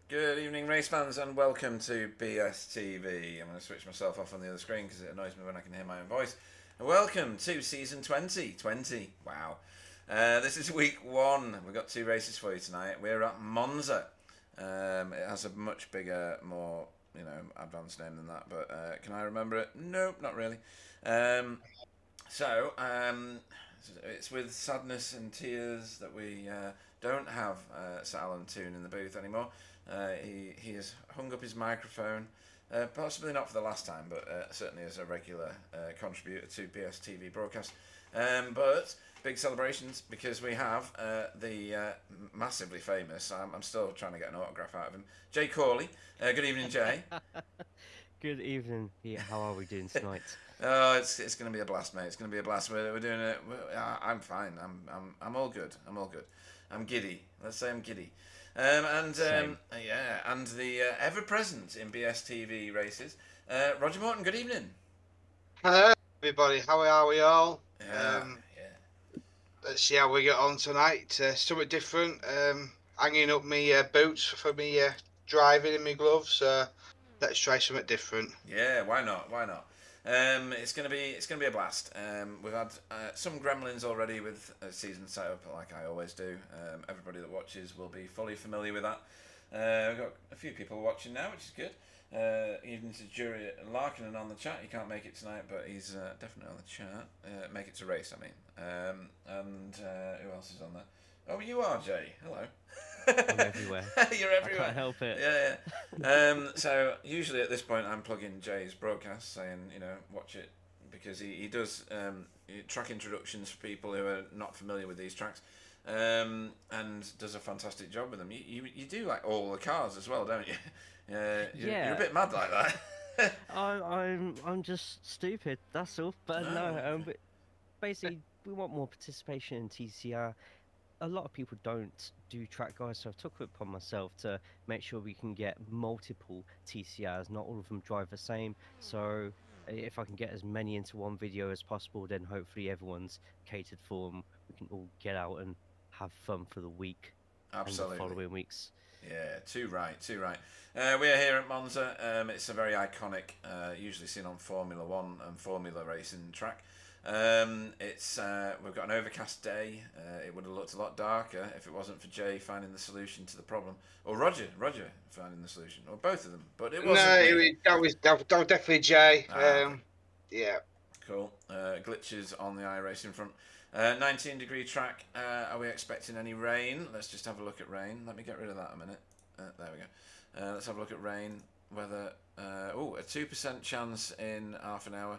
Good evening, race fans, and welcome to BSTV. I'm going to switch myself off on the other screen because it annoys me when I can hear my own voice. And welcome to season 20. Wow. This is week one. We've got two races for you tonight. We're at Monza. It has a much bigger, more, advanced name than that, but can I remember it? Nope, not really. So, it's with sadness and tears that we don't have Sir Alan Toon in the booth anymore. He has hung up his microphone, possibly not for the last time, but certainly as a regular contributor to BSTV broadcast. But big celebrations because we have the massively famous, I'm still trying to get an autograph out of him, Jay Corley. Good evening, Jay. Good evening. Yeah, how are we doing tonight? Oh, it's going to be a blast, mate. It's going to be a blast. We're doing it. I'm fine. I'm all good. I'm all good. I'm giddy. Let's say I'm giddy. Same. Yeah, and the ever present in BSTV races, Roger Morton. Good evening. Hello, everybody. How are we all? Yeah, yeah. Let's see how we get on tonight. Something different. Hanging up my boots for me driving in my gloves. Let's try something different. Yeah, why not? Why not? It's gonna be a blast. We've had some gremlins already with season setup, like I always do. Everybody that watches will be fully familiar with that. We've got a few people watching now, which is good. Even to Jury Larkin on the chat. He can't make it tonight, but he's definitely on the chat. Make it to race, I mean. And who else is on there? Oh, you are, Jay. Hello. I'm everywhere. You're everywhere. I can't help it. Yeah. So usually at this point I'm plugging Jay's broadcast, saying watch it because he does track introductions for people who are not familiar with these tracks, and does a fantastic job with them. You do like all the cars as well, don't you? You're a bit mad like that. I'm just stupid. That's all. But no, but basically we want more participation in TCR. A lot of people don't do track guys, so I took it upon myself to make sure we can get multiple TCRs. Not all of them drive the same. So if I can get as many into one video as possible, then hopefully everyone's catered for and we can all get out and have fun for the week Absolutely. and the following weeks. Yeah, too right, too right. We're here at Monza. It's a very iconic, usually seen on Formula One and Formula racing track. We've got an overcast day. It would have looked a lot darker if it wasn't for Jay finding the solution to the problem, or Roger finding the solution, or both of them. But it wasn't. No, that was definitely Jay. Okay. Yeah. Cool. Glitches on the iRacing front. 19-degree track. Are we expecting any rain? Let's just have a look at rain. Let me get rid of that a minute. There we go. Let's have a look at rain. Weather. A 2% chance in half an hour,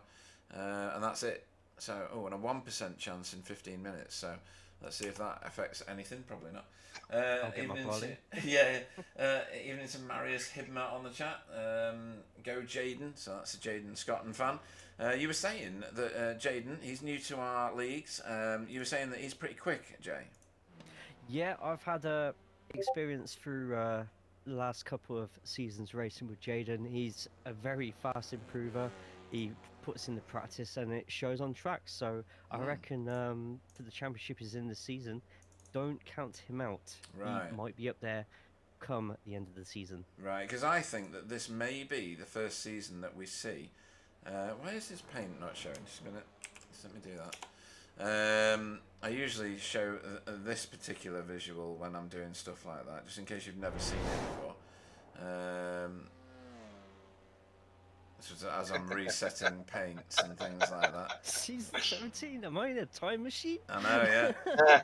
and that's it. So, and a 1% chance in 15 minutes. So, let's see if that affects anything. Probably not. I'll get my volley. Evening to Marius Hibma on the chat. Go Jaden. So that's a Jaden Scotland fan. You were saying that Jaden, he's new to our leagues. You were saying that he's pretty quick, Jay. Yeah, I've had a experience through the last couple of seasons racing with Jaden. He's a very fast improver. He puts in the practice and it shows on track. So I reckon for the championship is in the season, don't count him out. Right. He might be up there come the end of the season. Right, because I think that this may be the first season that we see. Why is his paint not showing? Just a minute. Just let me do that. I usually show this particular visual when I'm doing stuff like that, just in case you've never seen it before. As I'm resetting paints and things like that. Season 17, am I in a time machine? I know, yeah.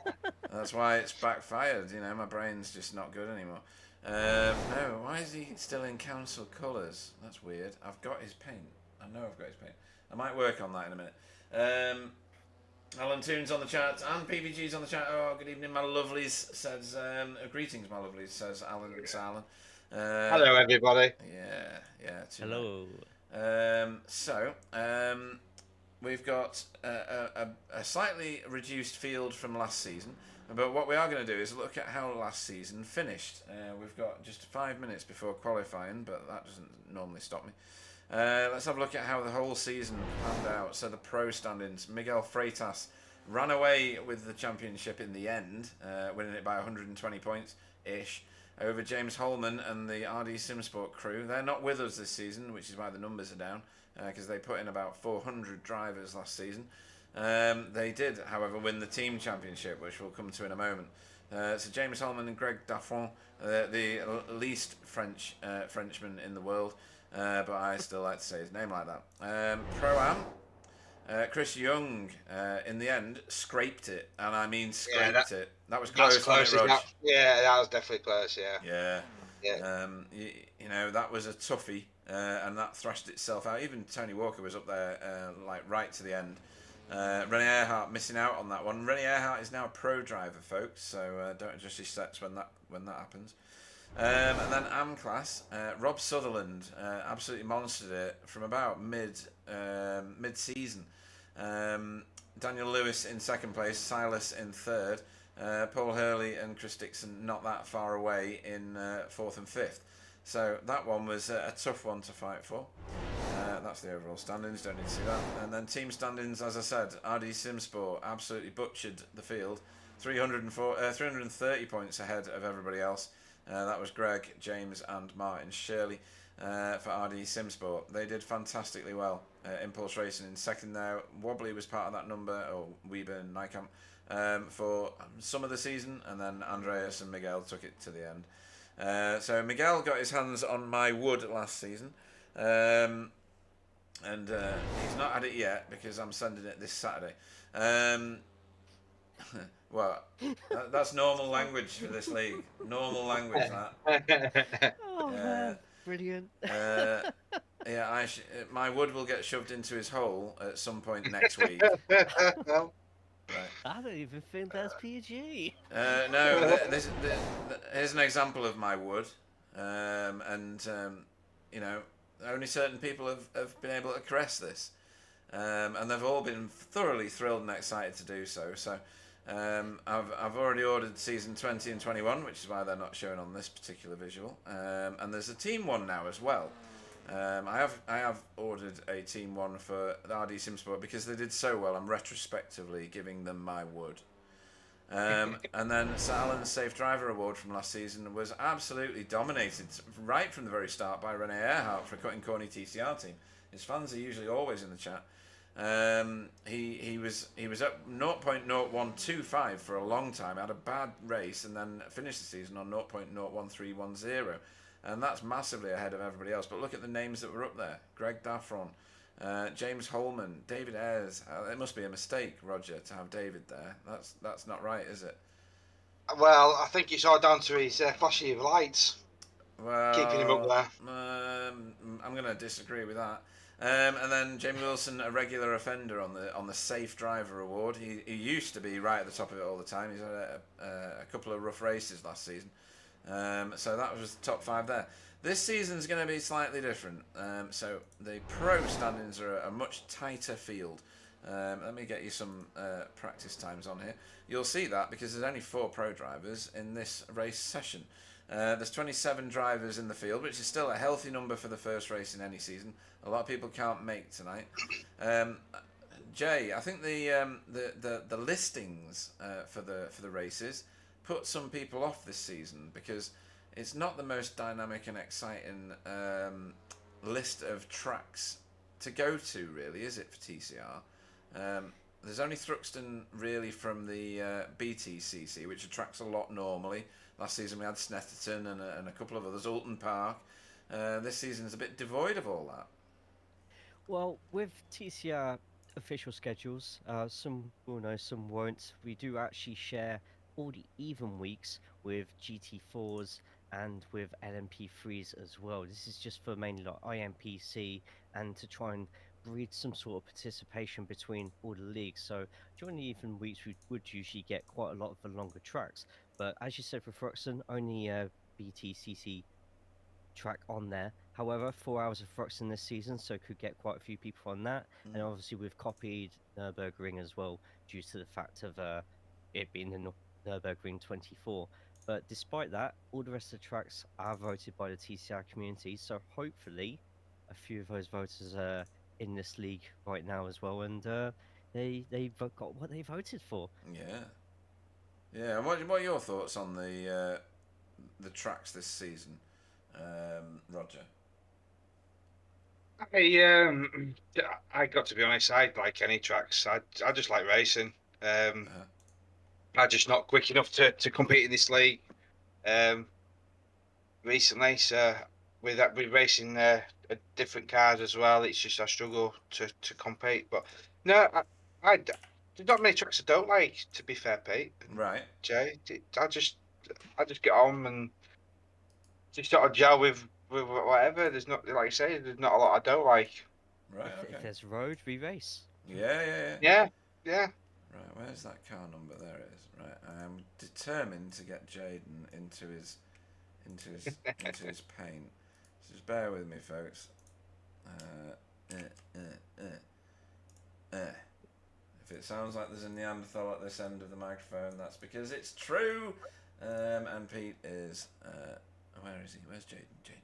That's why it's backfired, my brain's just not good anymore. No, why is he still in council colours? That's weird. I've got his paint. I know I've got his paint. I might work on that in a minute. Alan Toon's on the chat and PVG's on the chat. Oh, good evening, my lovelies, says, greetings, my lovelies, says Alan. It's Alan. Hello, everybody. Yeah. Hello. We've got a slightly reduced field from last season, but what we are going to do is look at how last season finished. We've got just 5 minutes before qualifying, but that doesn't normally stop me. Let's have a look at how the whole season panned out. So the pro standings, Miguel Freitas ran away with the championship in the end, winning it by 120 points-ish. over James Holman and the RD Simsport crew. They're not with us this season, which is why the numbers are down, because they put in about 400 drivers last season. They did, however, win the team championship, which we'll come to in a moment. So James Holman and Greg Daffron, the least Frenchman in the world, but I still like to say his name like that. Pro-Am, Chris Young, in the end, scraped it, and I mean scraped it. That was close, close, wasn't it, Rog? Yeah, that was definitely close, yeah. Yeah. You know, that was a toughie, and that thrashed itself out. Even Tony Walker was up there, like right to the end. Rennie Earhart missing out on that one. Rennie Earhart is now a pro driver, folks, so don't adjust your sets when that happens. And then AM class, Rob Sutherland absolutely monstered it from about mid-season. Daniel Lewis in second place, Silas in third, Paul Hurley and Chris Dixon not that far away in fourth and fifth. So that one was a tough one to fight for. That's the overall standings, don't need to see that. And then team standings, as I said, RD Simsport absolutely butchered the field. 330 points ahead of everybody else. That was Greg, James and Martin Shirley for RD Simsport. They did fantastically well. Impulse Racing in second there. Wobbly was part of that number, or Weber and Nykamp, for some of the season. And then Andreas and Miguel took it to the end. So Miguel got his hands on my wood last season. And he's not had it yet because I'm sending it this Saturday. Well, that's normal language for this league. Normal language, that. Oh man, brilliant. Yeah, my wood will get shoved into his hole at some point next week. Right. I don't even think that's PG. No, here's an example of my wood, you know, only certain people have been able to caress this, and they've all been thoroughly thrilled and excited to do so. So I've already ordered season 20 and 21, which is why they're not shown on this particular visual, and there's a team one now as well. I have ordered a team one for the RD Simsport because they did so well. I'm retrospectively giving them my wood. And then Sir Alan's Safe Driver Award from last season was absolutely dominated right from the very start by Renee Earhart for Cutting Corny TCR team. His fans are usually always in the chat. He was up 0.0125 for a long time, had a bad race, and then finished the season on 0.01310. And that's massively ahead of everybody else. But look at the names that were up there. Greg Daffron, James Holman, David Ayres. It must be a mistake, Roger, to have David there. That's not right, is it? Well, I think it's all down to his flashing of lights. Well, Keeping him up there. I'm going to disagree with that. And then Jamie Wilson, a regular offender on the Safe Driver Award. He used to be right at the top of it all the time. He's had a couple of rough races last season. So that was the top 5 there. This season's going to be slightly different. So the pro standings are a much tighter field. Let me get you some practice times on here. You'll see that because there's only 4 pro drivers in this race session. There's 27 drivers in the field, which is still a healthy number for the first race in any season. A lot of people can't make tonight. Jay, I think the listings for the races put some people off this season because it's not the most dynamic and exciting list of tracks to go to, really, is it, for TCR? There's only Thruxton really from the BTCC, which attracts a lot normally. Last season we had Snetterton and a couple of others, Alton Park. This season is a bit devoid of all that. Well, with TCR official schedules, some will know, some won't. We do actually share all the even weeks with GT4s and with LMP3s as well. This is just for mainly like IMPC and to try and breed some sort of participation between all the leagues. So during the even weeks, we would usually get quite a lot of the longer tracks. But as you said for Thruxton, only BTCC track on there. However, 4 hours of Thruxton this season, so could get quite a few people on that. And obviously we've copied Nürburgring as well due to the fact of it being the Nürburgring 24. But despite that, all the rest of the tracks are voted by the TCR community, so hopefully a few of those voters are in this league right now as well, and they got what they voted for. Yeah. And what are your thoughts on the the tracks this season, Roger? I got to be honest. I like any tracks. I just like racing. Uh-huh. I'm just not quick enough to compete in this league. Um, Recently, so with racing different cars as well, it's just I struggle to compete. But no, there's not many tracks I don't like. To be fair, Pete and Right. Jay, I just get on and just sort of gel with whatever. There's not, like I say, there's not a lot I don't like. Right. If Okay. there's road, we race. Yeah. Yeah. Yeah. Yeah, yeah. Right. Where's that car number? There it is. Right. I am determined to get Jaden into his paint. So just bear with me, folks. If it sounds like there's a Neanderthal at this end of the microphone, that's because it's true. And Pete is. Where is he? Where's Jaden? Jaden.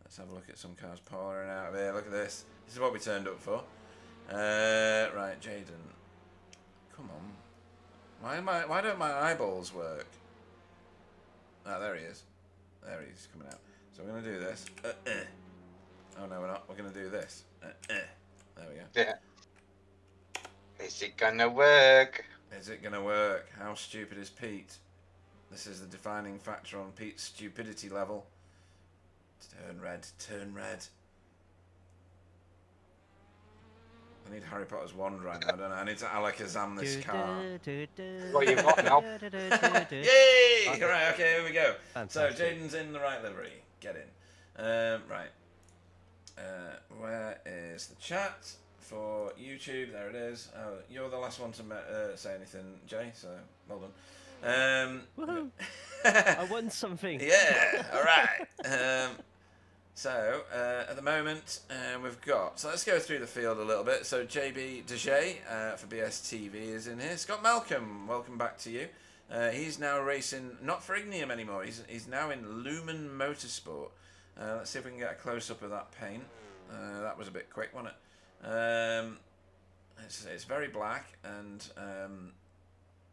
Let's have a look at some cars pouring out of here. Look at this. This is what we turned up for. Right, Jaden. Come on. Why don't my eyeballs work? Ah, there he is. There he is coming out. So we're going to do this. Oh, no, we're not. We're going to do this. There we go. Yeah. Is it gonna work? Is it going to work? How stupid is Pete? This is the defining factor on Pete's stupidity level. Turn red. Turn red. I need Harry Potter's wand right now, don't I? I need to Alakazam this car. What you got now? Yay! Right, okay, here we go. Fantastic. So, Jaden's in the right livery. Get in. Right. Where is the chat for YouTube? There it is. Oh, you're the last one to say anything, Jay, so well done. Woohoo! I won something. Yeah, alright. So, at the moment, we've got... So let's go through the field a little bit. So, JB Dejay for BSTV is in here. Scott Malcolm, welcome back to you. He's now racing, not for Ignium anymore. He's now in Lumen Motorsport. Let's see if we can get a close-up of that paint. That was a bit quick, wasn't it? It's very black, and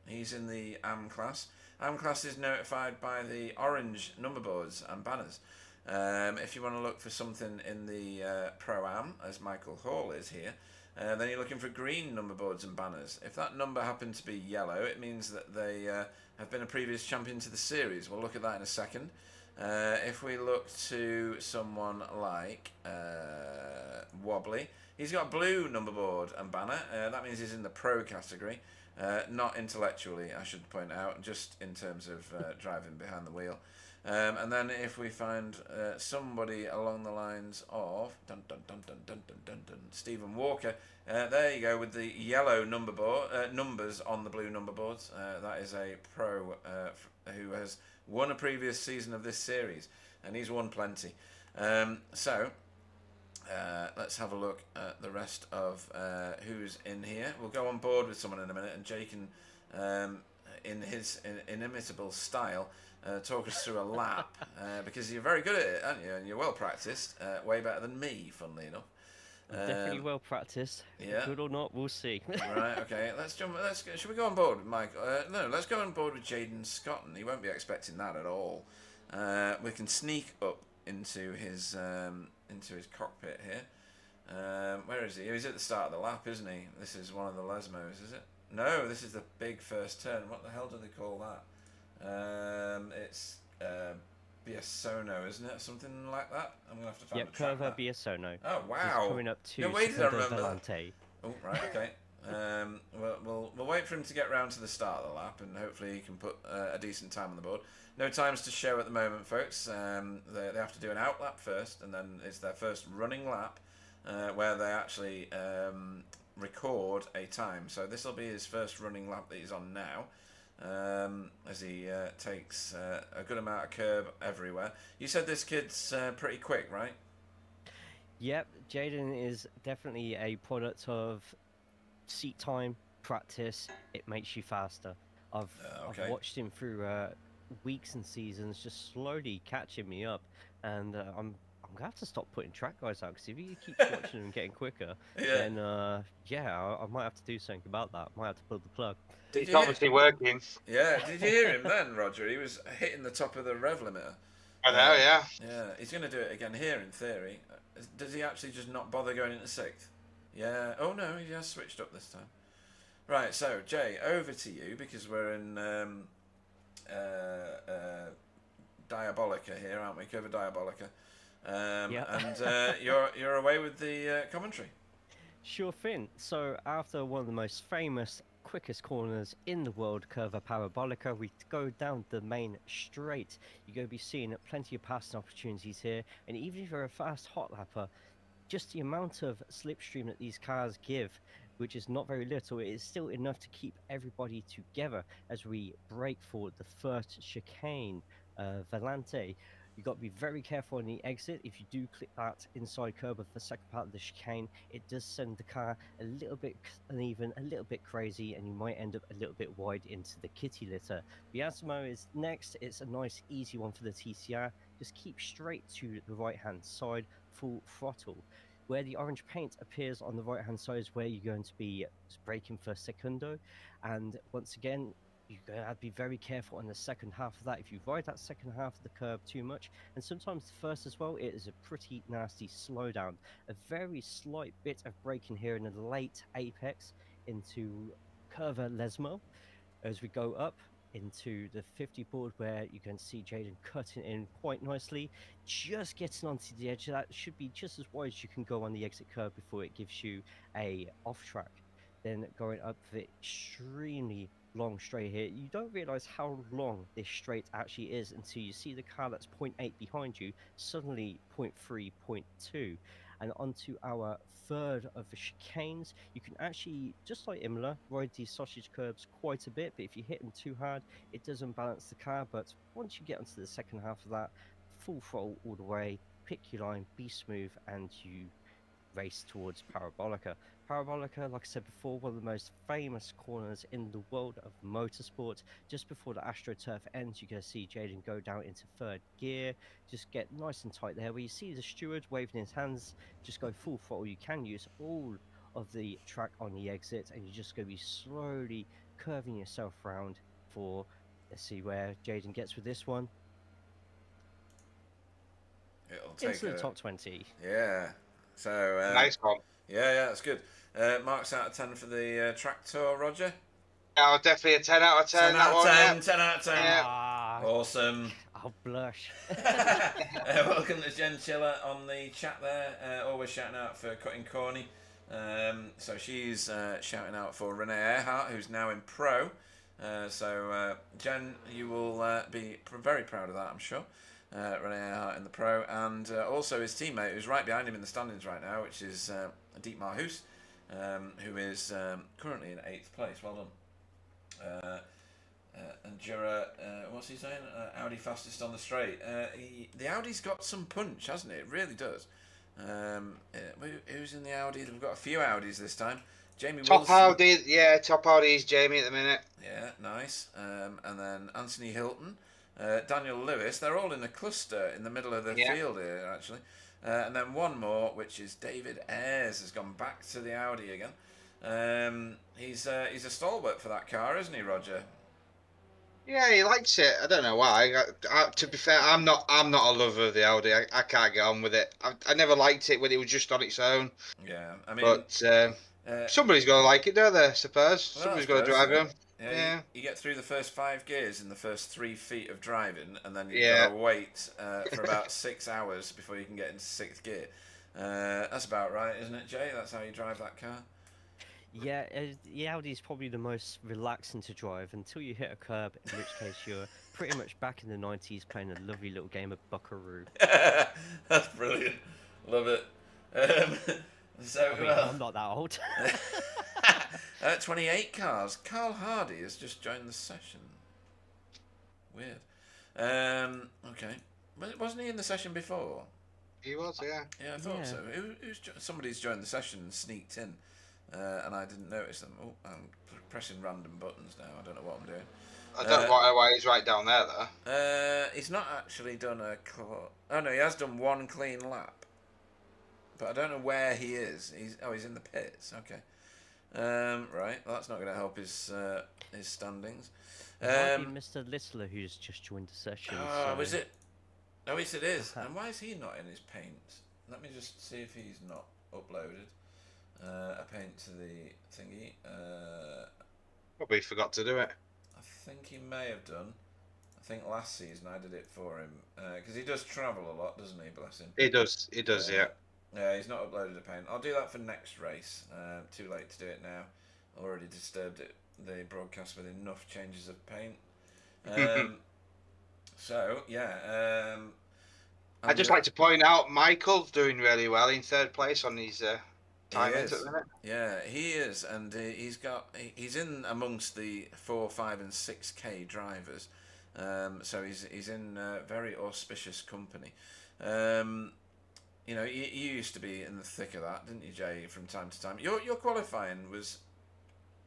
he's in the AM class. AM class is notified by the orange number boards and banners. If you want to look for something in the Pro-Am, as Michael Hall is here, then you're looking for green number boards and banners. If that number happened to be yellow, it means that they have been a previous champion to the series. We'll look at that in a second. If we look to someone like Wobbly, he's got a blue number board and banner. That means he's in the Pro category. Not intellectually, I should point out, just in terms of driving behind the wheel. And then if we find somebody along the lines of Stephen Walker, there you go with the yellow number board numbers on the blue number boards. That is a pro who has won a previous season of this series, and he's won plenty. So let's have a look at the rest of who's in here. We'll go on board with someone in a minute, and Jay can, in his inimitable style, talk us through a lap, because you're very good at it, aren't you? And you're well practiced, way better than me, funnily enough. Definitely well practiced. Yeah. Good or not, we'll see. Right. Okay. Should we go on board with Mike? No. Let's go on board with Jaden Scott, and he won't be expecting that at all. We can sneak up into his cockpit here. Where is he? He's at the start of the lap, isn't he? This is one of the Lesmos, is it? No, this is the big first turn. What the hell do they call that? It's Biasono, isn't it? Something like that. I'm gonna have to find Yep, a track Curva map. Biasono. Oh wow! Just coming up to No way did I remember that. Valentine. Oh right, okay. We'll wait for him to get round to the start of the lap, and hopefully he can put a decent time on the board. No times to show at the moment, folks. They have to do an out lap first, and then it's their first running lap, where they actually record a time. So this will be his first running lap that he's on now. As he takes a good amount of curb everywhere. You said this kid's pretty quick, right? Yep, Jaden is definitely a product of seat time, practice. It makes you faster. I've watched him through weeks and seasons, just slowly catching me up, and I'm I'm gonna have to stop putting track guys out because if he keeps watching them getting quicker, Yeah. then yeah, I might have to do something about that. Might have to pull the plug. Did It's you hear? obviously working. Yeah. Did you hear him then, Roger? He was hitting the top of the rev limiter. I know, yeah. Yeah. He's going to do it again here in theory. Does he actually just not bother going into sixth? Yeah. Oh no, he has switched up this time. Right. So Jay, over to you because we're in Diabolica here, aren't we? Cover Diabolica. Yeah. And you're away with the commentary. Sure thing. So after one of the most famous, quickest corners in the world, Curva Parabolica, we go down the main straight. You're going to be seeing plenty of passing opportunities here, and even if you're a fast hot lapper, just the amount of slipstream that these cars give, which is not very little, it is still enough to keep everybody together as we break for the first chicane. Valente, you got to be very careful on the exit. If you do clip that inside curb of the second part of the chicane, it does send the car a little bit uneven, a little bit crazy, and you might end up a little bit wide into the kitty litter. Biasimo is next. It's a nice, easy one for the TCR. Just keep straight to the right-hand side, full throttle. Where the orange paint appears on the right-hand side is where you're going to be braking for Secundo. And once again, you're going to have to be very careful on the second half of that. If you ride that second half of the curve too much, and sometimes the first as well, it is a pretty nasty slowdown. A very slight bit of braking here in the late apex into Curva Lesmo as we go up into the 50 board where you can see Jaden cutting in quite nicely, just getting onto the edge. That should be just as wide as you can go on the exit curve before it gives you a off track. Then going up the extremely long straight here, you don't realize how long this straight actually is until you see the car that's 0.8 behind you suddenly 0.3, 0.2. And onto our third of the chicanes, you can actually, just like Imola, ride these sausage curbs quite a bit, but if you hit them too hard, it does unbalance the car. But once you get onto the second half of that, full throttle all the way, pick your line, be smooth, and you race towards Parabolica. Parabolica, like I said before, one of the most famous corners in the world of motorsport. Just before the AstroTurf ends, you're going to see Jaden go down into third gear. Just get nice and tight there. Where you see the steward waving his hands, just go full throttle. You can use all of the track on the exit, and you're just going to be slowly curving yourself around for, let's see where Jaden gets with this one. It'll take Into the top 20. Yeah. So Nice one. Yeah, that's good. Marks out of 10 for the track tour, Roger. Yeah, definitely a 10 out of 10. 10 out of 10. Yeah. 10 out of 10. Yeah. Awesome. I'll blush. Welcome to Jen Chiller on the chat there. Always shouting out for Cutting Corny. So she's shouting out for Renee Earhart, who's now in pro. So Jen, you will be very proud of that, I'm sure. Renee Earhart in the pro, and also his teammate who's right behind him in the standings right now, which is Dietmar Hoos, who is currently in 8th place. Well done. And Jura, what's he saying? Audi fastest on the straight. The Audi's got some punch, hasn't it? It really does. Who's in the Audi? We've got a few Audis this time. Jamie Top Wilson. Audi, yeah, top Audi is Jamie at the minute. Yeah, nice. And then Anthony Hilton. Daniel Lewis, they're all in a cluster in the middle of the field here, actually. And then one more, which is David Ayres, has gone back to the Audi again. He's a stalwart for that car, isn't he, Roger? Yeah, he likes it. I don't know why. To be fair, I'm not a lover of the Audi. I can't get on with it. I never liked it when it was just on its own. Yeah, I mean, but somebody's got to like it, don't they? I suppose well, somebody's got to drive him. Yeah. You get through the first 5 gears in the first 3 feet of driving, and then you've got to wait for about 6 hours before you can get into 6th gear. That's about right, isn't it, Jay? That's how you drive that car? Yeah, the Audi is probably the most relaxing to drive until you hit a curb, in which case you're pretty much back in the 90s playing a lovely little game of Buckaroo. That's brilliant. Love it. I'm not that old. 28 cars. Carl Hardy has just joined the session. Weird. Okay. Wasn't he in the session before? He was, yeah. Yeah, I thought so. Somebody's joined the session and sneaked in. and I didn't notice them. Oh, I'm pressing random buttons now. I don't know what I'm doing. I don't know why he's right down there though. He's not actually done a. Oh no, he has done one clean lap, but I don't know where he is. He's in the pits. Okay. Right, well, that's not going to help his standings. It might be Mr. Littler who's just joined the session. Oh, so... is it? Oh, yes, it is. And why is he not in his paint? Let me just see if he's not uploaded a paint to the thingy. Probably forgot to do it. I think he may have done. I think last season I did it for him because he does travel a lot, doesn't he? Bless him. He does, yeah. Yeah, he's not uploaded a paint. I'll do that for next race. Too late to do it now. Already disturbed the broadcast with enough changes of paint. So yeah. I'd just like to point out Michael's doing really well in third place on his timings at the minute. Yeah, he is, and he's in amongst the 4, 5, and 6K drivers. So he's in very auspicious company. You know, you used to be in the thick of that, didn't you, Jay? From time to time, your qualifying was,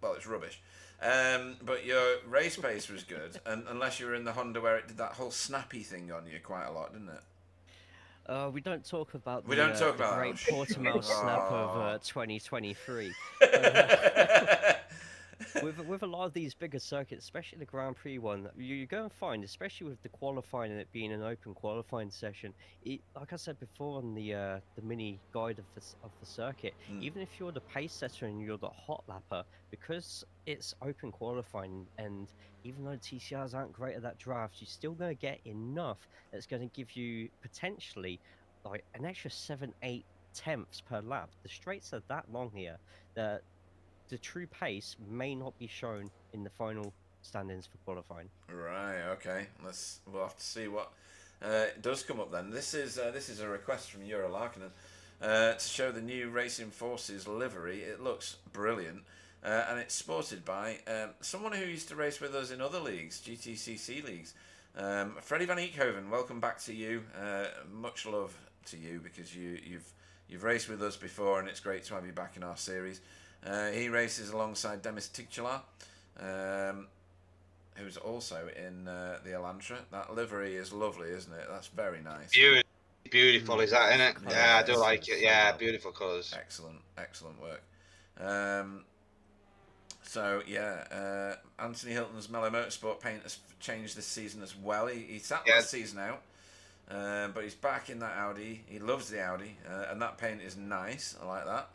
well, it's rubbish. But your race pace was good, and unless you were in the Honda where it did that whole snappy thing on you quite a lot, didn't it? We don't talk about We the, don't talk the about great that. Portimao snap of 2023. With a lot of these bigger circuits, especially the Grand Prix one, you go and find, especially with the qualifying and it being an open qualifying session, like I said before on the mini guide of the circuit, even if you're the pace setter and you're the hot lapper, because it's open qualifying, and even though the TCRs aren't great at that draft, you're still going to get enough that's going to give you potentially like an extra 7-8 tenths per lap. The straights are that long here that the true pace may not be shown in the final standings for qualifying. Right. Okay. We'll have to see what does come up then. This is a request from Euro Larkinen to show the new Racing Forces livery. It looks brilliant, and it's sported by someone who used to race with us in other leagues, GTCC leagues. Freddie van Eekhoven, welcome back to you. Much love to you because you've raced with us before, and it's great to have you back in our series. He races alongside Demis Ticcilar, who's also in the Elantra. That livery is lovely, isn't it? That's very nice. Beautiful, is that, isn't it? Yeah, I do like it. Yeah, beautiful colours. Excellent work. So yeah, Anthony Hilton's Mellow Motorsport paint has changed this season as well. He sat last season out, but he's back in that Audi. He loves the Audi, and that paint is nice. I like that.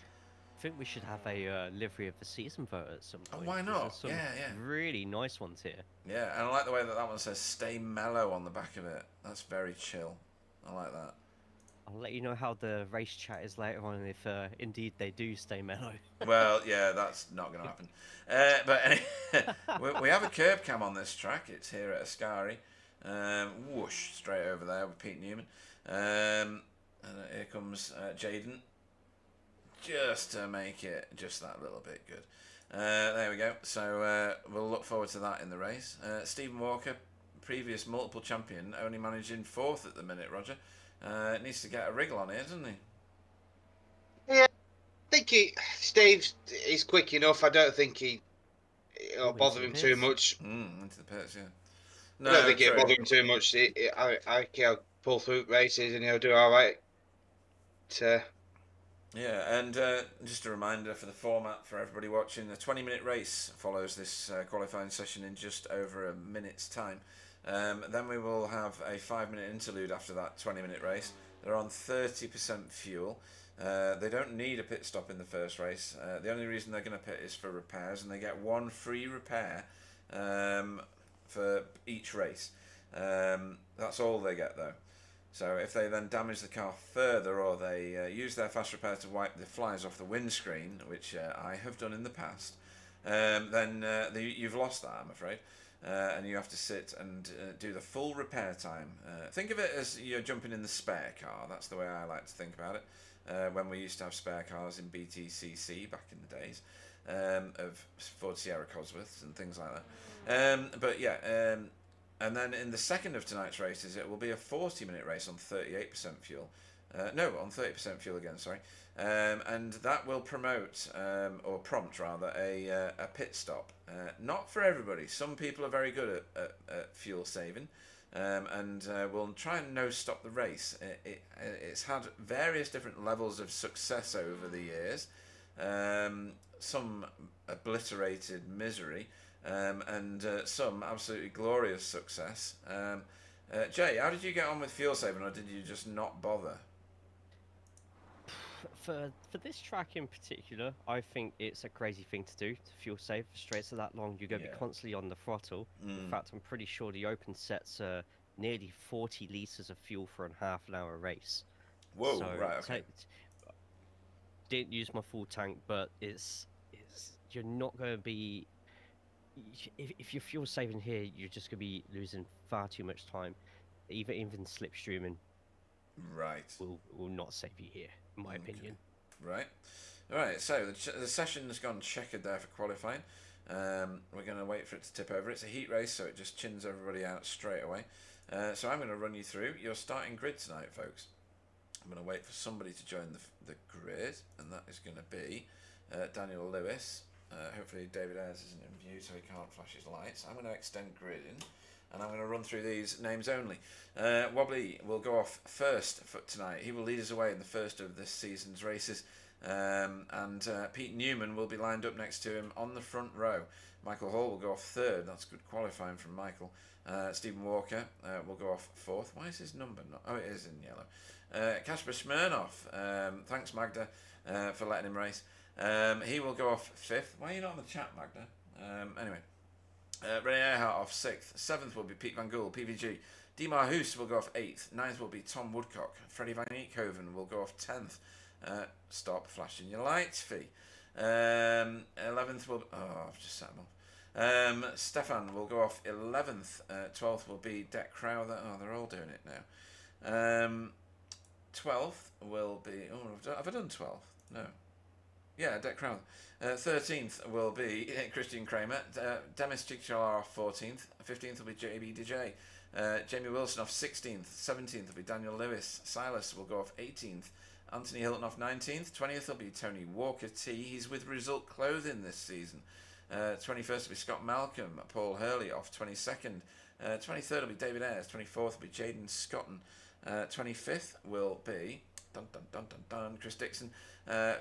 I think we should have a livery of the season vote at some point. Oh, why not? There's some really nice ones here. Yeah, and I like the way that one says "Stay Mellow" on the back of it. That's very chill. I like that. I'll let you know how the race chat is later on if indeed they do stay mellow. Well, yeah, that's not going to happen. But anyway, we have a curb cam on this track. It's here at Ascari. Whoosh, straight over there with Pete Newman. And here comes Jaden. Just to make it just that little bit good. There we go. So we'll look forward to that in the race. Stephen Walker, previous multiple champion, only managing 4th at the minute, Roger. Needs to get a wriggle on here, doesn't he? Yeah, I think Steve is quick enough. I don't think it'll bother him too much. Into the pits, yeah. No, I don't think it'll bother him too much. I think he'll pull through races and he'll do all right. Yeah, and just a reminder for the format for everybody watching, the 20-minute race follows this qualifying session in just over a minute's time. Then we will have a 5-minute interlude after that 20-minute race. They're on 30% fuel. They don't need a pit stop in the first race. The only reason they're going to pit is for repairs, and they get 1 free repair for each race. That's all they get, though. So if they then damage the car further, or they use their fast repair to wipe the flies off the windscreen, which I have done in the past, then you've lost that, I'm afraid. And you have to sit and do the full repair time. Think of it as you're jumping in the spare car. That's the way I like to think about it. When we used to have spare cars in BTCC back in the days of Ford Sierra Cosworths and things like that. But yeah, and then in the second of tonight's races, it will be a 40-minute race on 38% fuel. No, on 30% fuel again, sorry. And that will promote, or prompt rather, a pit stop. Not for everybody. Some people are very good at fuel saving, and will try and no-stop the race. It's had various different levels of success over the years. Some obliterated misery, and some absolutely glorious success. Jay, how did you get on with fuel saving, or did you just not bother? For this track in particular, I think it's a crazy thing to do to fuel save for straights are that long. You're going to be constantly on the throttle. In fact, I'm pretty sure the open sets are nearly 40 litres of fuel for a half-an-hour race. Whoa, So right, okay. Didn't use my full tank, but it's you're not going to be... If you're fuel saving here, you're just going to be losing far too much time. Even slipstreaming will not save you here, in my opinion. Right. All right, so the session's gone checkered there for qualifying. We're going to wait for it to tip over. It's a heat race, so it just chins everybody out straight away. So I'm going to run you through your starting grid tonight, folks. I'm going to wait for somebody to join the grid, and that is going to be Daniel Lewis. Hopefully David Ayres isn't in view, so he can't flash his lights. I'm going to extend gridding, and I'm going to run through these names only. Wobbly will go off first for tonight. He will lead us away in the first of this season's races. And Pete Newman will be lined up next to him on the front row. Michael Hall will go off third. That's good qualifying from Michael. Stephen Walker will go off fourth. Why is his number not... Oh, it is in yellow. Kasper Smirnov. Thanks, Magda, for letting him race. He will go off fifth. Why are you not on the chat, Magda? Anyway. René Earhart off sixth. Seventh will be Pete Van Gool, PVG. Diemar Hoos will go off eighth. Ninth will be Tom Woodcock. Freddie Van Eekhoven will go off 10th. Stop flashing your lights, Fee. 11th will... Oh, I've just set them off. Stefan will go off 11th. 12th will be Deck Crowther. Oh, they're all doing it now. 12th will be... Oh, have I done 12th? No. Yeah, Deck Crowther. 13th will be Christian Kramer. Demis Chikchalar off 14th. 15th will be JB DJ. Jamie Wilson off 16th. 17th will be Daniel Lewis. Silas will go off 18th. Anthony Hilton off 19th. 20th will be Tony Walker T. He's with Result Clothing this season. 21st will be Scott Malcolm. Paul Hurley off 22nd. 23rd will be David Ayres. 24th will be Jaden Scotton. 25th will be Chris Dixon.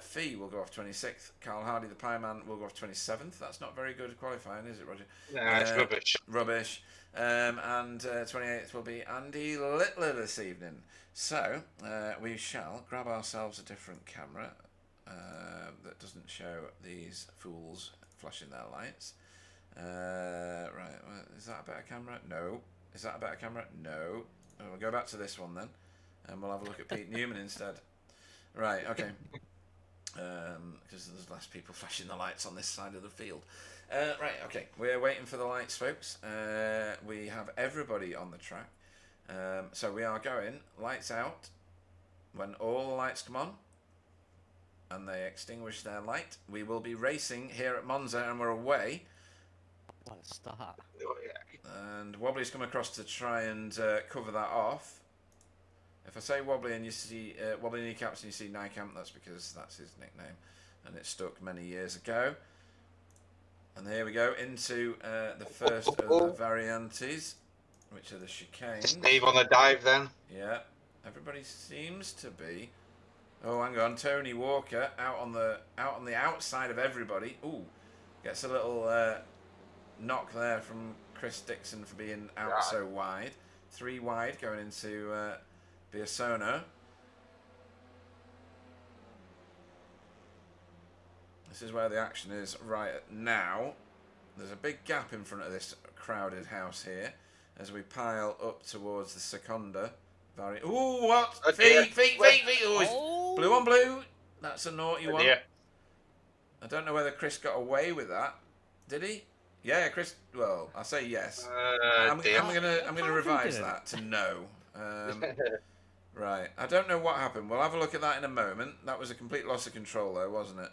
Fee will go off 26th. Carl Hardy, the Pieman, will go off 27th. That's not very good qualifying, is it, Roger? Nah, it's rubbish. Rubbish. And 28th will be Andy Littler this evening. So, we shall grab ourselves a different camera that doesn't show these fools flashing their lights. Right, is that a better camera? No. Is that a better camera? No. We'll go back to this one then, and we'll have a look at Pete Newman instead. Right, okay. Because there's less people flashing the lights on this side of the field. Right, okay. We're waiting for the lights, folks. We have everybody on the track. So we are going lights out. When all the lights come on and they extinguish their light, we will be racing here at Monza, and we're away. What a start. Oh, yeah. And Wobbly's come across to try and cover that off. If I say Wobbly and you see Wobbly Kneecaps and you see Nykamp, that's because that's his nickname, and it stuck many years ago. And here we go into the first of the variantes, which are the chicanes. Steve on the dive then. Yeah, everybody seems to be. Oh, hang on, Tony Walker out on the outside of everybody. Ooh, gets a little knock there from Chris Dixon for being out so wide. 3 wide going into Biasono. This is where the action is right now. There's a big gap in front of this crowded house here as we pile up towards the Seconda. Ooh, what? Feet! Oh, blue on blue. That's a naughty one. Yeah. I don't know whether Chris got away with that. Did he? Yeah, Chris. Well, I say yes. I'm gonna revise that to no. Right. I don't know what happened. We'll have a look at that in a moment. That was a complete loss of control, though, wasn't it?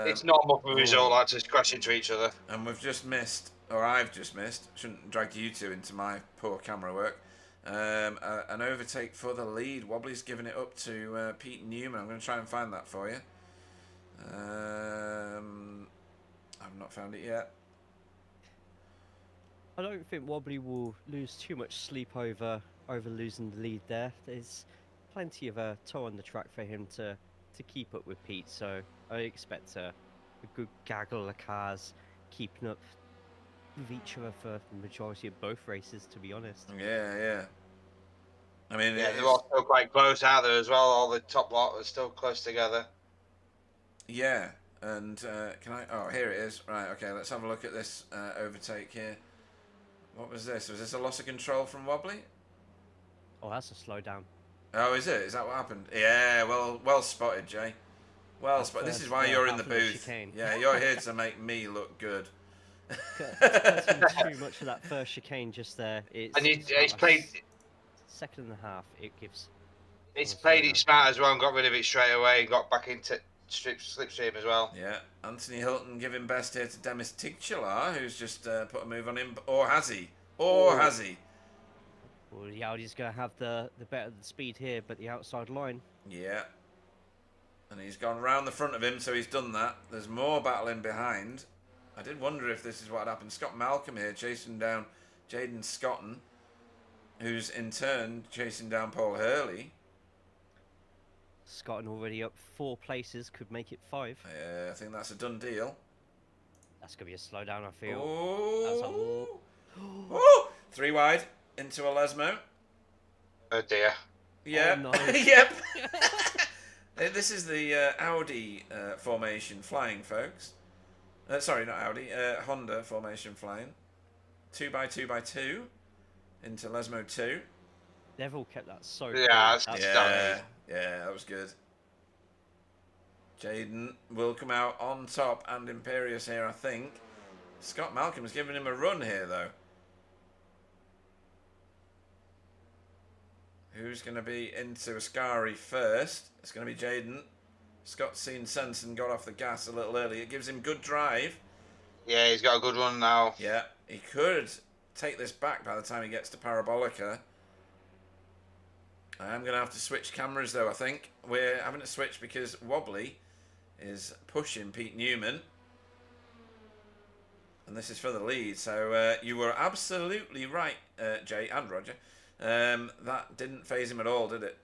It's normal for Result like to crash into each other. And we've just missed, or I've just missed. Shouldn't drag you two into my poor camera work. An overtake for the lead. Wobbly's giving it up to Pete Newman. I'm going to try and find that for you. I've not found it yet. I don't think Wobbly will lose too much sleep over losing the lead there. There's plenty of tow on the track for him to keep up with Pete, so I expect a good gaggle of cars keeping up with each other for the majority of both races, to be honest. Yeah. I mean, Yeah, they're all still quite close out there as well. All the top lot are still close together. Yeah, and can I? Oh, here it is. Right, okay, let's have a look at this overtake here. What was this? Was this a loss of control from Wobbly? Oh, that's a slowdown. Oh, is it? Is that what happened? Yeah, well spotted, Jay. Well spotted. This is why you're in the booth. Chicane. Yeah, you're here to make me look good. Cutting too much of that first chicane just there. It's played. Second and a half. It gives. It's played it smart as well and got rid of it straight away and got back into slipstream as well. Yeah, Anthony Hilton giving best here to Demis Tigchalar, who's just put a move on him. Or has he? Has he? Well, the Audi's going to have the better speed here, but the outside line. Yeah. And he's gone round the front of him, so he's done that. There's more battling behind. I did wonder if this is what happened. Scott Malcolm here chasing down Jaden Scotton, who's in turn chasing down Paul Hurley. Scotton already up 4 places, could make it 5. I think that's a done deal. That's going to be a slowdown, I feel. Oh! 3 wide into a Lesmo. Oh dear. Yeah. Oh, no. Yep. This is the Audi formation flying, folks. Sorry, not Audi. Honda formation flying. 2x2x2 into Lesmo 2. They've all kept that so Yeah, cool. Yeah, that was good. Jaden will come out on top and imperious here, I think. Scott Malcolm's giving him a run here, though. Who's going to be into Ascari first? It's going to be Jaden. Scott's seen sense and got off the gas a little early. It gives him good drive. Yeah, he's got a good run now. Yeah, he could take this back by the time he gets to Parabolica. I'm going to have to switch cameras, though, I think. We're having to switch because Wobbly is pushing Pete Newman. And this is for the lead. So you were absolutely right, Jay and Roger. That didn't phase him at all, did it?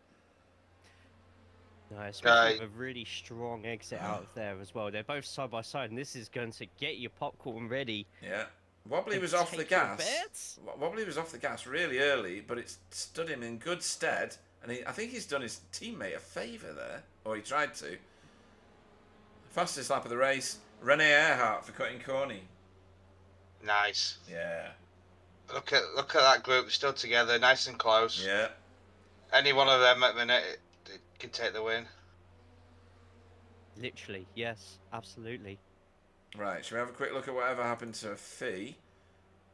No, especially with a really strong exit out of there as well. They're both side by side, and this is going to get your popcorn ready. Yeah. Wobbly was off the gas. Wobbly was off the gas really early, but it stood him in good stead. And I think he's done his teammate a favour there, or he tried to. Fastest lap of the race, Rene Earhart for cutting Corny. Nice. Yeah. Look at that group, still together, nice and close. Yeah. Any one of them at the minute it could take the win. Literally, yes, absolutely. Right, shall we have a quick look at whatever happened to Fee?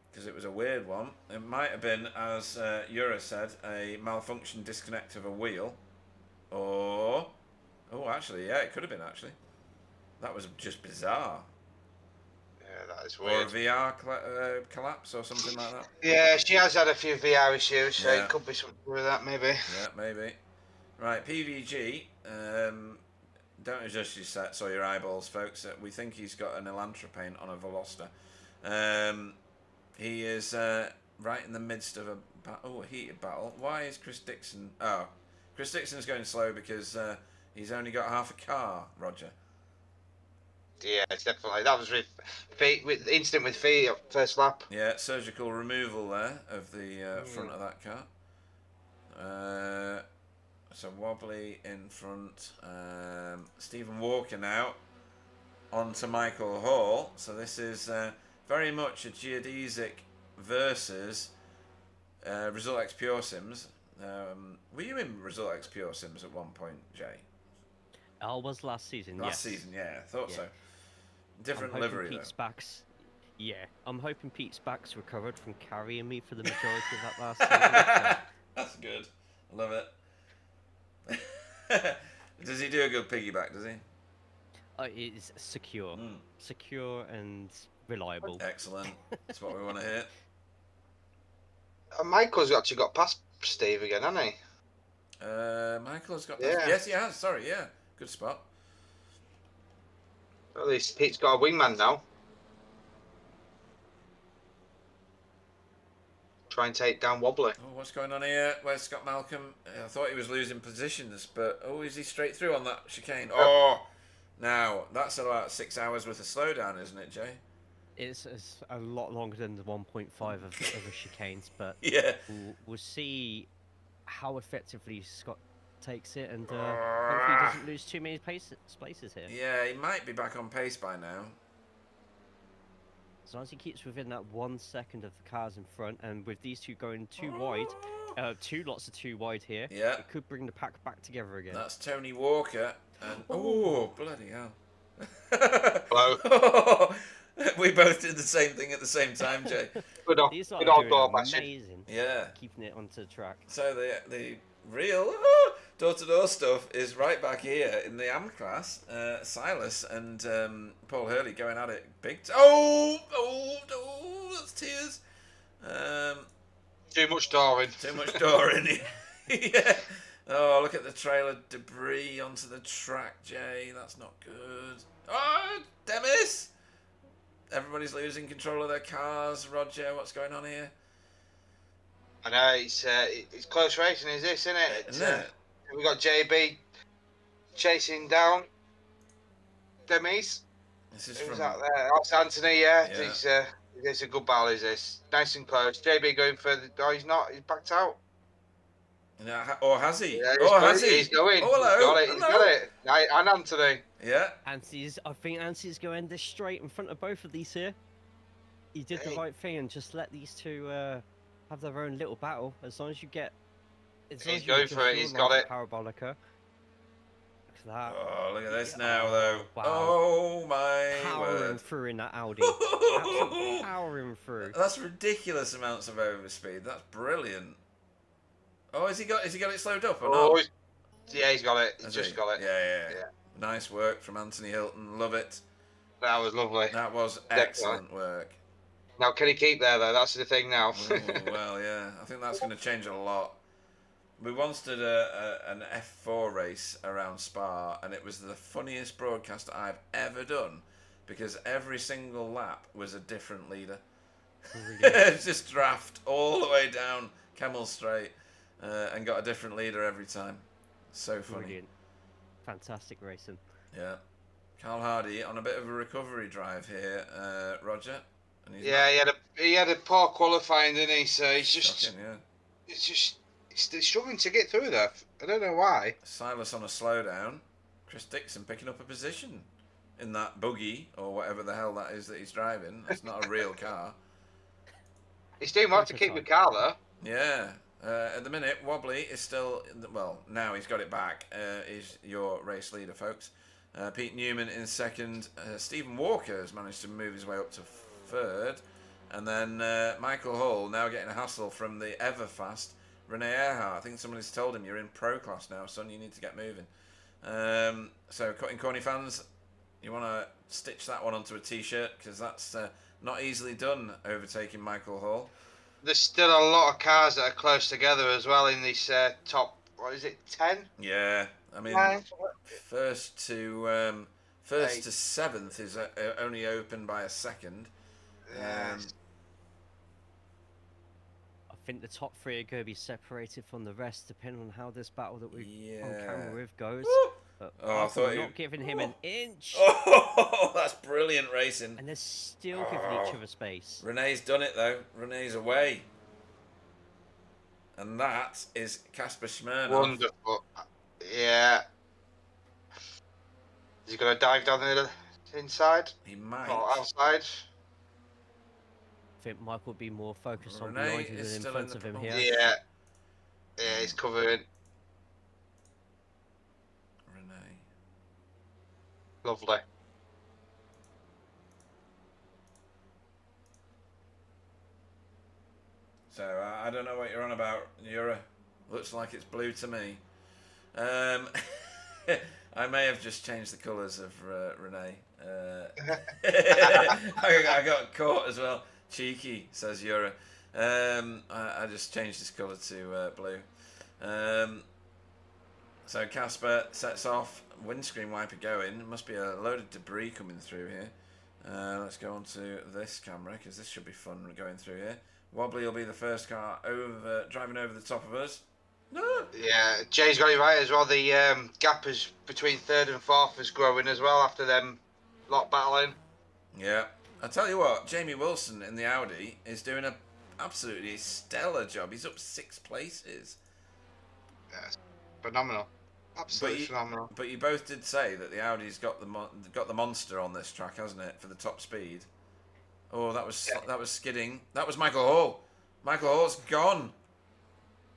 Because it was a weird one. It might have been, as Yura said, a malfunction disconnect of a wheel. Or... Oh, actually, yeah, it could have been, actually. That was just bizarre. Yeah, that is weird. Or a VR collapse or something like that. Yeah, she has had a few VR issues, so Yeah. it could be something with that, maybe. Yeah, maybe. Right, PVG. Don't adjust your sets or your eyeballs, folks. We think he's got an Elantra paint on a Veloster. He is right in the midst of a heated battle. Why is Chris Dixon... Oh, Chris Dixon's going slow because he's only got half a car, Roger. Yeah, it's definitely. That was with instant with Fee first lap. Yeah, surgical removal there of the front of that car. So Wobbly in front. Stephen Walker now on to Michael Hall. So this is very much a geodesic versus Result X Pure Sims. Were you in Result X Pure Sims at one point, Jay? I was last season, Last season, yeah. I thought so. Different livery, Pete's back's, yeah, I'm hoping Pete's back's recovered from carrying me for the majority of that last season. That's good. I love it. Does he do a good piggyback, does he? It is secure. Secure and reliable. Excellent. That's what we want to hear. Michael's actually got past Steve again, hasn't he? Michael has got. Yeah. Yes, he has. Sorry, yeah, good spot. At least Pete's got a wingman now. Try and take down Wobbly. Oh, what's going on here? Where's Scott Malcolm? I thought he was losing positions, but is he straight through on that chicane? Oh, now that's about 6 hours worth of slowdown, isn't it, Jay? It's a lot longer than the 1.5 of the other chicanes, but Yeah. we'll see how effectively Scott takes it, and hopefully he doesn't lose too many places here. Yeah, he might be back on pace by now. As long as he keeps within that 1 second of the cars in front, and with these two going too wide, two lots of too wide here, Yeah. it could bring the pack back together again. That's Tony Walker, and bloody hell! Hello. We both did the same thing at the same time, Jay. These are good old doing door bashing. amazing. Yeah. Keeping it onto the track. So the real door-to-door stuff is right back here in the AM class. Silas and Paul Hurley going at it big. That's tears. Too much Darwin. Too much Doring. Yeah. Oh, look at the trailer debris onto the track, Jay. That's not good. Oh, Demis. Everybody's losing control of their cars. Roger, what's going on here? I know it's close racing, isn't it? Isn't it? We got JB chasing down Demis. This is Who's from out there? That's Anthony. Yeah. Yeah. It's a good battle. Is this nice and close? JB going further? No, he's not. He's backed out. Or has he? Yeah, Has he? He's going. Oh, hello. He's got it. And Anthony. Yeah. I think Anthony's going this straight in front of both of these here. He did the right thing and just let these two have their own little battle. As long as you get, He's going for it. He's got it. Parabolica. Look at that. Oh, look at this now, though. Wow. Oh my Powering word! through in that Audi. Absolutely powering through. That's ridiculous amounts of overspeed. That's brilliant. Oh, has he got it slowed up or not? Yeah, he's got it. He's Has just he? got it. Yeah. Nice work from Anthony Hilton. Love it. That was lovely. That was excellent work. Now, can he keep there though? That's the thing now. Oh, well, yeah. I think that's going to change a lot. We once did an F4 race around Spa, and it was the funniest broadcast I've ever done because every single lap was a different leader. It's just draft all the way down Kemmel Straight and got a different leader every time. So funny. Brilliant. Fantastic racing. Yeah. Carl Hardy on a bit of a recovery drive here, Roger. And he's he had a poor qualifying, didn't he? So he's just shocking, yeah. he's struggling to get through there. I don't know why. Silas on a slowdown. Chris Dixon picking up a position in that buggy or whatever the hell that is that he's driving. That's not a real car. He's doing well to keep the car though. Yeah. At the minute, Wobbly is still, now he's got it back, is your race leader, folks. Pete Newman in second. Stephen Walker has managed to move his way up to third. And then Michael Hull now getting a hassle from the ever-fast Rene Earhart. I think somebody's told him, you're in pro class now, son, you need to get moving. So, Cutting Corny fans, you want to stitch that one onto a T-shirt, because that's not easily done, overtaking Michael Hull. There's still a lot of cars that are close together as well in this top. What is it? 10? Yeah, I mean, first to seventh is only open by a second. I think the top three are going to be separated from the rest, depending on how this battle that we on camera with goes. But I thought not giving him an inch. Oh, that's brilliant racing. And they're still giving each other space. Renee's done it though. Renee's away. And that is Kasper Smirnov. Wonderful. Yeah. Is he going to dive down the inside? He might. Or outside? I think Michael would be more focused on Renee behind him is than in still front in of the him pole. here. Yeah. Yeah, he's covering. Renee. Lovely. So, I don't know what you're on about. Looks like it's blue to me. I may have just changed the colours of Renee. I got caught as well. Cheeky, says Yura. I just changed his colour to blue. So Casper sets off, windscreen wiper going. Must be a load of debris coming through here. Let's go on to this camera because this should be fun going through here. Wobbly will be the first car driving over the top of us. No. Yeah, Jay's got it right as well. The gap is between third and fourth is growing as well after them lot battling. Yeah, I tell you what, Jamie Wilson in the Audi is doing a absolutely stellar job. He's up 6 places. Yeah, phenomenal, absolutely phenomenal. But you both did say that the Audi's got the monster on this track, hasn't it, for the top speed? Oh, that was skidding. That was Michael Hall. Michael Hall's gone.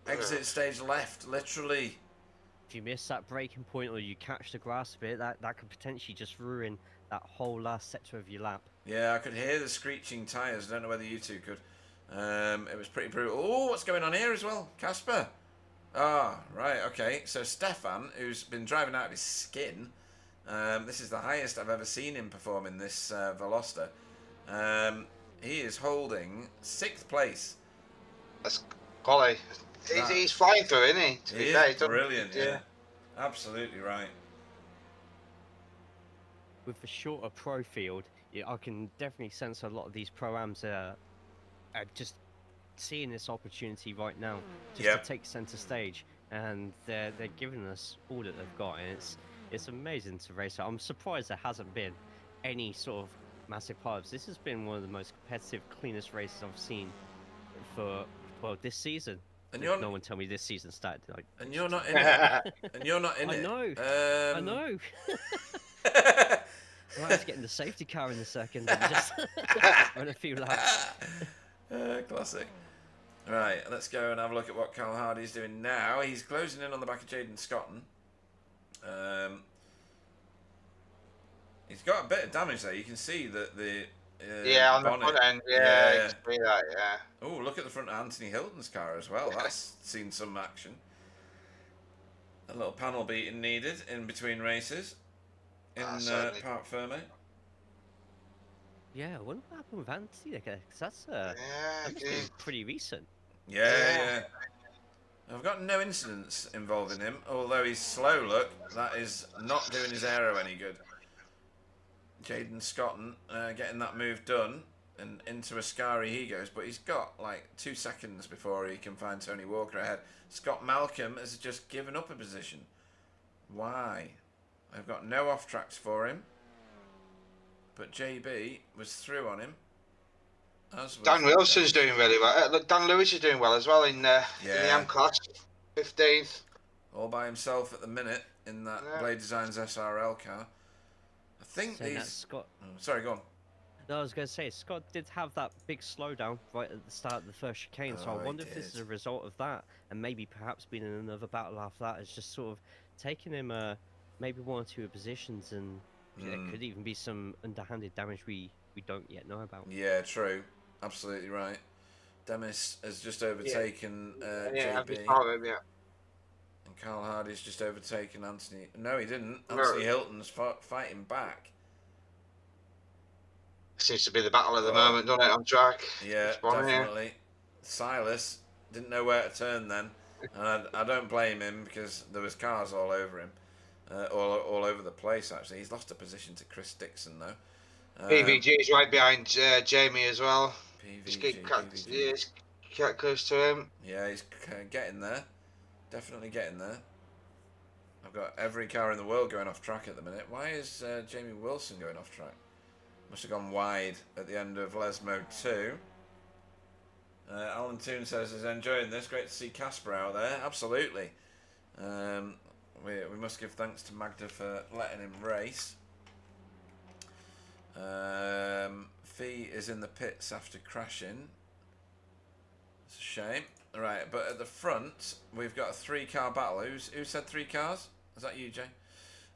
Exit stage left, literally. If you miss that braking point or you catch the grass a bit, that could potentially just ruin that whole last sector of your lap. Yeah, I could hear the screeching tyres. I don't know whether you two could. It was pretty brutal. Oh, what's going on here as well? Casper. Ah, right, okay. So Stefan, who's been driving out of his skin, this is the highest I've ever seen him perform in this Veloster. He is holding 6th place. That's quality. He's flying through, isn't he? He is brilliant, yeah. Absolutely right. With the shorter pro field, I can definitely sense a lot of these pro-ams are just seeing this opportunity right now just to take centre stage, and they're giving us all that they've got, and it's amazing to race. I'm surprised there hasn't been any sort of massive pipes. This has been one of the most competitive, cleanest races I've seen for this season. And no one tell me this season started. Like, and you're not in it. And you're not in it. I know. I know. I was getting the safety car in a second and just run a few laps. Classic. Right, let's go and have a look at what Carl Hardy's doing now. He's closing in on the back of Jaden Scotton. He's got a bit of damage there. You can see that the on bonnet. the front end. Yeah, you can see that. Yeah. Oh, look at the front of Anthony Hilton's car as well. That's seen some action. A little panel beating needed in between races in Parc Fermé. Yeah, I wonder what happened with Anthony, because that's been pretty recent. Yeah. I've got no incidents involving him, although he's slow, look. That is not doing his aero any good. Jaden Scotton getting that move done, and into Ascari he goes, but he's got like 2 seconds before he can find Tony Walker ahead. Scott Malcolm has just given up a position. Why? I've got no off tracks for him, but JB was through on him. Dan Wilson's doing really well. Look, Dan Lewis is doing well as well in the M class, 15th. All by himself at the minute in that Blade Designs SRL car. I think Scott. Oh, sorry, go on. No, I was going to say, Scott did have that big slowdown right at the start of the first chicane, so I wonder if this is a result of that, and maybe perhaps being in another battle after that has just sort of taken him maybe 1 or 2 positions, and there could even be some underhanded damage we don't yet know about. Yeah, true. Absolutely right. Demis has just overtaken JB. And Carl Hardy's just overtaken Anthony. No, he didn't. Anthony Hilton's fighting back. Seems to be the battle at the moment, doesn't it, on track? Yeah, definitely. Here. Silas didn't know where to turn then. And I don't blame him because there was cars all over him. All over the place, actually. He's lost a position to Chris Dixon, though. PVG is right behind Jamie as well. PVG. He's quite close to him. Yeah, he's getting there. Definitely getting there. I've got every car in the world going off track at the minute. Why is Jamie Wilson going off track? Must have gone wide at the end of Les Mode 2. Alan Toon says he's enjoying this. Great to see Casper out there. Absolutely. We must give thanks to Magda for letting him race. Fee is in the pits after crashing. It's a shame. Right, but at the front, we've got a 3-car battle. Who said 3 cars? Is that you, Jay?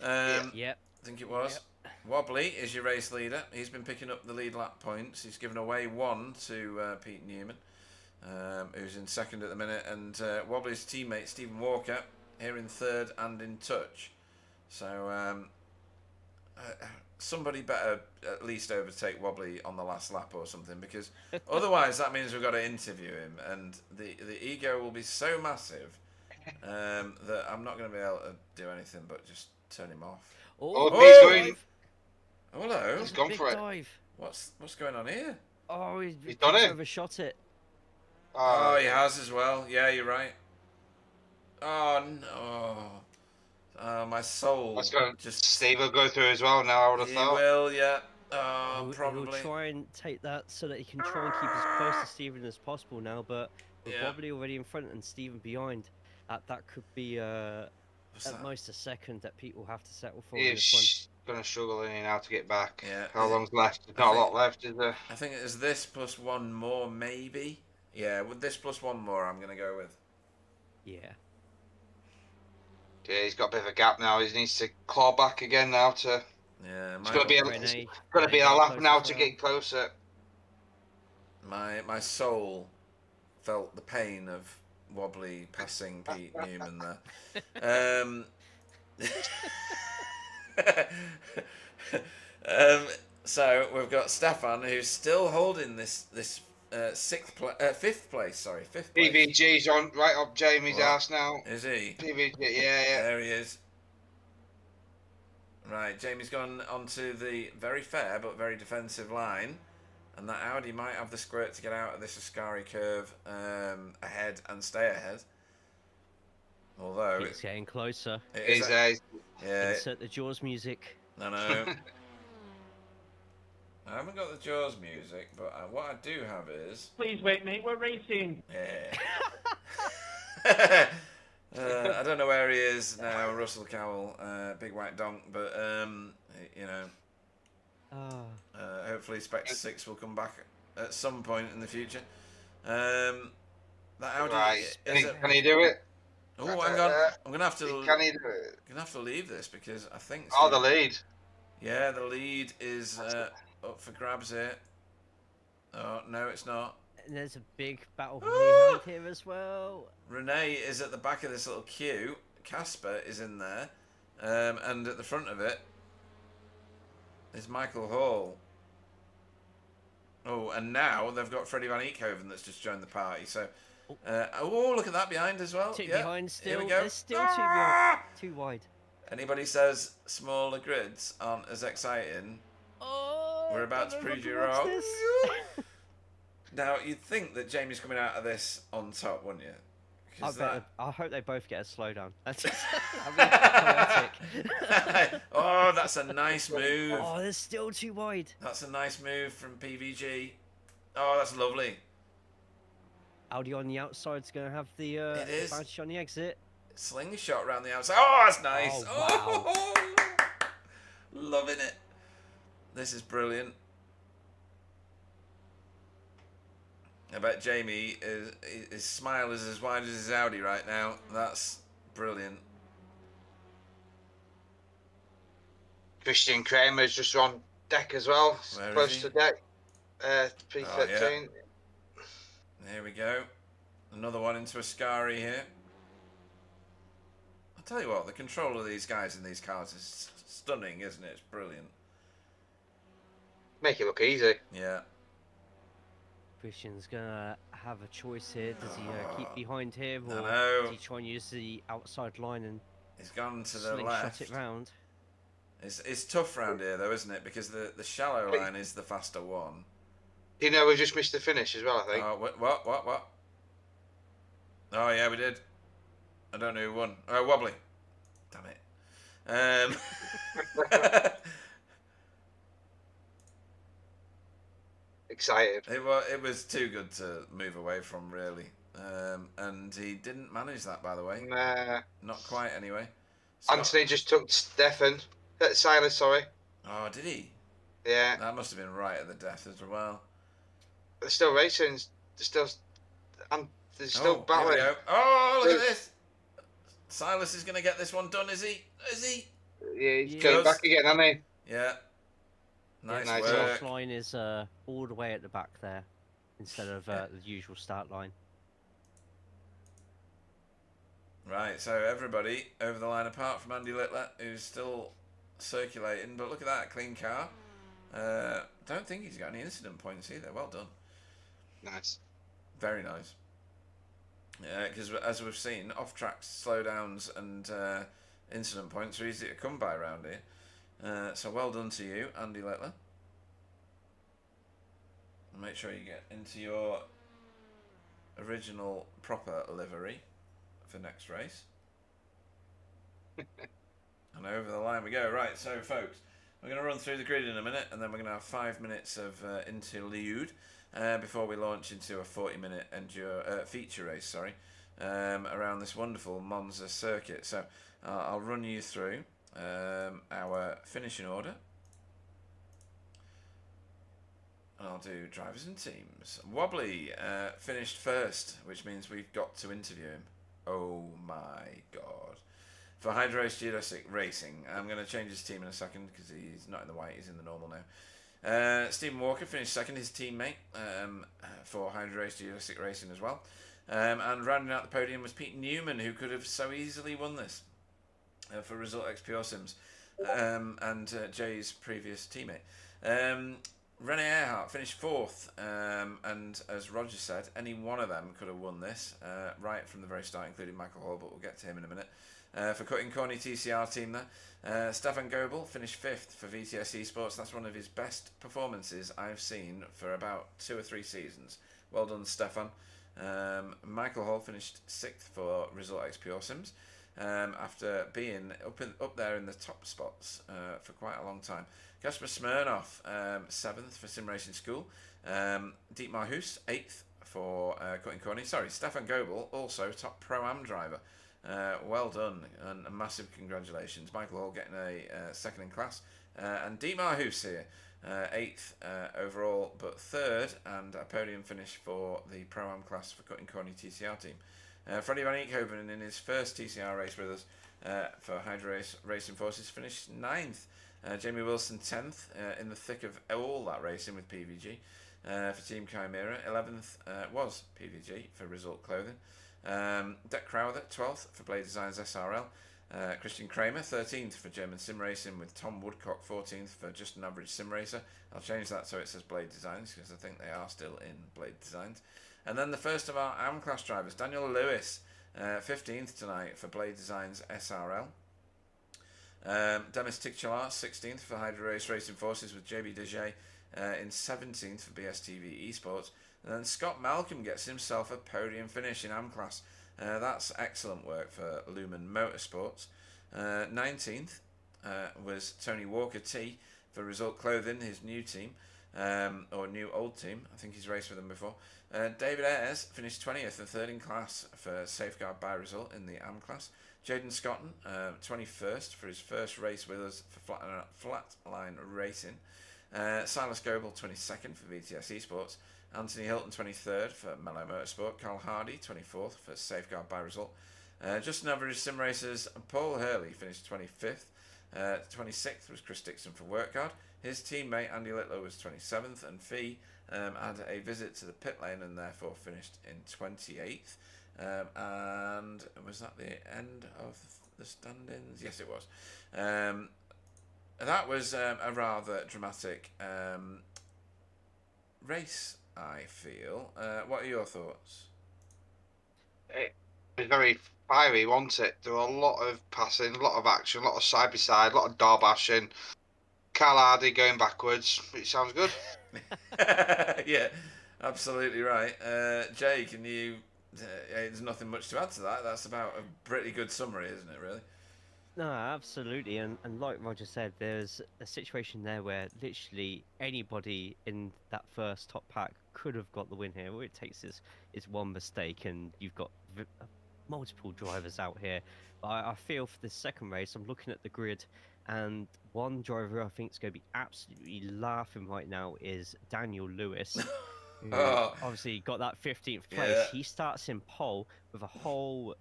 Yep. I think it was. Yep. Wobbly is your race leader. He's been picking up the lead lap points. He's given away 1 to Pete Newman, who's in 2nd at the minute. And Wobbly's teammate, Stephen Walker, here in 3rd and in touch. So somebody better at least overtake Wobbly on the last lap or something, because otherwise that means we've got to interview him, and the ego will be so massive that I'm not going to be able to do anything but just turn him off. Oh, Oh, he's Oh! going. dive. Hello. He's gone Big for it. dive. What's going on here? Oh, He's he's done it. overshot it. Oh, he has as well. Yeah, you're right. Oh no. Oh, my soul. That's going. Just Steve will go through as well now. I would have he thought. will, yeah. Oh, He'll probably. try and take that so that he can try and keep as close to Stephen as possible now, but with Yeah. Wobbly already in front and Stephen behind, that could be What's at that? most a second that Pete will have to settle for in this He's going to struggle in now to get back. Yeah. How long's left? There's not a lot left, is there? I think it is this plus one more, maybe. Yeah, with this plus one more, I'm gonna go with. one. Yeah. Yeah, he's got a bit of a gap now. He needs to claw back again now to. Yeah, It's going to be Renee a getting lap close now as to well. get closer. my soul felt the pain of Wobbly passing Pete Newman there. So we've got Stefan, who's still holding this fifth place. Sorry, fifth place. PVG's on right up Jamie's What? ass now. Is he? PVG, yeah. There he is. Right, Jamie's gone onto the very fair but very defensive line, and that Audi might have the squirt to get out of this Ascari curve ahead and stay ahead. Although Pete's getting closer. He's yeah, Insert the Jaws music. no. I haven't got the Jaws music, but what I do have is. Please wait, mate. We're racing. Yeah. I don't know where he is now, Russell Cowell, big white donk, but you know, hopefully Spectre 6 will come back at some point in the future. That Audi. right. Can he do it? Oh, hang on. I'm gonna have to. Can he do it? Gonna have to leave this because I think. Oh, the lead. Yeah, the lead is up for grabs here. Oh no, it's not. And there's a big battle behind here as well. Renee is at the back of this little queue. Casper is in there, and at the front of it is Michael Hall. Oh, and now they've got Freddie Van Eekhoven that's just joined the party. So, look at that behind as well. Two Yeah, behind still. Here we go. There's still two behind. Too wide. Anybody says smaller grids aren't as exciting, Oh, we're about to I don't know prove if I you can watch wrong. this. Now, you'd think that Jamie's coming out of this on top, wouldn't you? 'Cause I hope they both get a slowdown. That's just, I mean, poetic. Oh, that's a nice move. Oh, they're still too wide. That's a nice move from PVG. Oh, that's lovely. Audi on the outside's going to have the It is. advantage on the exit. Slingshot around the outside. Oh, that's nice. Oh, wow. Loving it. This is brilliant. I bet Jamie his smile is as wide as his Audi right now. That's brilliant. Christian Kramer's just on deck as well. Where is Close he? to deck. P13. Here we go. Another one into Ascari here. I'll tell you what, the control of these guys in these cars is stunning, isn't it? It's brilliant. Make it look easy. Yeah. Christian's going to have a choice here. Does he keep behind him I or know. does he try and use the outside line and He's gone to the slingshot left. it round? It's tough round here though, isn't it? Because the shallow line is the faster one. You know, we just missed the finish as well, I think. Oh, what? Oh yeah, we did. I don't know who won. Oh, Wobbly. Damn it. Excited. It was too good to move away from, really. And he didn't manage that, by the way. Nah. Not quite, anyway. Anthony just took Silas, sorry. Oh, did he? Yeah. That must have been right at the death as well. They're still racing. They're still battling. Here we go. Oh, look at this. Silas is going to get this one done, is he? Yeah, he's He going is. back again, hasn't he? Yeah. Nice nice The work. off line is all the way at the back there instead of the usual start line. Right, so everybody over the line apart from Andy Littler, who's still circulating, but look at that, clean car. Don't think he's got any incident points either. Well done. Nice. Very nice. Because as we've seen, off-track slowdowns and incident points are easy to come by around here. So well done to you, Andy Littler. Make sure you get into your original proper livery for next race. And over the line we go. Right, so folks, we're going to run through the grid in a minute, and then we're going to have 5 minutes of interlude before we launch into a 40-minute feature race. Around this wonderful Monza circuit. So I'll run you through our finishing order. And I'll do drivers and teams. Wobbly finished first, which means we've got to interview him. Oh my god. For Hydro Race Geodesic Racing, I'm going to change his team in a second because he's not in the white, he's in the normal now. Stephen Walker finished second, his teammate, for Hydro Race Geodesic Racing as well. And rounding out the podium was Pete Newman, who could have so easily won this for Result X Pure Sims, and Jay's previous teammate. Rene Earhart finished fourth, and as Roger said, any one of them could have won this right from the very start, including Michael Hall, but we'll get to him in a minute. For Cutting Corny TCR team there, Stefan Goebel finished fifth for VTS Esports. That's one of his best performances I've seen for about 2 or 3 seasons. Well done, Stefan. Michael Hall finished sixth for Result X Pure Sims, after being up there in the top spots for quite a long time. Kasper Smirnov, 7th for Sim Racing School. Dietmar Hoos, 8th for Cutting Corny. Sorry, Stefan Goebel, also top Pro-Am driver. Well done, and a massive congratulations. Michael Hall getting a second in class. And Dietmar Hoos here, 8th overall, but 3rd, and a podium finish for the Pro-Am class for Cutting Corny TCR team. Freddie Van Eekhoven, in his first TCR race with us for Hydro Race Racing Forces, finished 9th. Jamie Wilson 10th in the thick of all that racing with PVG for Team Chimera. 11th was PVG for Result Clothing. Deck Crowther 12th for Blade Designs SRL. Christian Kramer 13th for German Sim Racing, with Tom Woodcock 14th for Just an Average Sim Racer. I'll change that so it says Blade Designs, because I think they are still in Blade Designs. And then the first of our AM class drivers, Daniel Lewis, 15th tonight for Blade Designs SRL. Demis Ticchalar 16th for Hydro Race Racing Forces, with JB Deget in 17th for BSTV Esports. And then Scott Malcolm gets himself a podium finish in AM class. That's excellent work for Lumen Motorsports. 19th was Tony Walker T for Result Clothing, his new team, or new old team. I think he's raced with them before. David Ayres finished 20th and 3rd in class for Safeguard by Result in the AM class. Jaden Scotton, 21st for his first race with us for Flatline Racing. Silas Goebel, 22nd for VTS Esports. Anthony Hilton, 23rd for Mellow Motorsport. Carl Hardy, 24th for Safeguard by Result. Just an average sim racers, Paul Hurley finished 25th. 26th was Chris Dixon for Workguard. His teammate Andy Littler was 27th, and Fee had a visit to the pit lane and therefore finished in 28th. And was that the end of the standings? Yes, it was. That was a rather dramatic race, I feel. What are your thoughts? It was very fiery, wasn't it? There were a lot of passing, a lot of action, a lot of side by side, a lot of door bashing. Carl Hardy going backwards. It sounds good. Yeah, absolutely right. Jay, can you... there's nothing much to add to that. That's about a pretty good summary, isn't it, really? No, absolutely, and like Roger said, there's a situation there where literally anybody in that first top pack could have got the win here. All it takes is one mistake, and you've got multiple drivers out here. But I feel for this second race, I'm looking at the grid, and one driver I think is going to be absolutely laughing right now is Daniel Lewis. Who obviously got that 15th place. Yeah. He starts in pole with a whole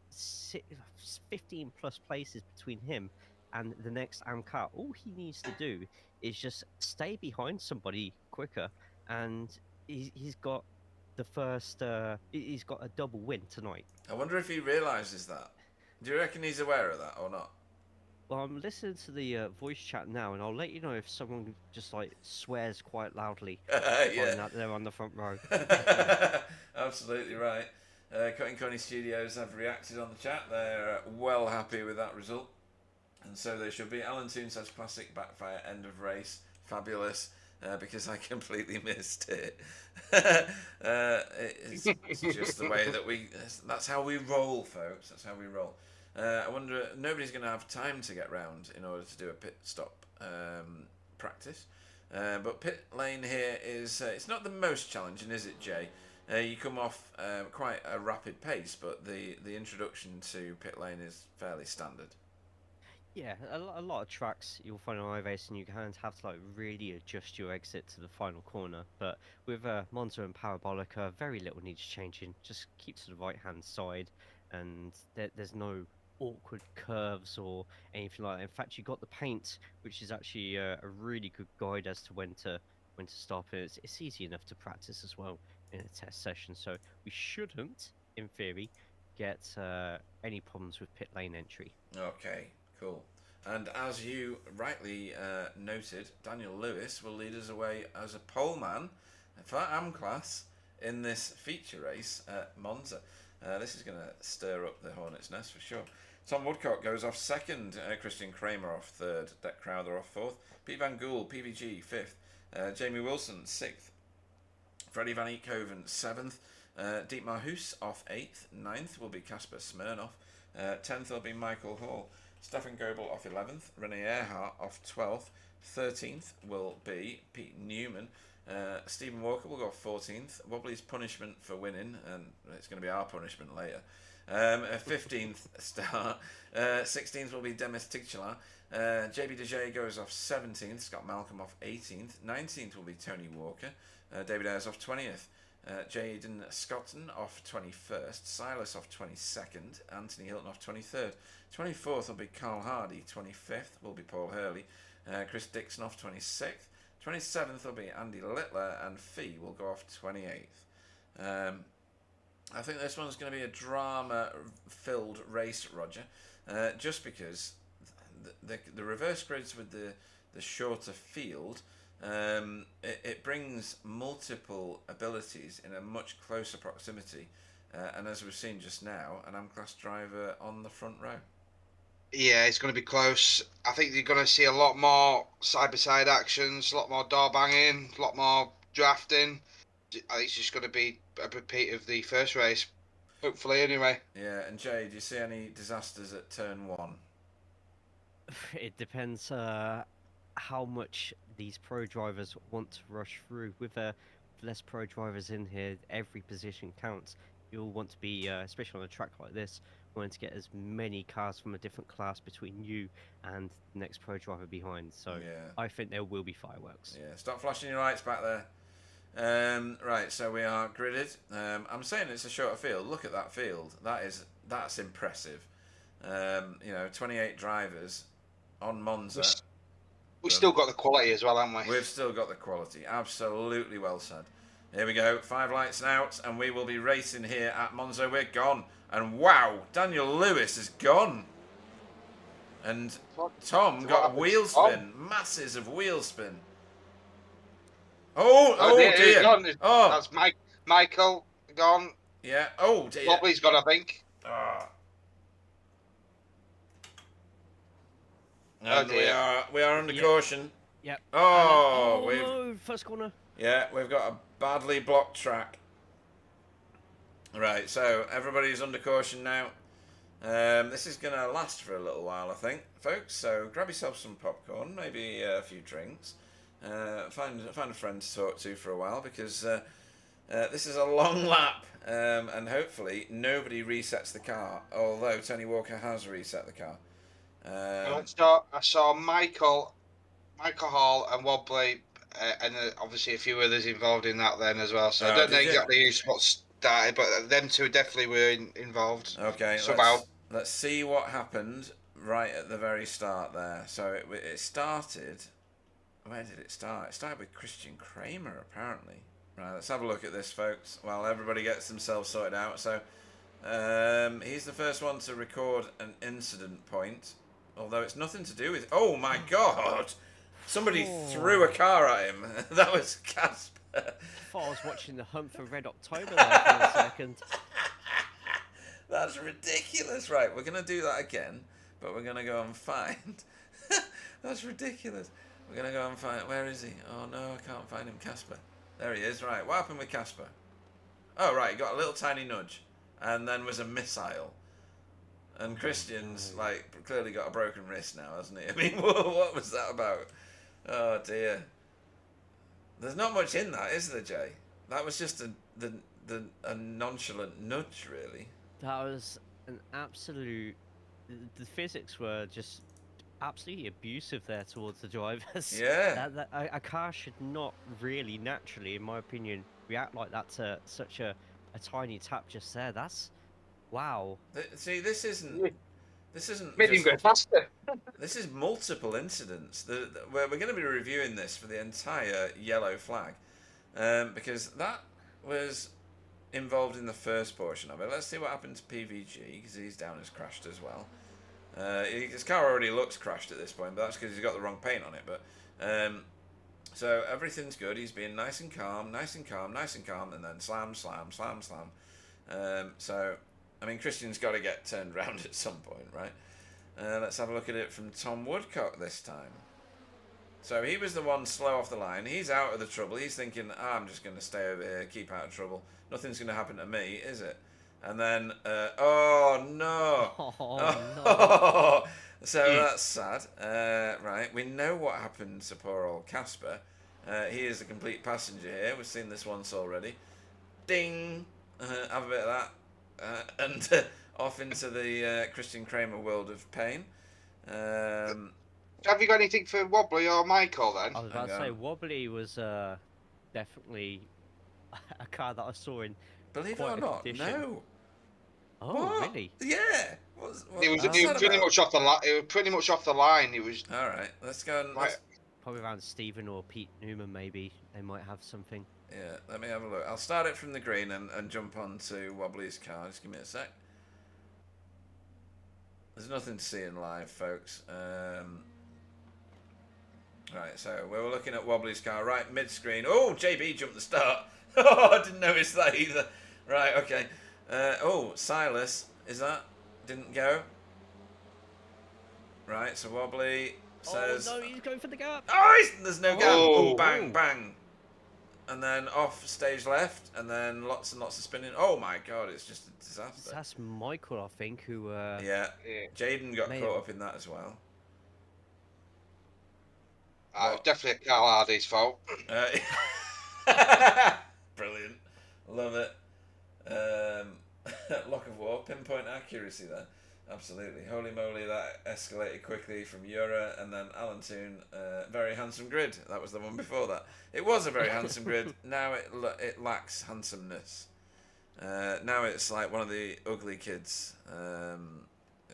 15 plus places between him and the next car. All he needs to do is just stay behind somebody quicker, and he's got the first. He's got a double win tonight. I wonder if he realises that. Do you reckon he's aware of that or not? Well, I'm listening to the voice chat now, and I'll let you know if someone just like swears quite loudly. Yeah. Find that they're on the front row. Absolutely right. Cutting Connie Studios have reacted on the chat. They're well happy with that result. And so they should be. Alan Toon says classic Backfire end of race. Fabulous. Because I completely missed it. It's just the way that that's how we roll, folks. That's how we roll. I wonder, nobody's going to have time to get round in order to do a pit stop practice. But pit lane here is, it's not the most challenging, is it, Jay? You come off quite a rapid pace, but the introduction to pit lane is fairly standard. Yeah, a lot of tracks you'll find on iRacing, you kind of have to like really adjust your exit to the final corner. But with Monza and Parabolica, very little needs changing. Just keep to the right hand side, and there's no awkward curves or anything like that. In fact, you got the paint, which is actually a really good guide as to when to stop. And it's easy enough to practice as well in a test session. So we shouldn't, in theory, get any problems with pit lane entry. Okay, cool. And as you rightly noted, Daniel Lewis will lead us away as a poleman for AM class in this feature race at Monza. This is going to stir up the Hornets' nest for sure. Tom Woodcock goes off second, Christian Kramer off third, Deck Crowther off fourth, Pete Van Gool, PVG fifth, Jamie Wilson sixth, Freddie Van Eekhoven seventh, Dietmar Hoos off eighth, ninth will be Casper Smirnoff, 10th will be Michael Hall, Stefan Goebel off 11th, Rene Earhart off 12th, 13th will be Pete Newman, Stephen Walker will go off 14th, Wobbly's punishment for winning, and it's going to be our punishment later. 15th start, 16th will be Demis Tigchela, JB DeJay goes off 17th, Scott Malcolm off 18th, 19th will be Tony Walker, David Ayres off 20th, Jaden Scotton off 21st, Silas off 22nd, Anthony Hilton off 23rd, 24th will be Carl Hardy, 25th will be Paul Hurley, Chris Dixon off 26th, 27th will be Andy Littler, and Fee will go off 28th. I think this one's going to be a drama-filled race, Roger, just because the reverse grids with the shorter field, it brings multiple abilities in a much closer proximity, and as we've seen just now, an AM-class driver on the front row. Yeah, it's going to be close. I think you're going to see a lot more side-by-side actions, a lot more door banging, a lot more drafting. I think it's just going to be a repeat of the first race, hopefully, anyway. Yeah, and Jay, do you see any disasters at turn one? It depends how much these pro drivers want to rush through. With less pro drivers in here, every position counts. You'll want to be, especially on a track like this, wanting to get as many cars from a different class between you and the next pro driver behind. So Yeah. I think there will be fireworks. Yeah, stop flashing your lights back there. Right, so we are gridded. I'm saying it's a shorter field. Look at that field. That's impressive. 28 drivers on Monza. We've still got the quality as well, haven't we? We've still got the quality. Absolutely well said. Here we go. 5 lights out, and we will be racing here at Monza. We're gone. And wow, Daniel Lewis is gone. And Tom got wheel spin. Masses of wheel spin. Oh dear. Oh, that's Michael gone. Yeah. Oh dear. Wobbly's gone, I think. And we are under caution. Yep. Oh, no, first corner. Yeah, we've got a badly blocked track. Right, so everybody's under caution now. This is going to last for a little while, I think, folks. So grab yourself some popcorn, maybe a few drinks. Find a friend to talk to for a while, because this is a long lap, and hopefully nobody resets the car, although Tony Walker has reset the car. I saw Michael Hall and Wobbly, and obviously a few others involved in that then as well. So I don't know exactly what started, but them two definitely were involved. Okay, somehow. Let's see what happened right at the very start there. So it started. Where did it start? It started with Christian Kramer, apparently. Right, let's have a look at this, folks, while everybody gets themselves sorted out. So he's the first one to record an incident point. Although it's nothing to do with... Oh, my God! Somebody threw a car at him. That was Casper. I thought I was watching the Hunt for Red October there for a second. That's ridiculous. Right, we're going to do that again, but we're going to go and find... That's ridiculous. We're going to go and find... Where is he? Oh, no, I can't find him. Casper. There he is. Right, what happened with Casper? Oh, right, he got a little tiny nudge, and then was a missile. And Christian's, like, clearly got a broken wrist now, hasn't he? I mean, what was that about? Oh, dear. There's not much in that, is there, Jay? That was just a nonchalant nudge, really. That was an absolute... The physics were just absolutely abusive there towards the drivers. Yeah. A car should not really naturally, in my opinion, react like that to such a tiny tap just there. That's... Wow. See, this isn't Made him go faster. This is multiple incidents. We're going to be reviewing this for the entire yellow flag, because that was involved in the first portion of it. Let's see what happened to PVG, because he's down as crashed as well. His car already looks crashed at this point, but that's because he's got the wrong paint on it. But so everything's good. He's being nice and calm, nice and calm, nice and calm, and then slam, slam, slam, slam. So, I mean, Christian's got to get turned around at some point, right? Let's have a look at it from Tom Woodcock this time. So he was the one slow off the line. He's out of the trouble. He's thinking, I'm just going to stay over here, keep out of trouble. Nothing's going to happen to me, is it? And then, oh no! Oh, no. So that's sad. Right, we know what happened to poor old Casper. He is a complete passenger here. We've seen this once already. Ding! Have a bit of that. And off into the Christian Kramer world of pain. Have you got anything for Wobbly or Michael then? I was about to say, Wobbly was definitely a car that I saw in Believe it quite or a not, condition. no. Oh, What? really? Yeah. It was pretty much off the line. It was pretty much off the line. It was. All right, let's go and Right. Probably around Stephen or Pete Newman, maybe. They might have something. yeah. Let me have a look. I'll start it from the green and jump on to Wobbly's car. Just give me a sec. There's nothing to see in live, folks. Right, so we were looking at Wobbly's car, right mid-screen. Oh, JB jumped the start. Oh, I didn't notice that either. Right, okay. Oh, Silas, is that? Didn't go. Right, so Wobbly says... Oh, no, he's going for the gap. Oh, there's no gap. Oh. Oh, bang, bang. And then off stage left, and then lots and lots of spinning. Oh my God, it's just a disaster. That's Michael, I think, who... Yeah, Yeah. Jaden got May caught have- up in that as well. It was definitely Carl Hardy's fault. Brilliant. Love it. Lock of war, pinpoint accuracy there. Absolutely. Holy moly, that escalated quickly from Eura, and then Alan Toon, very handsome grid. That was the one before that. It was a very handsome grid. Now it lacks handsomeness. Now it's like one of the ugly kids.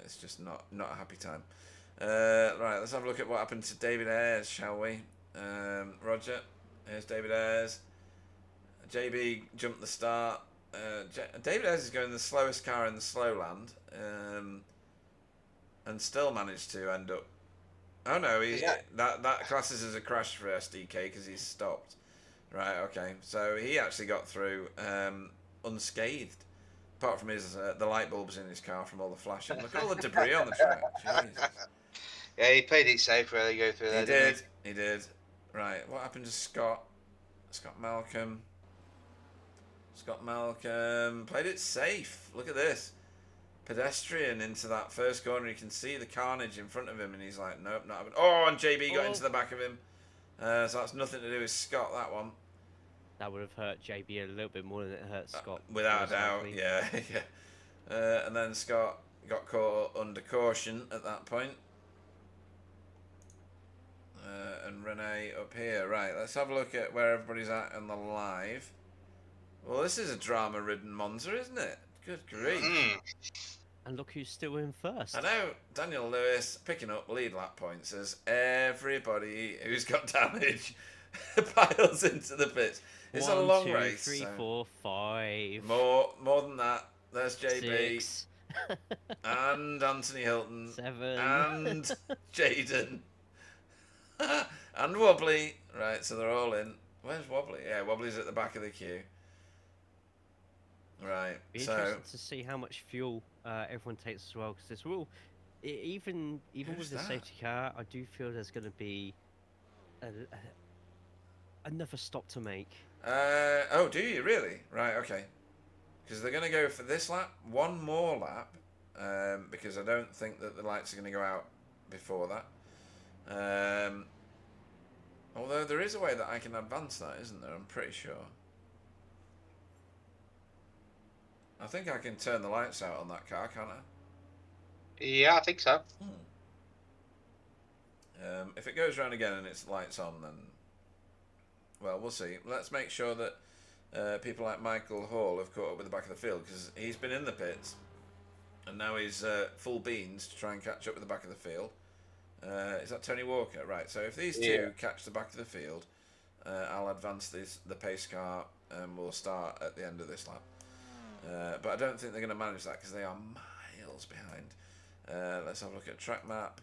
It's just not a happy time. Right, let's have a look at what happened to David Ayres, shall we? Roger, here's David Ayres. JB jumped the start. David Ayres is going the slowest car in the slow land, and still managed to end up. Oh no, that classes as a crash for SDK because he's stopped. Right, okay, so he actually got through unscathed, apart from the light bulbs in his car from all the flashing. Look at all the debris on the track. Jesus. Yeah, he played it safe where they go through there. He did. Right, what happened to Scott? Scott Malcolm played it safe. Look at this. Pedestrian into that first corner. You can see the carnage in front of him, and he's like, nope, not happening. Oh, and JB got into the back of him. So that's nothing to do with Scott, that one. That would have hurt JB a little bit more than it hurt Scott. Without a most doubt, likely. yeah. Yeah. And then Scott got caught under caution at that point. And Renee up here. Right, let's have a look at where everybody's at on the live. Well, this is a drama-ridden Monza, isn't it? Good grief. And look who's still in first. I know, Daniel Lewis picking up lead lap points as everybody who's got damage piles into the pits. It's a long race. 1, 2, 3, so 4, 5. More than that. There's JB. 6. and Anthony Hilton 7. and Jaden and Wobbly. Right, so they're all in. Where's Wobbly? Yeah, Wobbly's at the back of the queue. Right, Be so interested to see how much fuel everyone takes as well, because this will, even Who's with the that? safety car, I do feel there's going to be another stop to make. oh, do you really? Right, okay. Because they're going to go for this lap, one more lap, because I don't think that the lights are going to go out before that. Although there is a way that I can advance that, isn't there? I'm pretty sure. I think I can turn the lights out on that car, can't I? Yeah, I think so. If it goes round again and it's lights on, then... Well, we'll see. Let's make sure that people like Michael Hall have caught up with the back of the field, because he's been in the pits, and now he's full beans to try and catch up with the back of the field. Is that Tony Walker? Right, so if these two catch the back of the field, I'll advance the pace car and we'll start at the end of this lap. But I don't think they're going to manage that because they are miles behind. Let's have a look at track map.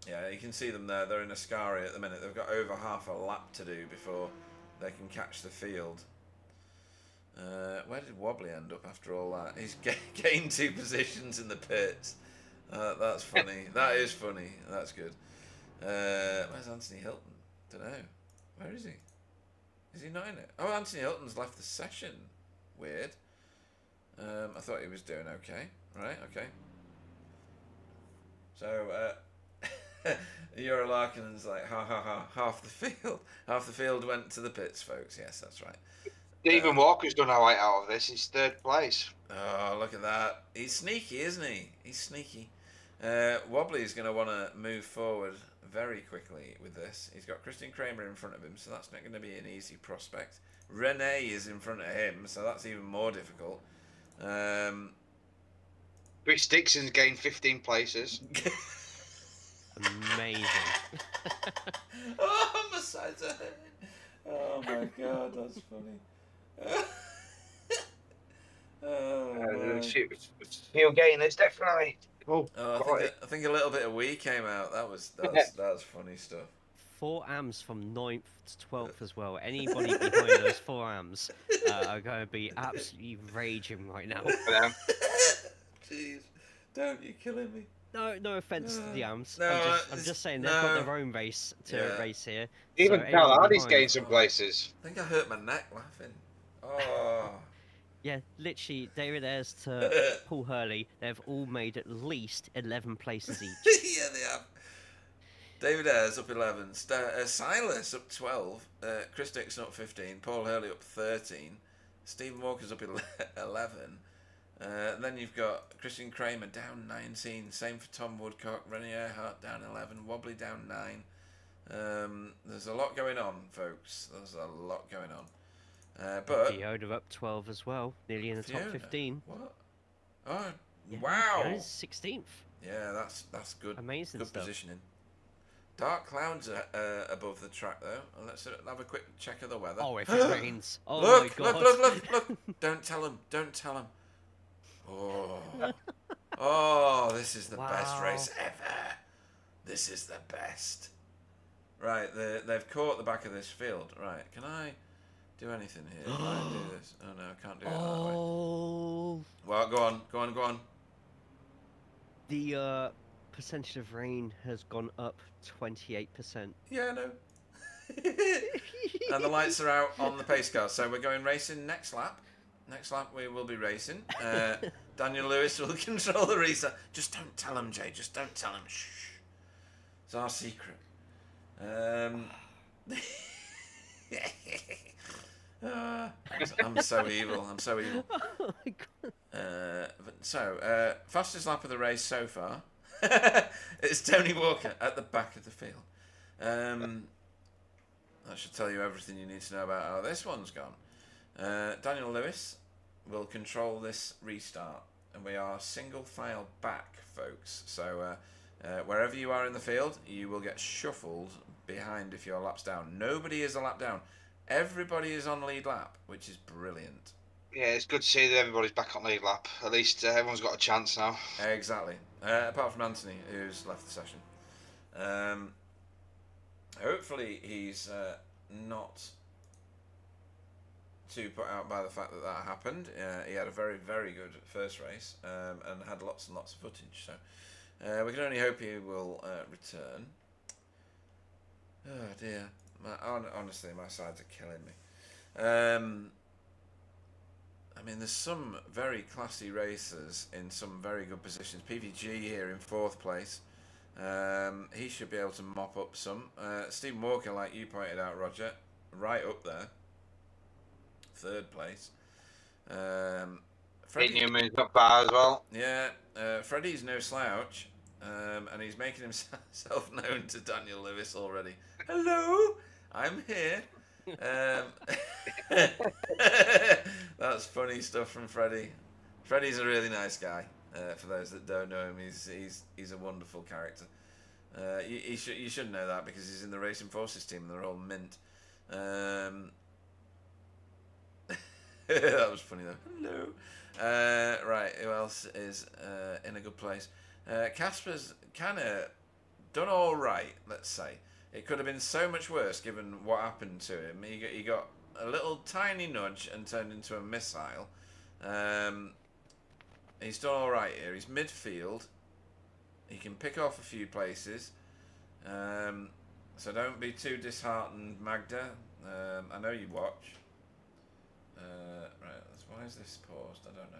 Yeah, you can see them there. They're in Ascari at the minute. They've got over half a lap to do before they can catch the field. Where did Wobbly end up after all that? He's gained 2 positions in the pits. That's funny. That is funny. That's good. Where's Anthony Hilton? Don't know. Where is he? Is he not in it? Oh, Anthony Hilton's left the session. Weird. I thought he was doing okay. Right, okay. So, Euro Larkinen's like, ha ha ha, half the field went to the pits, folks. Yes, that's right. Stephen Walker's done alright out of this. He's 3rd place. Oh, look at that. He's sneaky, isn't he? He's sneaky. Wobbly's going to want to move forward very quickly with this. He's got Christian Kramer in front of him, so that's not going to be an easy prospect. Renee is in front of him, so that's even more difficult. Chris Dixon's gained 15 places. Amazing. Oh, my sides are hurting. Oh my god, that's funny. Oh, Few gainers, definitely. I think a little bit of wee came out. That's funny stuff. 4 AMs from 9th to 12th as well. Anybody behind those 4 AMs are going to be absolutely raging right now. Jeez, don't, you're killing me. No offense to the AMs. No, I'm just saying they've got their own race to race here. Even so Cal anyone Hardy's behind- gained some places. I think I hurt my neck laughing. Oh. Yeah, literally, David Ayres to Paul Hurley, they've all made at least 11 places each. Yeah, they have. David Ayres up 11, Silas up 12, Chris Dixon up 15, Paul Hurley up 13, Stephen Walker's up 11. Then you've got Christian Kramer down 19, same for Tom Woodcock, Rennie Earhart down 11, Wobbly down 9. There's a lot going on, folks. There's a lot going on. But Fiona up 12 as well, nearly in the top 15. What? Oh, Yeah, wow. Fiona's 16th. Yeah, that's good. Amazing Good stuff. positioning. Dark clouds are above the track though. Let's have a quick check of the weather. Oh, if it rains. Oh look, my god. look. Don't tell him. Oh. Oh, this is the best race ever. This is the best. Right, they've caught the back of this field. Right, can I do anything here? Can I do this? Oh no, I can't do it that way. Oh. Well, go on. The percentage of rain has gone up 28%. Yeah, no. And the lights are out on the pace car, so we're going racing next lap. Next lap we will be racing. Daniel Lewis will control the restart. Just don't tell him, Jay. Just don't tell him. Shh. It's our secret. I'm so evil. Oh my god. Fastest lap of the race so far. It's Tony Walker at the back of the field. That should tell you everything you need to know about how this one's gone. Daniel Lewis will control this restart, and we are single file back, folks. So wherever you are in the field, you will get shuffled behind if your lap's down. Nobody is a lap down. Everybody is on lead lap, which is brilliant. Yeah, it's good to see that everybody's back on lead lap. At least everyone's got a chance now. Exactly. Apart from Anthony, who's left the session. Hopefully he's not too put out by the fact that that happened. He had a very, very good first race and had lots and lots of footage. So we can only hope he will return. Oh dear. Honestly, my sides are killing me. I mean, there's some very classy racers in some very good positions. PVG here in 4th place. He should be able to mop up some. Stephen Walker, like you pointed out, Roger, right up there. 3rd place. Pete Newman's not bad as well. Yeah, Freddie's no slouch. And he's making himself known to Daniel Lewis already. Hello, I'm here. That's funny stuff from Freddie. Freddie's a really nice guy. For those that don't know him, he's a wonderful character. You should know that because he's in the Racing Forces team and they're all mint. That was funny though. Hello. Right, who else is in a good place? Casper's kind of done all right, let's say. It could have been so much worse given what happened to him. He got a little tiny nudge and turned into a missile. He's done all right here. He's midfield. He can pick off a few places. So don't be too disheartened, Magda. I know you watch. Right, why is this paused? I don't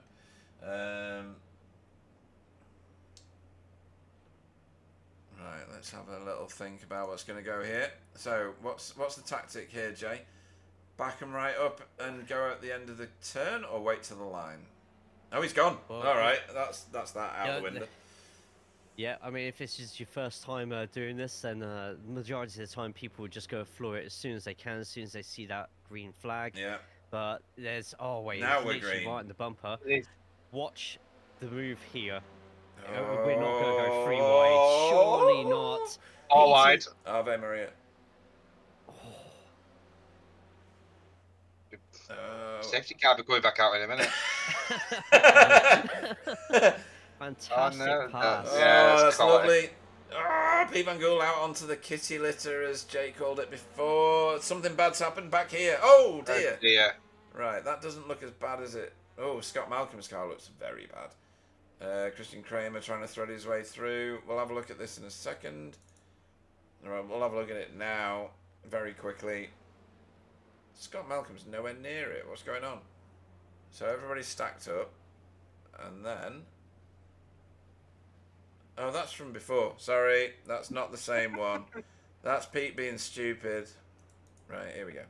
know. Right, let's have a little think about what's going to go here. So, what's the tactic here, Jay? Back him right up and go at the end of the turn, or wait to the line? Oh, he's gone. Well, all right, that's that out the window. Yeah, I mean, if this is your first time doing this, then the majority of the time people would just go floor it as soon as they can, as soon as they see that green flag. Yeah. But there's wait, now it's we're literally green. right in the bumper. Watch the move here. Oh. We're not going to go 3 wide. Surely not. All wide. Ave Maria. Safety car be going back out in a minute. Fantastic pass. Yeah, that's lovely. Pete Van Gool out onto the kitty litter, as Jay called it before. Something bad's happened back here. Oh, dear. Yeah. Right, that doesn't look as bad as it... Oh, Scott Malcolm's car looks very bad. Christian Kramer trying to thread his way through. We'll have a look at this in a second. All right, we'll have a look at it now, very quickly. Scott Malcolm's nowhere near it. What's going on? So everybody's stacked up. And then... Oh, that's from before. Sorry, that's not the same one. That's Pete being stupid. Right, here we go.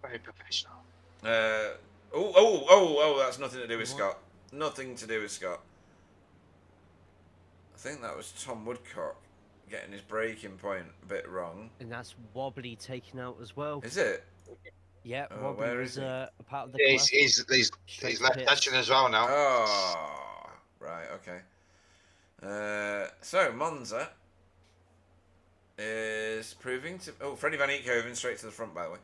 Very professional. Oh, that's nothing to do with Scott. Nothing to do with Scott. I think that was Tom Woodcock getting his braking point a bit wrong. And that's Wobbly taken out as well. Is it? Yeah, Oh, Wobbly where was is he? a part of the Yeah, class. he's left section as well now. Oh, right, okay. So, Monza is proving to... Oh, Freddie Van Eekhoven straight to the front, by the way.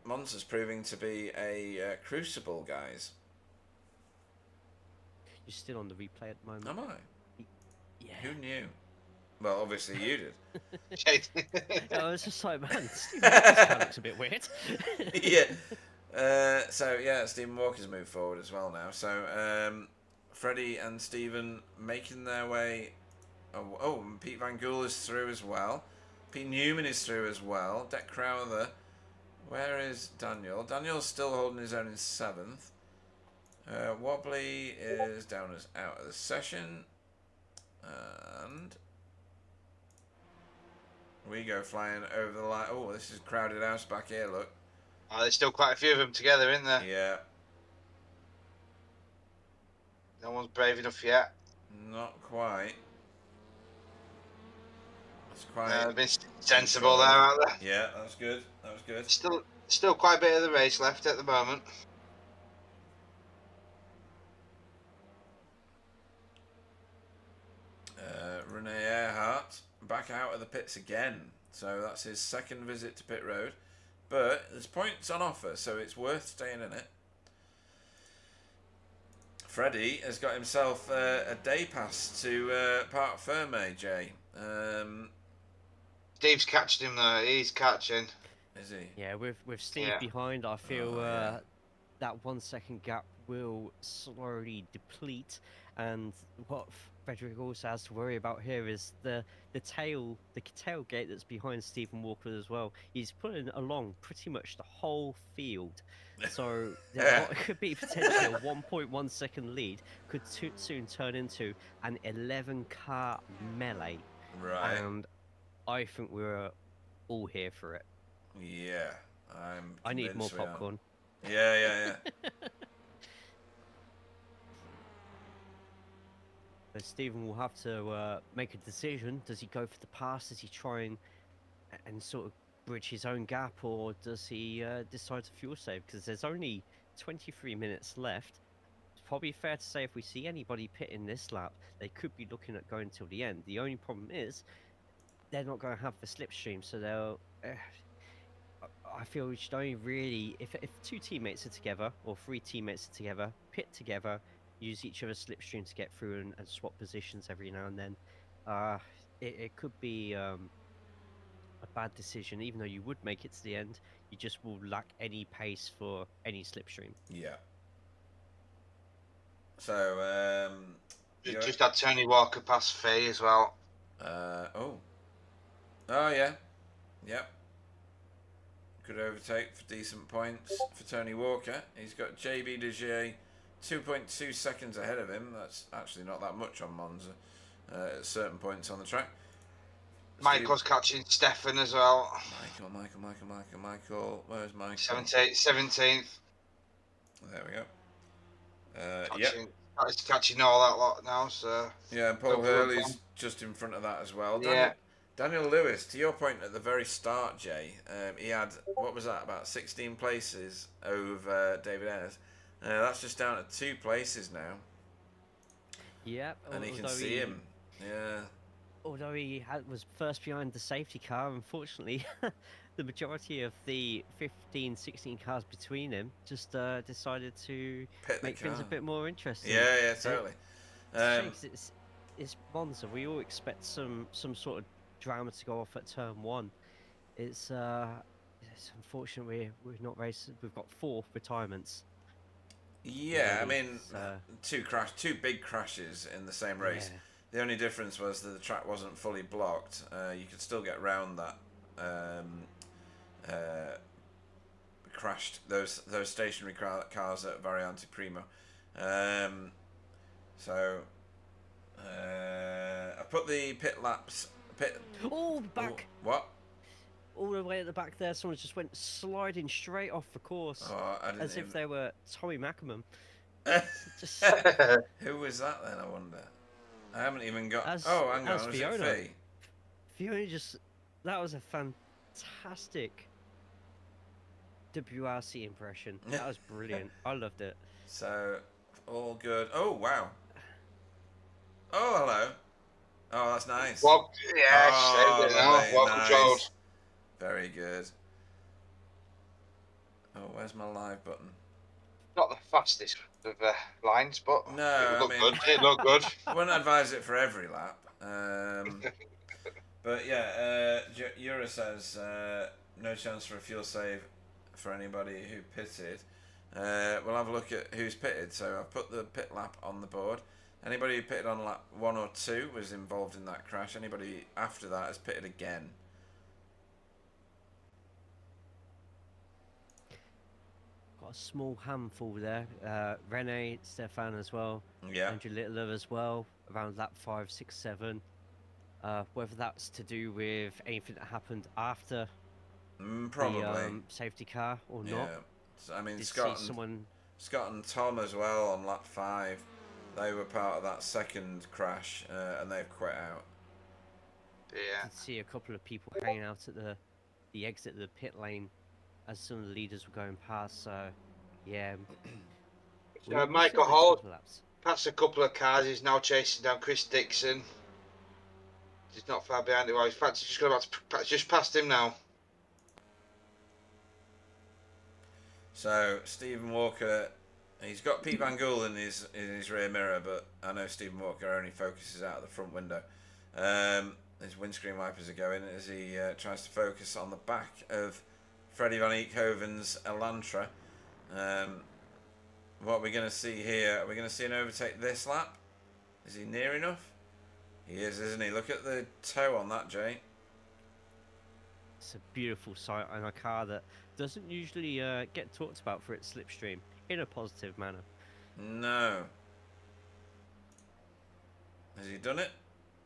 Monza's proving to be a crucible, guys. You're still on the replay at the moment. Am I? Yeah. Who knew? Well, obviously you did. I was just like, man, Stephen Walker's car looks a bit weird. Yeah. So, yeah, Stephen Walker's moved forward as well now. So, Freddie and Stephen making their way... Oh, and Pete Van Gool is through as well. Pete Newman is through as well. Deck Crowther. Where is Daniel? Daniel's still holding his own in 7th. Wobbly is down as out of the session. And... we go flying over the line. Oh, this is crowded house back here, look. Oh, there's still quite a few of them together, isn't there? Yeah. No one's brave enough yet. Not quite. That's quite... They've been sensible there, aren't they? Yeah, that was good. That was good. Still quite a bit of the race left at the moment. Rene Earhart back out of the pits again. So that's his 2nd visit to pit road. but there's points on offer, so it's worth staying in it. Freddie has got himself a day pass to Parc Ferme, Jay. Steve's catching him there. He's catching. Is he? Yeah, with Steve Yeah. behind, I feel yeah. that 1 second gap will slowly deplete. And what Frederick also has to worry about here is the tailgate that's behind Stephen Walker as well. He's pulling along pretty much the whole field. So what could be potentially a 1.1 second lead could soon turn into an 11-car melee. Right. And I think we're all here for it. Yeah. I need more convinced we are. popcorn. Yeah. So Stephen will have to make a decision. Does he go for the pass? Does he try and sort of bridge his own gap, or does he decide to fuel save? Because there's only 23 minutes left. It's probably fair to say if we see anybody pitting this lap, they could be looking at going till the end. The only problem is they're not going to have the slipstream, so they'll. I feel we should only really, if 2 teammates are together or 3 teammates are together, pit together, use each other's slipstream to get through and swap positions every now and then. It could be a bad decision, even though you would make it to the end. You just will lack any pace for any slipstream. Yeah. So, Just had Tony Walker pass Faye as well. Oh, yeah. Yep. Good overtake for decent points for Tony Walker. He's got JB Degier 2.2 seconds ahead of him. That's actually not that much on Monza at certain points on the track. Michael's catching Stefan as well. Michael. Where's Michael? 17th. There we go. Yep. He's catching all that lot now, so... Yeah, and Paul Hurley's just in front of that as well. Yeah. Daniel Lewis, to your point at the very start, Jay, he had, what was that, about 16 places over David Ayres. That's just down to 2 places now. Yep. And he can see him. Yeah. Although he was first behind the safety car, unfortunately, the majority of the 15, 16 cars between him just decided to make things a bit more interesting. Yeah, totally. It's Monza. We all expect some sort of drama to go off at turn 1. It's unfortunate we're not racing. We've got 4 retirements. Yeah, I mean, 2 big crashes in the same race. Yeah. The only difference was that the track wasn't fully blocked. You could still get round that crashed those stationary cars at Variante Primo. So I put the pit laps. Oh, back! Oh, what? All the way at the back there, someone just went sliding straight off the course, as if they were Tommy Mackerman. Just... Who was that then? I wonder. I haven't even got. Hang on. Was Fiona. it Fee? Fiona that was a fantastic WRC impression. That was brilliant. I loved it. So, all good. Oh, wow. Oh, hello. Oh, that's nice. Well, yes, well controlled. Very good. Oh, where's my live button? Not the fastest of lines, but No, it looked good. I wouldn't advise it for every lap. But yeah, Yura says no chance for a fuel save for anybody who pitted. We'll have a look at who's pitted. So I've put the pit lap on the board. Anybody who pitted on lap 1 or 2 was involved in that crash. Anybody after that has pitted again. Got a small handful there. Rene, Stefan as well. Yeah. Andrew Littler as well. Around lap 5, 6, 7. Whether that's to do with anything that happened after Probably the safety car or not. So, I mean, Did Scott and Tom as well on lap 5. They were part of that second crash, and they've quit out. Yeah. I did see a couple of people hanging out at the exit of the pit lane as some of the leaders were going past. So, yeah. Michael Holt passed a couple of cars. He's now chasing down Chris Dixon. He's not far behind him. He's just past him now. So Stephen Walker, he's got Pete Van Gool in his rear mirror, but I know Stephen Walker only focuses out of the front window. His windscreen wipers are going as he tries to focus on the back of Freddie Van Eekhoven's Elantra. What are we going to see here? Are we going to see an overtake this lap? Is he near enough? He is, isn't he? Look at the toe on that, Jay. It's a beautiful sight on a car that doesn't usually get talked about for its slipstream in a positive manner. No. Has he done it?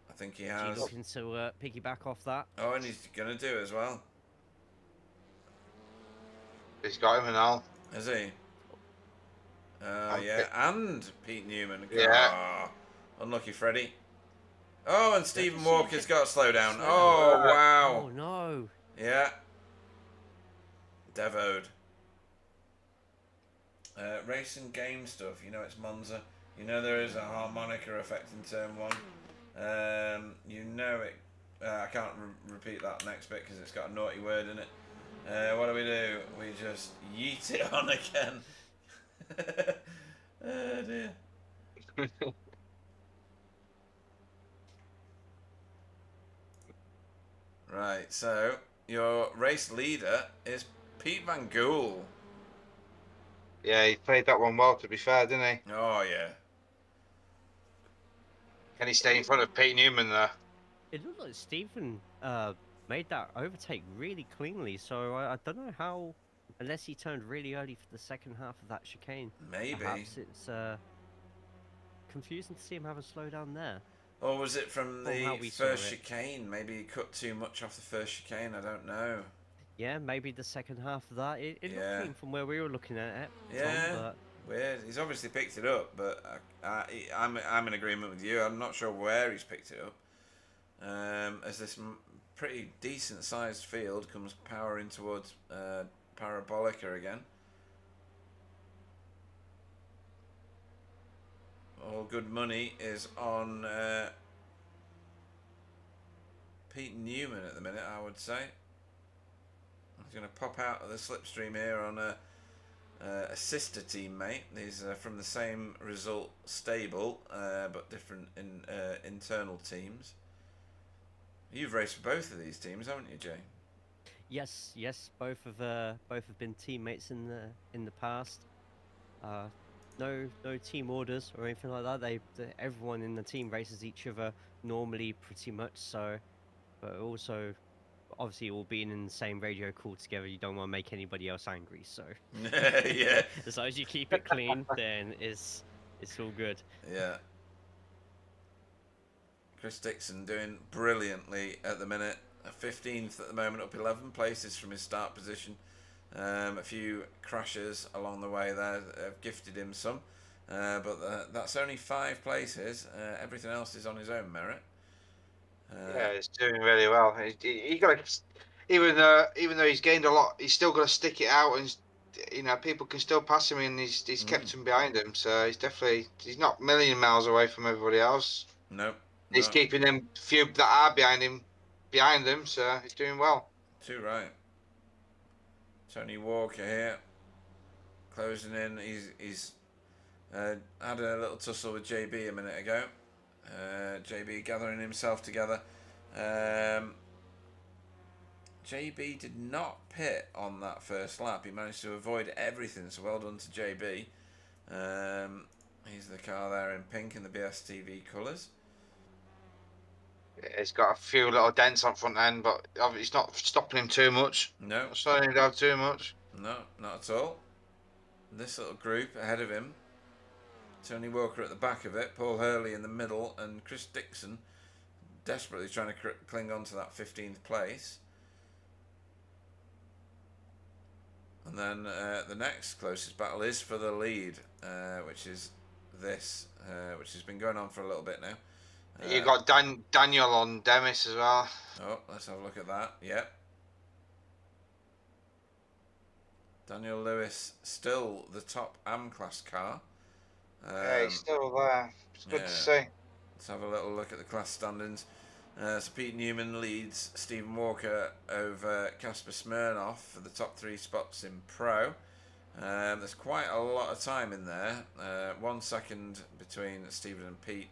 I think he has. He's looking to piggyback off that. Oh, and he's going to do it as well. He's got him and all. Has he? Yeah, and Pete Newman. Yeah. Oh, unlucky Freddie. Oh, and Stephen Let's see Walker's got to slow down. Slow Oh, down. wow. Oh no. Yeah. Devoed. Racing game stuff. You know it's Monza. You know there is a harmonica effect in turn 1. You know it. I can't repeat that next bit because it's got a naughty word in it. What do? We just yeet it on again. Oh dear. Right, so your race leader is Pete Van Gool. Yeah, he played that one well, to be fair, didn't he? Oh yeah. Can he stay in front of Pete Newman there? It looked like Stephen made that overtake really cleanly, so I don't know how, unless he turned really early for the second half of that chicane. Maybe. Perhaps it's confusing to see him have a slowdown there. Or was it from From how the we saw first it. chicane? Maybe he cut too much off the first chicane. I don't know. Yeah, maybe the second half of that. It Yeah. looked clean from where we were looking at it. Yeah. Tom, but Weird. He's obviously picked it up, but I'm in agreement with you. I'm not sure where he's picked it up. As this pretty decent sized field comes powering towards Parabolica again. All good money is on Pete Newman at the minute, I would say. He's going to pop out of the slipstream here on a sister teammate. These are from the same result stable, but different internal teams. You've raced for both of these teams, haven't you, Jay? yes, both have been teammates in the past. No team orders or anything like that. Everyone in the team races each other normally, pretty much. So, but also, obviously, all being in the same radio call together, you don't want to make anybody else angry. So, Yeah. as long as you keep it clean, then it's all good. Yeah. Chris Dixon doing brilliantly at the minute. 15th at the moment, up 11 places from his start position. A few crashes along the way there have gifted him some, but that's only 5 places. Everything else is on his own merit. Yeah, he's doing really well. He got even though he's gained a lot, he's still got to stick it out, and people can still pass him, and he's kept him behind him. So he's not a million miles away from everybody else. Nope. He's keeping them few that are behind him. So he's doing well. Too right. Tony Walker here, closing in. He's had a little tussle with JB a minute ago. JB gathering himself together. JB did not pit on that first lap. He managed to avoid everything, so well done to JB. He's the car there in pink in the BSTV colours. It's got a few little dents on front end, but it's not stopping him too much. No. Not slowing him down too much. No, not at all. This little group ahead of him. Tony Walker at the back of it, Paul Hurley in the middle, and Chris Dixon desperately trying to cling on to that 15th place. And then the next closest battle is for the lead, which is this, which has been going on for a little bit now. You got Daniel on Demis as well. Oh, let's have a look at that. Yep. Daniel Lewis still the top AM class car. Yeah, he's still there. It's good to see. Let's have a little look at the class standings. So Pete Newman leads Stephen Walker over Kasper Smirnoff for the top 3 spots in Pro. There's quite a lot of time in there. 1 second between Stephen and Pete,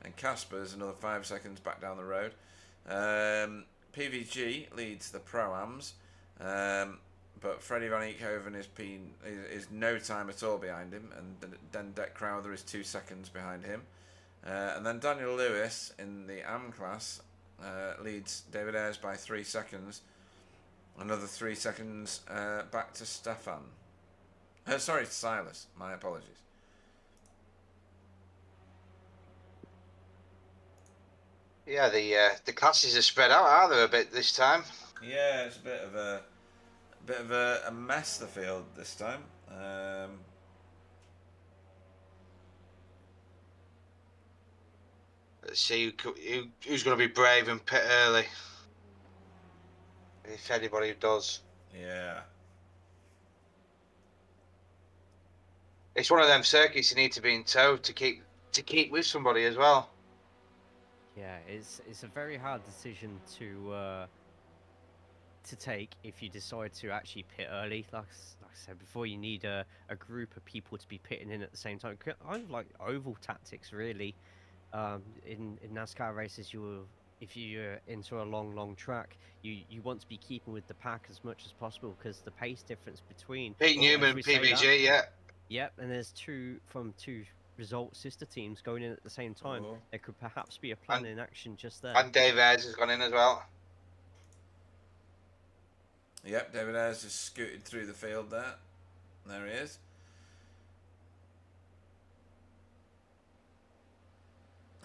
and Casper's another 5 seconds back down the road. PVG leads the Pro-Ams, but Freddie Van Eekhoven is no time at all behind him, and then Deck Crowther is 2 seconds behind him. And then Daniel Lewis in the AM class leads David Ayres by 3 seconds. Another 3 seconds back to Stefan. Sorry, Silas. My apologies. Yeah, the classes are spread out, aren't they, a bit this time? Yeah, it's a bit of a mess, the field this time. Let's see who's going to be brave and pit early. If anybody does. Yeah. It's one of them circuits you need to be in tow to keep with somebody as well. Yeah, it's a very hard decision to take if you decide to actually pit early. Like I said before, you need a group of people to be pitting in at the same time. Kind of like oval tactics, really. In NASCAR races, if you're into a long track, you want to be keeping with the pack as much as possible, because the pace difference between Pete as Newman, we say that- PVG, yeah. Yep, and there's two result sister teams going in at the same time. Oh. There could perhaps be a plan in action just there. And Dave Ayres has gone in as well. Yep, David Ayres just scooted through the field there. There he is.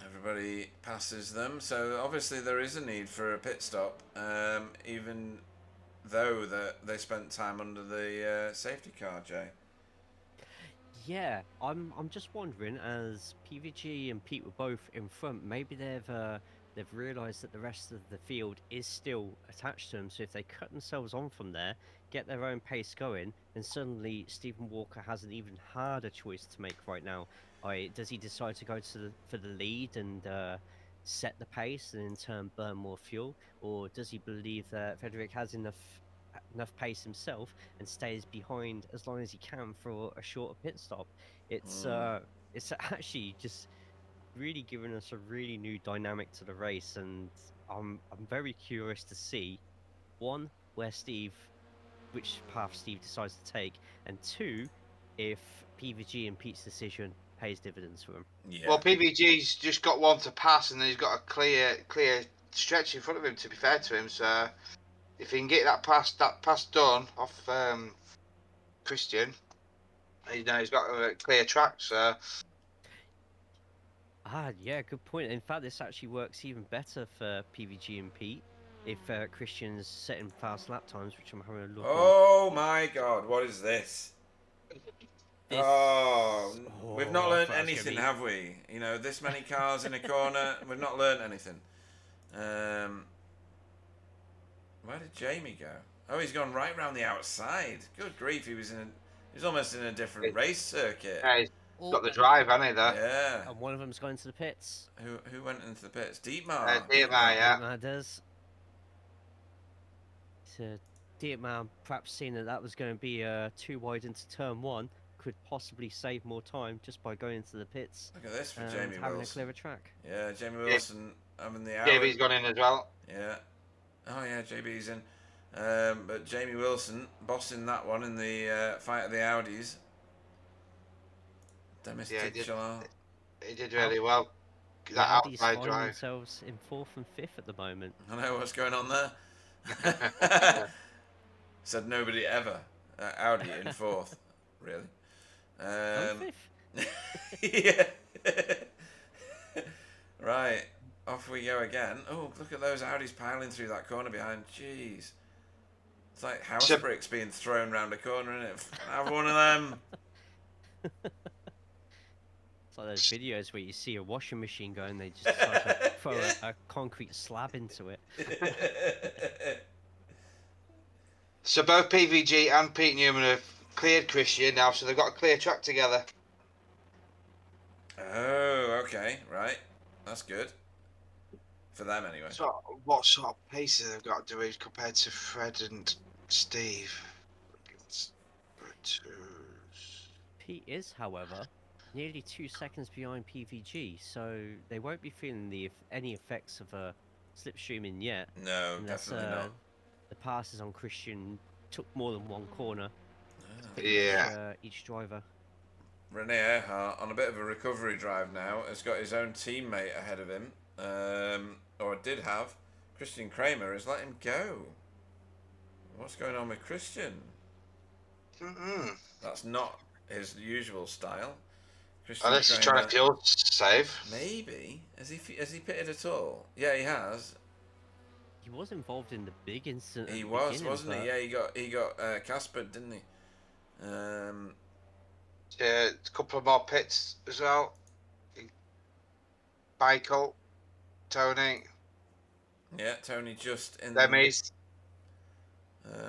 Everybody passes them, so obviously there is a need for a pit stop, even though they spent time under the safety car, Jay. Yeah, I'm just wondering, as PVG and Pete were both in front, maybe they've realised that the rest of the field is still attached to them. So if they cut themselves on from there, get their own pace going, then suddenly Stephen Walker has an even harder choice to make right now. Does he decide to go for the lead and set the pace and in turn burn more fuel, or does he believe that Frederick has enough pace himself and stays behind as long as he can for a shorter pit stop? It's actually just really giving us a really new dynamic to the race, and I'm very curious to see, one, which path Steve decides to take, and two, if PVG and Pete's decision pays dividends for him. Yeah. Well, PVG's just got one to pass, and then he's got a clear stretch in front of him, to be fair to him. So if he can get that pass done off Christian, he's got a clear track. So yeah, good point. In fact, this actually works even better for PVG and Pete if Christian's setting fast lap times, which I'm having a look. Oh my God, what is this? We've not learned anything, have we? You know, this many cars in a corner, we've not learned anything. Where did Jamie go? Oh, he's gone right round the outside. Good grief, he was almost in a different race circuit. yeah, he's got the drive, hasn't he? There. Yeah. And one of them's going to the pits. Who went into the pits? Dietmar. Dietmar, yeah. Dietmar does. So Dietmar, perhaps seeing that was going to be too wide into turn one, could possibly save more time just by going into the pits. Look at this for and Jamie having Wilson. a clearer track. Yeah, Jamie Wilson having the hour. JB's gone in as well. Yeah. Oh yeah, JB's in. But Jamie Wilson bossing that one in the fight of the Audis. Demis Titchelar. He did really well. The That Audis outside find drive. themselves in 4th and 5th at the moment. I know what's going on there. Said nobody ever. Audi in 4th, really. And 5th. Yeah. Right, off we go again. Oh, look at those Audis piling through that corner behind. Jeez. It's like house bricks being thrown round a corner, isn't it? Have one of them. It's like those videos where you see a washing machine going, they just decide to throw a concrete slab into it. So both PVG and Pete Newman have cleared Christian now, so they've got a clear track together. Oh, okay, right. That's good. For them, anyway. So, what sort of pace have they got to do compared to Fred and Steve? Pete is, however, nearly 2 seconds behind PVG, so they won't be feeling any effects of a slipstreaming yet, No, unless definitely not. the passes on Christian took more than one corner. Pretty Yeah. much each driver. Rene Earhart, on a bit of a recovery drive now, has got his own teammate ahead of him, or did have. Christian Kramer has let him go. What's going on with Christian? That's not his usual style. Christian Unless he's Kramer, trying to field save. maybe has he pitted at all? Yeah, he has. He was involved in the big incident. He at the was, beginning, wasn't but he? Yeah, he got Caspered, didn't he? A couple of more pits as well. Michael, Tony, Yeah, Tony just in. Demis.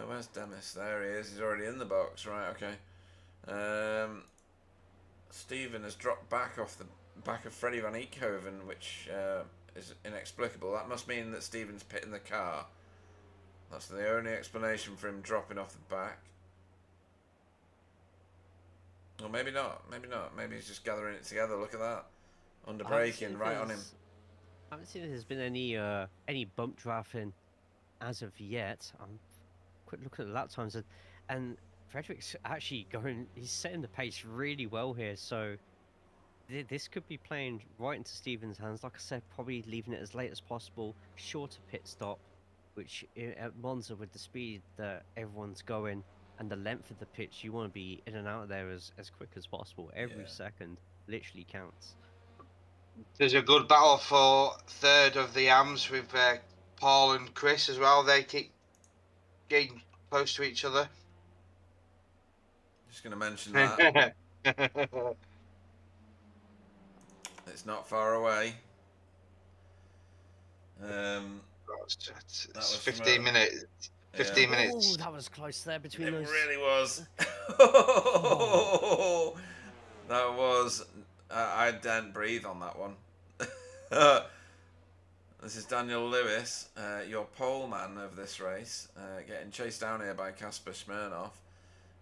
Where's Demis? There he is. He's already in the box. Right. Okay. Stephen has dropped back off the back of Freddie Van Eekhoven, which is inexplicable. That must mean that Stephen's pitting the car. That's the only explanation for him dropping off the back. Or maybe not. Maybe not. Maybe he's just gathering it together. Look at that. Under braking, right on him. I haven't seen if there's been any bump drafting as of yet. I'm quick look at the lap times, and Frederick's actually going. He's setting the pace really well here. So this could be playing right into Stephen's hands. Like I said, probably leaving it as late as possible. Shorter pit stop, which at Monza with the speed that everyone's going and the length of the pitch, you want to be in and out of there as quick as possible. Every second literally counts. There's a good battle for third of the AMs with Paul and Chris as well. They keep getting close to each other. Just going to mention that. It's not far away. It's was 15 minutes. 15 minutes. Oh, that was close there between It those. really was. That was. I didn't breathe on that one. This is Daniel Lewis, your pole man of this race, getting chased down here by Kasper Smirnov,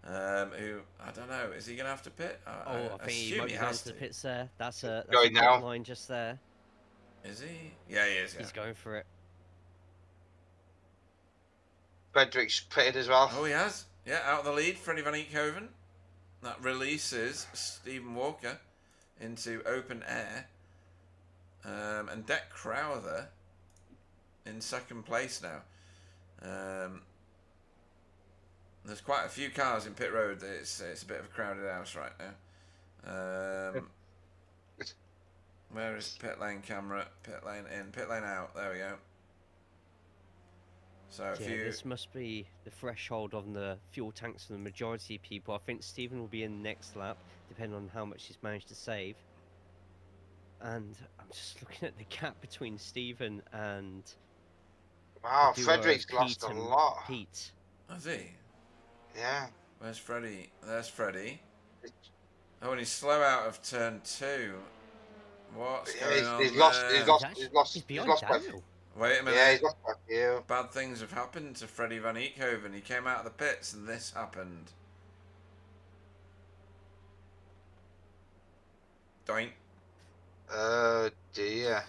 who, I don't know, is he going to have to pit? I think he might be going to the pits there. That's a Going pit now. line just there. Is he? Yeah, he is. Yeah. He's going for it. Frederick's pitted as well. Oh, he has. Yeah, out of the lead, Freddie Van Eekhoven. That releases Stephen Walker into open air. And Deck Crowther in second place now. There's quite a few cars in pit road. It's a bit of a crowded house right now. Where is pit lane camera? Pit lane in, pit lane out. There we go. So if you... This must be the threshold on the fuel tanks for the majority of people. I think Stephen will be in next lap, depending on how much he's managed to save. And I'm just looking at the gap between Stephen and... Wow, the duo Frederick's Pete lost a and lot. Pete. Has he? Yeah. Where's Freddie? There's Freddie. Oh, and he's slow out of turn 2. What's going on He's there? lost. He's He's behind lost. Daniel. Wait a minute. Yeah, he's lost back here. Bad things have happened to Freddie Van Eekhoven. He came out of the pits and this happened. Doink. Dear.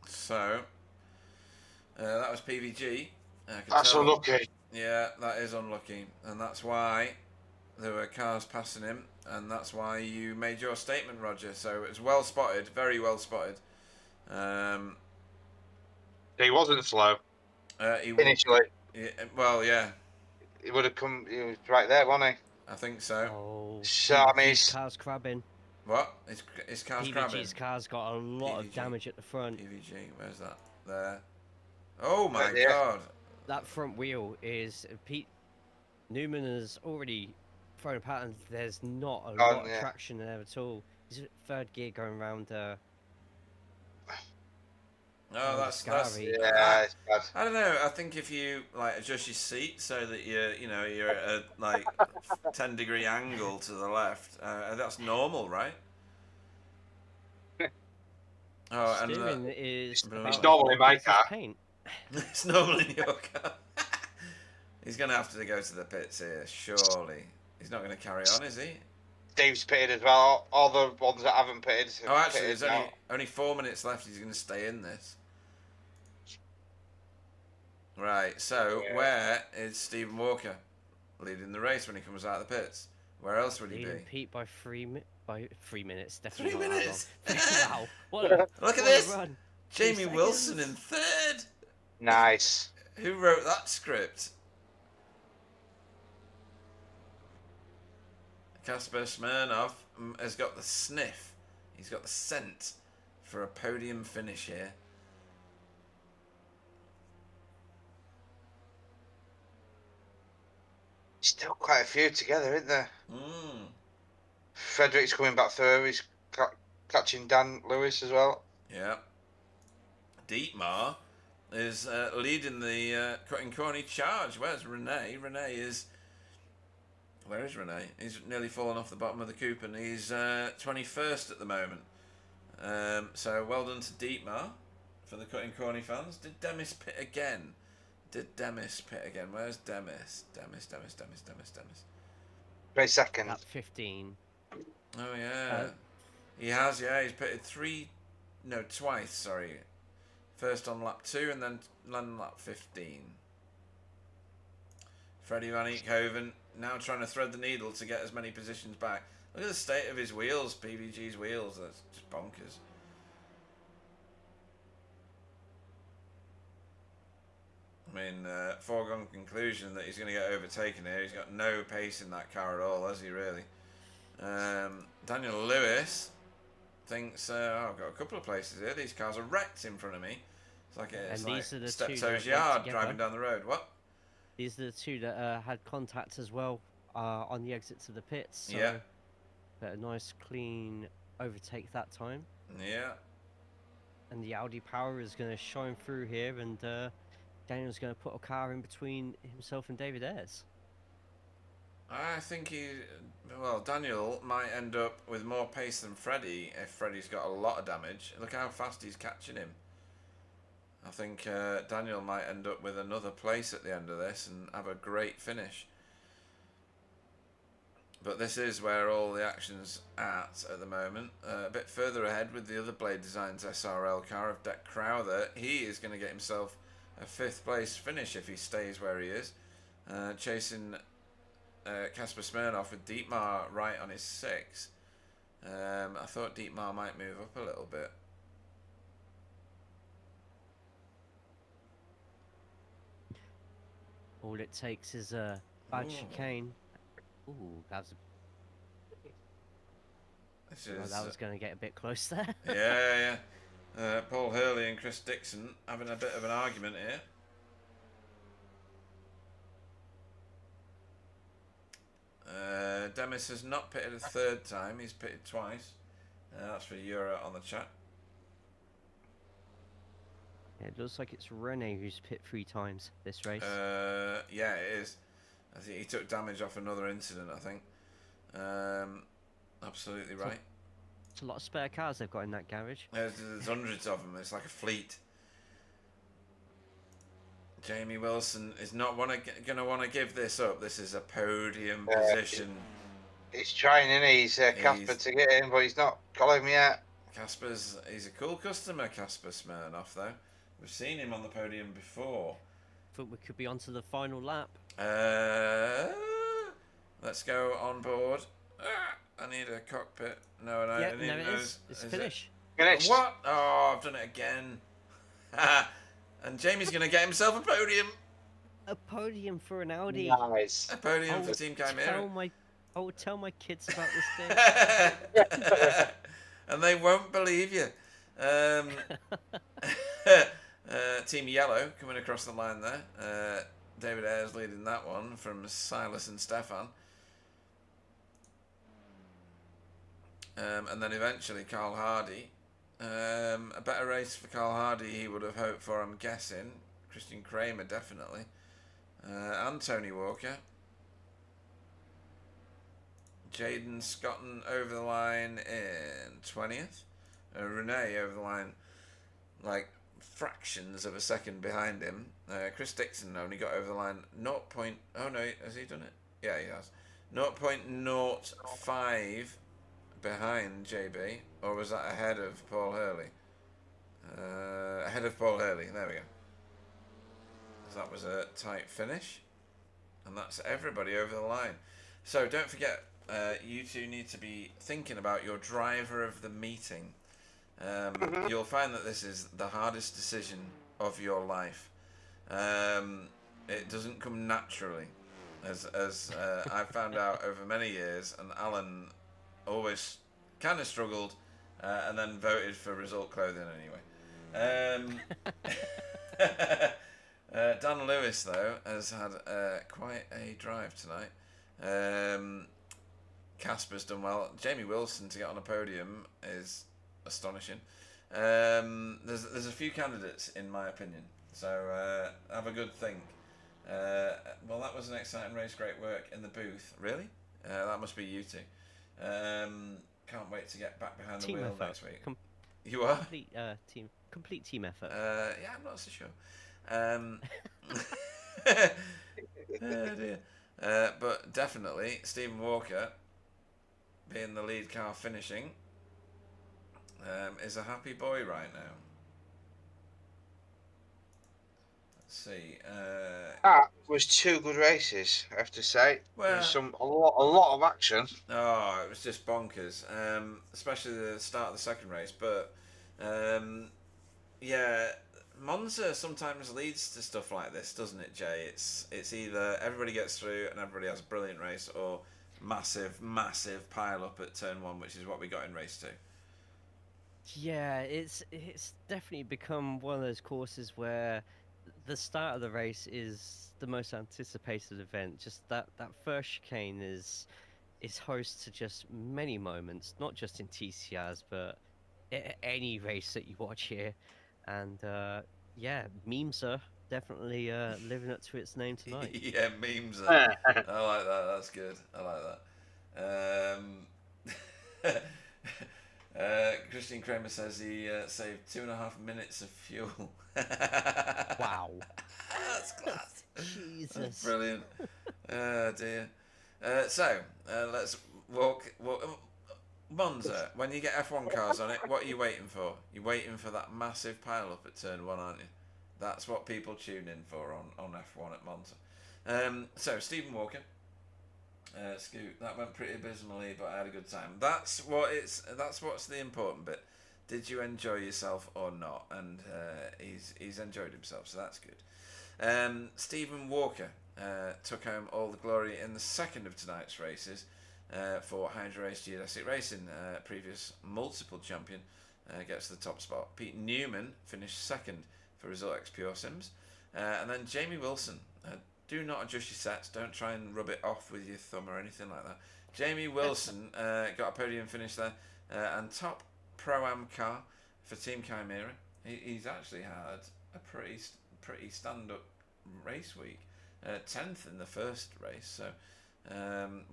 So, that was PVG. That's unlucky. Yeah, that is unlucky. And that's why there were cars passing him. And that's why you made your statement, Roger. So it was well spotted, very well spotted. He wasn't slow. Initially. Well, yeah. He would have come. He was right there, wasn't he? I think so. Oh, So, I mean, PVG's car's crabbing. What? His car's crabbing? PVG's car's got a lot of PVG. damage at the front. PVG, where's that? There. Oh my Yeah. god. That front wheel is... Pete Newman has already thrown a pattern. There's not a lot of traction there at all. He's at third gear going around... Oh, that's yeah, it's bad. I don't know. I think if you like adjust your seat so that you're at a like 10-degree angle to the left, that's normal, right? Oh, Steering is It's normal in my car. Paint. It's normal in your car. He's gonna have to go to the pits here, surely. He's not going to carry on, is he? Dave's pitted as well. All the ones that haven't pitted. Oh, actually, pitted there's now. only 4 minutes left. He's going to stay in this. Right, so where is Stephen Walker leading the race when he comes out of the pits? Where else would he Leading be? Pete by 3 minutes. Definitely 3 not that minutes? long. Wow! What a Look at what a this! run. Jamie 2 Wilson in seconds. third! Nice. Who wrote that script? Kasper Smirnov has got the sniff. He's got the scent for a podium finish here. Still quite a few together, isn't there? Mm. Frederick's coming back through. He's catching Dan Lewis as well. Yeah. Dietmar is leading the cutting corny charge. Where's Renee? Where is Renee? He's nearly fallen off the bottom of the coupe and he's 21st at the moment. So well done to Dietmar for the cutting corny fans. Did Demis pit again? Where's Demis? Demis. Great second. Lap 15. Oh yeah. He has, yeah, he's pitted twice, sorry. First on lap 2 and then on lap 15. Freddie Van Eekhoven now trying to thread the needle to get as many positions back. Look at the state of his wheels, PVG's wheels, that's just bonkers. I mean, foregone conclusion that he's going to get overtaken here. He's got no pace in that car at all, has he really? Daniel Lewis thinks, I've got a couple of places here. These cars are wrecked in front of me. It's like These are the two Steptoe's that went yard together. driving down the road. What? These are the two that had contact as well on the exit to the pits. So Yeah. a nice clean overtake that time. Yeah. And the Audi power is going to shine through here, and Daniel's going to put a car in between himself and David Ayres. I think Daniel might end up with more pace than Freddie if Freddie's got a lot of damage. Look how fast he's catching him. I think Daniel might end up with another place at the end of this and have a great finish. But this is where all the action's at the moment. A bit further ahead with the other Blade Designs SRL car of Deck Crowther. He is going to get himself a 5th place finish if he stays where he is. Chasing Kasper Smirnov with Dietmar right on his 6. I thought Dietmar might move up a little bit. All it takes is a bad chicane. Ooh, that was going to get a bit close there. Yeah. Paul Hurley and Chris Dixon having a bit of an argument here. Demis has not pitted a 3rd time, he's pitted twice. That's for Euro on the chat. Yeah, it looks like it's Rene who's pit 3 times this race. Yeah, it is. I think he took damage off another incident, I think. Absolutely right. It's a lot of spare cars they've got in that garage. There's hundreds of them, it's like a fleet. Jamie Wilson is not going to want to give this up. This is a podium position. He's trying, isn't he? He's Casper to get in, but he's not got him yet. He's a cool customer, Kasper Smirnov, though. We've seen him on the podium before. I thought we could be on to the final lap. Let's go on board. I need a cockpit. No, Yeah, I need no, it those. is. It's finished. Finished. What? Oh, I've done it again. And Jamie's going to get himself a podium. A podium for an Audi. Nice. A podium for Team Chimera. I would tell my kids about this thing. And they won't believe you. Team Yellow coming across the line there. David Ayres leading that one from Silas and Stefan. And then eventually Carl Hardy. A better race for Carl Hardy he would have hoped for, I'm guessing. Christian Kramer definitely. And Tony Walker. Jaden Scotton over the line in 20th. Renee over the line like fractions of a second behind him. Chris Dixon only got over the line 0. Oh no, has he done it? Yeah, he has. 0.05 behind JB, or was that ahead of Paul Hurley? Ahead of Paul Hurley. There we go. So that was a tight finish, and that's everybody over the line. So don't forget, you two need to be thinking about your driver of the meeting. You'll find that this is the hardest decision of your life. It doesn't come naturally, as I've found out over many years, and Alan always kind of struggled, and then voted for Result Clothing anyway. Dan Lewis, though, has had quite a drive tonight. Casper's done well. Jamie Wilson to get on a podium is astonishing. There's a few candidates, in my opinion, so have a good think. Well, that was an exciting race. Great work in the booth. Really? That must be you two. Can't wait to get back behind the wheel next week. You are? Complete team effort. Yeah, I'm not so sure. Oh dear. But definitely, Stephen Walker, being the lead car finishing, is a happy boy right now. Let's see. That was 2 good races, I have to say. Well, There's a lot of action. Oh, it was just bonkers, especially the start of the second race. But yeah, Monza sometimes leads to stuff like this, doesn't it, Jay? It's either everybody gets through and everybody has a brilliant race, or massive pile up at turn 1, which is what we got in race 2. Yeah, it's definitely become one of those courses where the start of the race is the most anticipated event. Just that first chicane is host to just many moments, not just in TCRs, but any race that you watch here. And yeah, memes are definitely living up to its name tonight. Yeah, memes. I like that. That's good. I like that. Christian Kramer says he saved 2.5 minutes of fuel. Wow. That's class. Jesus. That's brilliant. Oh dear. So let's walk. Monza, when you get F1 cars on it, what are you waiting for? You're waiting for that massive pile up at turn 1, aren't you? That's what people tune in for on F1 at Monza. So Stephen Walker, Scoot, that went pretty abysmally, but I had a good time. That's what's the important bit. Did you enjoy yourself or not? And he's enjoyed himself, so that's good. Stephen Walker took home all the glory in the second of tonight's races for Hydro Race Geodesic Racing. Previous multiple champion gets the top spot. Pete Newman finished second for Result X Pure Sims. And then Jamie Wilson. Do not adjust your sets. Don't try and rub it off with your thumb or anything like that. Jamie Wilson got a podium finish there. And top Pro-Am car for Team Chimera. He's actually had a pretty stand-up race week. 10th in the first race. So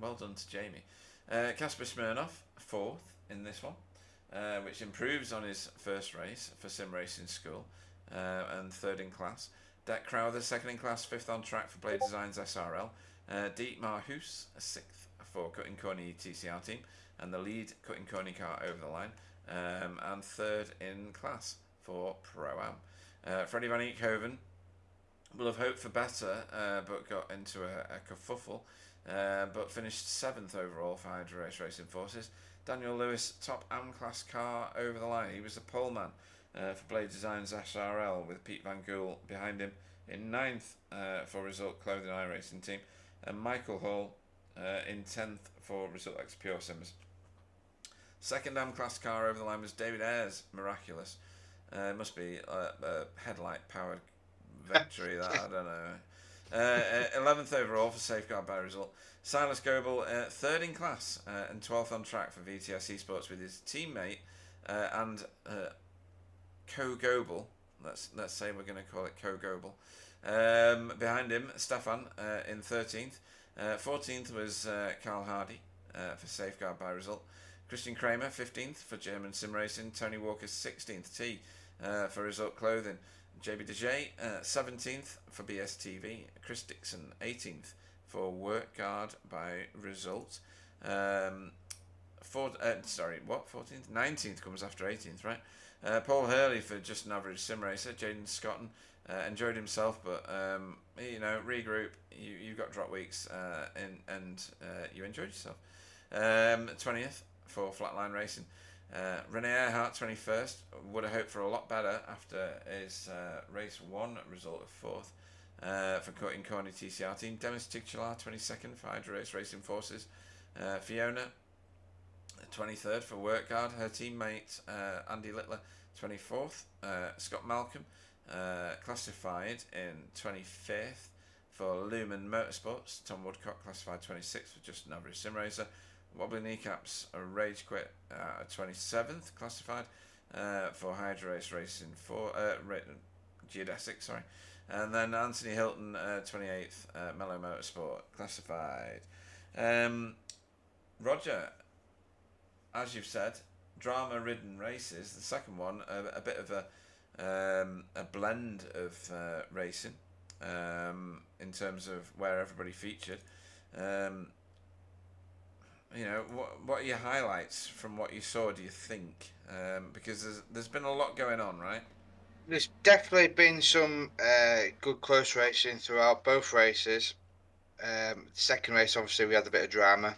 well done to Jamie. Kasper Smirnov, 4th in this one. Which improves on his first race for Sim Racing School. And 3rd in class. Deck Crowther, 2nd in class, 5th on track for Blade Designs SRL. Dietmar Hoos, 6th for Cutting Corny TCR team, and the lead Cutting Corny car over the line. And 3rd in class for Pro-Am. Freddie van Eekhoven will have hoped for better, but got into a kerfuffle, but finished 7th overall for Hydro Race Racing Forces. Daniel Lewis, top AM class car over the line. He was the pole man for Blade Designs SRL, with Pete Van Gool behind him in 9th for Result Clothing iRacing team, and Michael Hall in 10th for Result X Pure Sims. Second AM class car over the line was David Ayres, Miraculous. Must be a headlight powered victory, that, I don't know. 11th overall for Safeguard by Result. Silas Goebel, 3rd in class and 12th on track for VTS Esports with his teammate and Co-Goebel. Let's say we're going to call it Co-Goebel. Behind him, Stefan in 13th. 14th was Carl Hardy for Safeguard by Result. Christian Kramer, 15th for German Sim Racing. Tony Walker, 16th T for Result Clothing. JB Dejay, 17th for BSTV. Chris Dixon, 18th for work guard by result. 14th? 19th comes after 18th, right? Paul Hurley for just an average sim racer. Jaden Scotton enjoyed himself, but regroup. You got drop weeks, and you enjoyed yourself. 20th for Flatline Racing. Rene Earhart 21st. Would have hoped for a lot better after his race 1 result of 4th for Cutting Corny TCR team. Demis Titular 22nd for Hydro Race Racing Forces. Fiona 23rd for Work Guard. Her teammate Andy Littler 24th. Scott Malcolm classified in 25th for Lumen Motorsports. Tom Woodcock classified 26th for just an average sim racer. Wobbly Kneecaps Rage Quit 27th classified for Hydro Race Racing for Geodesic, sorry. And then Anthony Hilton 28th Mellow Motorsport classified. Roger, as you've said, drama-ridden races. The second one, a bit of a blend of racing in terms of where everybody featured. What are your highlights from what you saw, do you think? Because there's been a lot going on, right? There's definitely been some good close racing throughout both races. Second race, obviously, we had a bit of drama.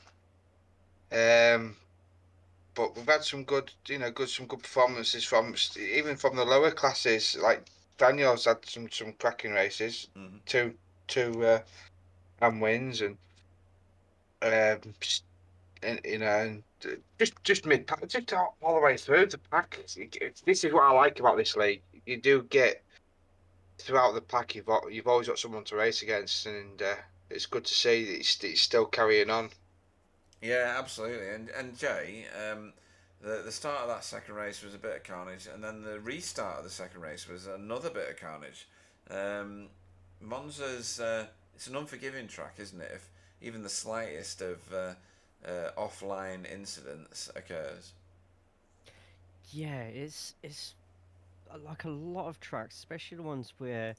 But we've had some good performances from the lower classes. Like Daniel's had some cracking races, two and wins, and just mid pack, just all the way through the pack. This is what I like about this league. You do get throughout the pack. You've always got someone to race against, and it's good to see that it's still carrying on. Yeah, absolutely. And Jay, the start of that second race was a bit of carnage, and then the restart of the second race was another bit of carnage. Monza's it's an unforgiving track, isn't it? If even the slightest of offline incidents occurs. Yeah, it's like a lot of tracks, especially the ones where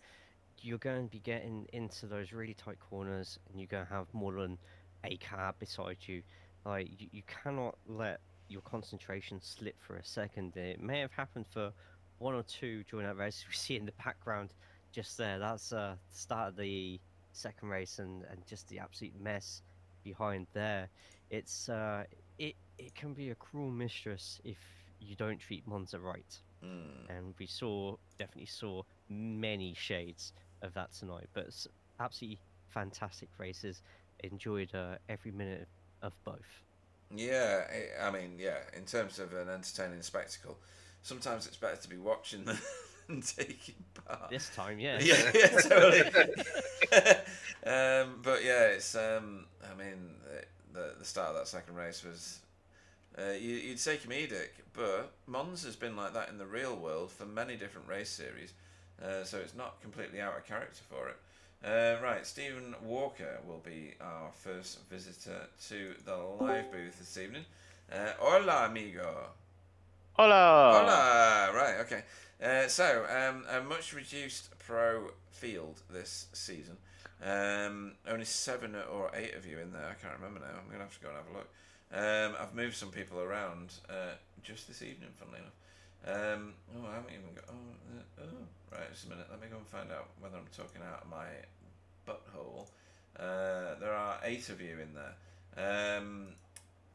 you're going to be getting into those really tight corners and you're going to have more than a car beside you. Like, you cannot let your concentration slip for a second. It may have happened for one or two during that race. We see in the background just there. That's the start of the second race, and just the absolute mess behind there. It's it can be a cruel mistress if you don't treat Monza right. And we definitely saw many shades of that tonight. But absolutely fantastic races. Enjoyed every minute of both. Yeah, in terms of an entertaining spectacle, sometimes it's better to be watching than taking part. This time, yeah. Yeah, totally. But yeah, it's the start of that second race was you'd say comedic, but Monza's been like that in the real world for many different race series, so it's not completely out of character for it. Right, Stephen Walker will be our first visitor to the live booth this evening. Hola, amigo. Hola. Hola. Right, okay. So, a much reduced pro field this season. Only 7 or 8 of you in there. I can't remember now. I'm going to have to go and have a look. I've moved some people around just this evening, funnily enough. I haven't even got... right, just a minute. Let me go and find out whether I'm talking out of my butthole. There are 8 of you in there.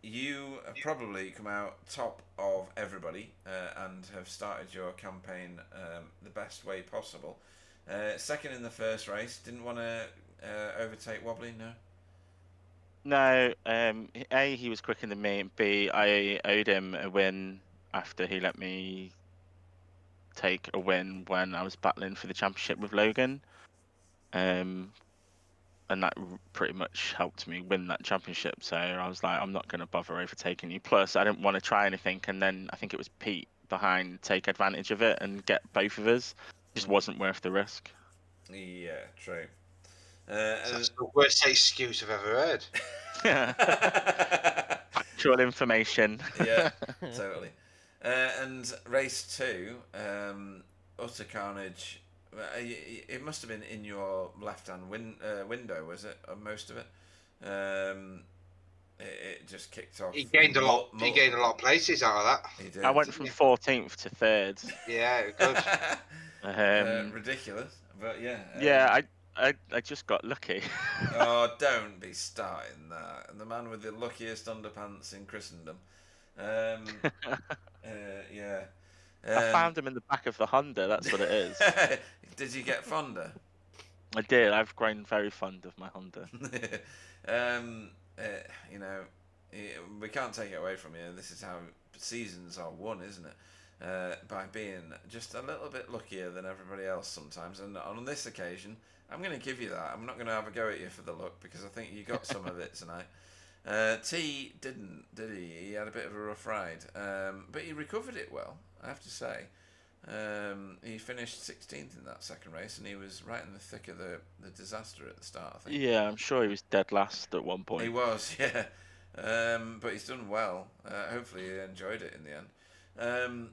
You have probably come out top of everybody and have started your campaign the best way possible. Second in the first race. Didn't want to overtake Wobbly, no? No, A, he was quicker than me, and B, I owed him a win after he let me take a win when I was battling for the championship with Logan. And that pretty much helped me win that championship. So I was like, I'm not going to bother overtaking you. Plus, I didn't want to try anything. And then I think it was Pete behind take advantage of it and get both of us. Just wasn't worth the risk. Yeah, true. That's the worst excuse I've ever heard. Actual information. Yeah, totally. And race 2, utter carnage It must have been in your left-hand window, was it? Most of it. It just kicked off. He gained a lot. He gained a lot of places out of that. He did. I went from 14th to 3rd. Yeah, good. Ridiculous, but yeah. Yeah, I just got lucky. Oh, don't be starting that. And the man with the luckiest underpants in Christendom. Yeah. I found him in the back of the Honda. That's what it is. Did you get fonder? I did. I've grown very fond of my Honda. You know, we can't take it away from you. This is how seasons are won, isn't it? By being just a little bit luckier than everybody else sometimes. And on this occasion, I'm going to give you that. I'm not going to have a go at you for the luck because I think you got some of it tonight. T didn't, did he? He had a bit of a rough ride, but he recovered it well, I have to say. He finished 16th in that second race, and he was right in the thick of the disaster at the start, I think. Yeah, I'm sure he was dead last at one point. He was, yeah. But he's done well. Hopefully he enjoyed it in the end.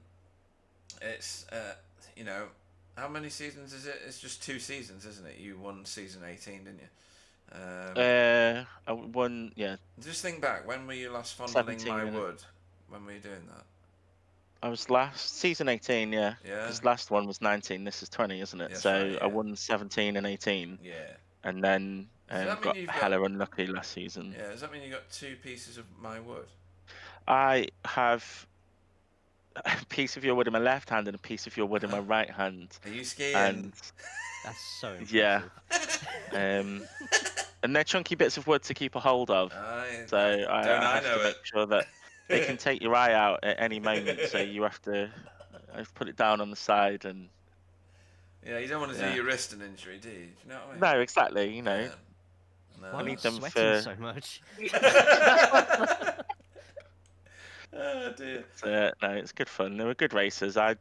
It's, you know, how many seasons is it? It's just 2 seasons, isn't it? You won season 18, didn't you? I won, yeah. Just think back. When were you last fondling 17, my innit? wood? When were you doing that? I was last season 18, yeah. Yeah. Because last one was 19. This is 20, isn't it? That's so right, yeah. I won 17 and 18, Yeah. and then Does that mean got you've hella unlucky last season. Yeah. Does that mean you got 2 pieces of my wood? I have a piece of your wood in my left hand and a piece of your wood in my right hand. Are you skiing? And That's so impressive. yeah, and they're chunky bits of wood to keep a hold of. So I have to make sure that they can take your eye out at any moment. So you have to put it down on the side and. Yeah, you don't want to do your wrist an injury, do you? Do you know what I mean? No, exactly. You know, No. Why I need not them sweating for. so much? Oh dear. No, it's good fun. They were good races. I'd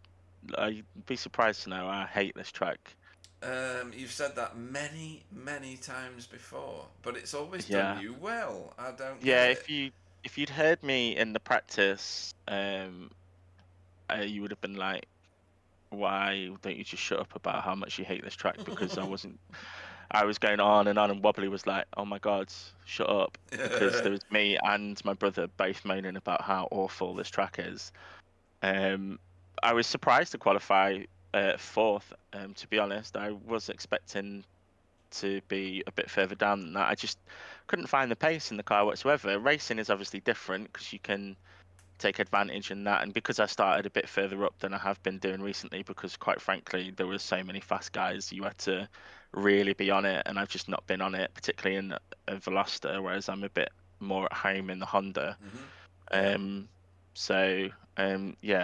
be surprised to know I hate this track. You've said that many times before, but it's always Yeah. done you well. I don't. Yeah, get it. if you'd heard me in the practice, you would have been like, "Why don't you just shut up about how much you hate this track?" Because I wasn't. I was going on, and Wobbly was like, "Oh my God, shut up!" Because there was me and my brother both moaning about how awful this track is. I was surprised to qualify 4th. To be honest, I was expecting to be a bit further down than that. I just couldn't find the pace in the car whatsoever. Racing is obviously different because you can take advantage in that, and because I started a bit further up than I have been doing recently, because quite frankly there were so many fast guys, you had to really be on it, and I've just not been on it, particularly in a Veloster, whereas I'm a bit more at home in the Honda. Yeah,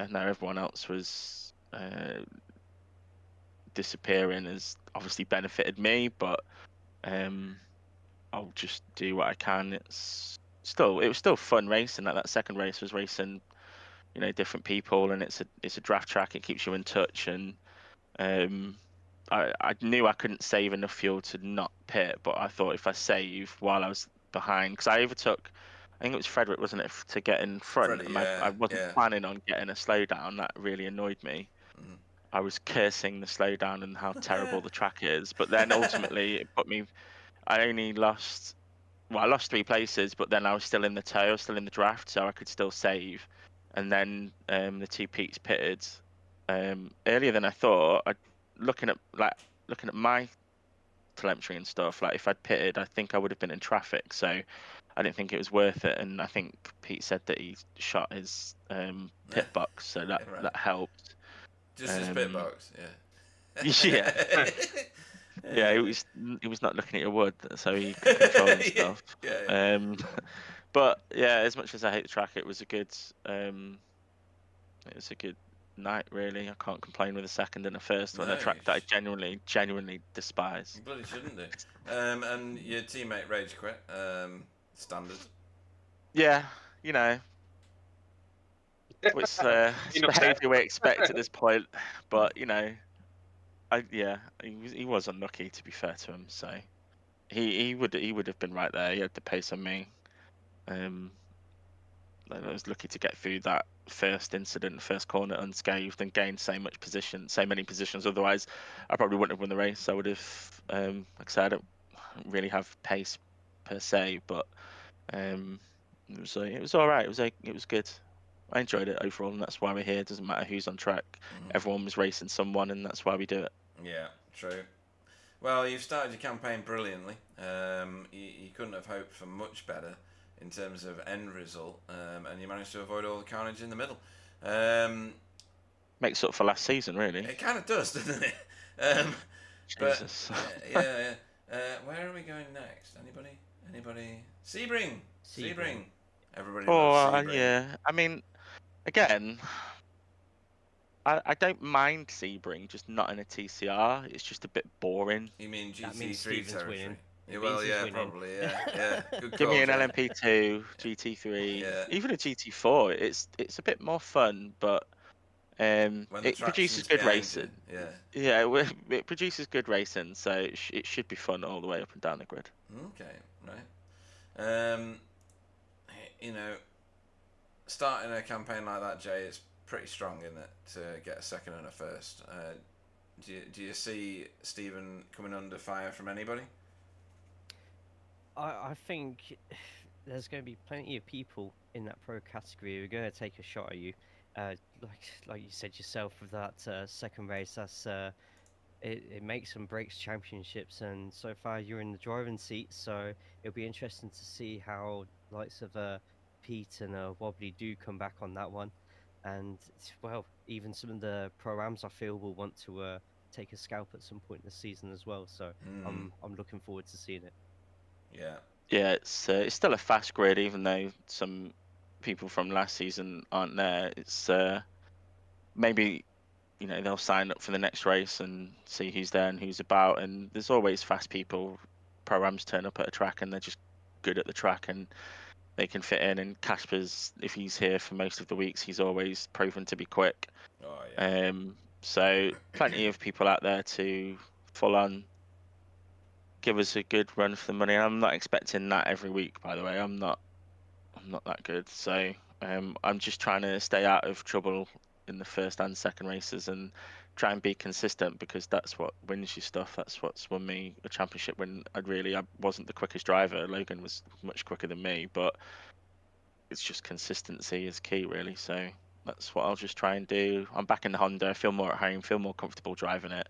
no, everyone else was disappearing has obviously benefited me, but I'll just do what I can. It was still fun racing. Like that second race was racing, you know, different people, and it's a draft track. It keeps you in touch, and I knew I couldn't save enough fuel to not pit, but I thought if I save while I was behind, because I overtook, I think it was Frederick, wasn't it, to get in front, Freddie, and I wasn't planning on getting a slowdown. That really annoyed me. I was cursing the slowdown and how terrible the track is, but then ultimately it put me. I lost 3 places, but then I was still in the tow, I was still in the draft, so I could still save. And then the 2 Pete's pitted earlier than I thought. Looking at my telemetry and stuff, like if I'd pitted, I think I would have been in traffic. So I didn't think it was worth it. And I think Pete said that he shot his pit box, so that helped. Just his pit box, yeah. Yeah. Yeah, he was not looking at your wood, so he could control himself. Yeah. But yeah, as much as I hate the track, it was a good night, really. I can't complain with a second and a first on a track that I genuinely despise. You bloody shouldn't do. And your teammate rage quit. Standard. Yeah, you know. It's behaviour we expect at this point, but you know, he was unlucky, to be fair to him. So he would have been right there. He had the pace on me. I was lucky to get through that first incident, first corner unscathed, and gained so many positions. Otherwise, I probably wouldn't have won the race. I would have, like I said, I don't really have pace per se, but it was all right. It was good. I enjoyed it overall, and that's why we're here. It doesn't matter who's on track. Everyone was racing someone, and that's why we do it. Yeah, true. Well, you've started your campaign brilliantly. You couldn't have hoped for much better in terms of end result, and you managed to avoid all the carnage in the middle. Makes up for last season, really. It kind of does, doesn't it? Jesus. Yeah. Where are we going next? Anybody? Sebring. Everybody loves Sebring. Yeah. I mean, again, I don't mind Sebring, just not in a TCR. It's just a bit boring. You mean That means GT3 Stephen's territory? winning. Yeah, well, yeah, winning. probably, yeah. Good Give me call, an Jay. LMP2, GT3, Yeah. even a GT4. It's a bit more fun, but When the it produces traction's good behind you, racing. Yeah. Yeah, it produces good racing, so it should be fun all the way up and down the grid. Okay, right. You know, starting a campaign like that, Jay, it's pretty strong, isn't it, to get a second and a first? Do you see Stephen coming under fire from anybody? I think there's going to be plenty of people in that pro category who are going to take a shot at you. Like you said yourself with that second race, it makes and breaks championships, and so far you're in the driving seat, so it'll be interesting to see how likes of Pete and Wobbly do come back on that one. And well, even some of the pro-ams I feel will want to take a scalp at some point in the season as well, so I'm looking forward to seeing it. Yeah, it's still a fast grid, even though some people from last season aren't there. It's maybe they'll sign up for the next race and see who's there and who's about. And there's always fast people. Programs turn up at a track and they're just good at the track and they can fit in. And Casper's, if he's here for most of the weeks, he's always proven to be quick. Oh yeah. So plenty of people out there to full on give us a good run for the money. I'm not expecting that every week, by the way. I'm not that good. So I'm just trying to stay out of trouble in the first and second races and try and be consistent, because that's what wins you stuff. That's what's won me a championship when I wasn't the quickest driver. Logan was much quicker than me, but it's just consistency is key, really. So that's what I'll just try and do. I'm back in the Honda. I feel more at home, feel more comfortable driving it.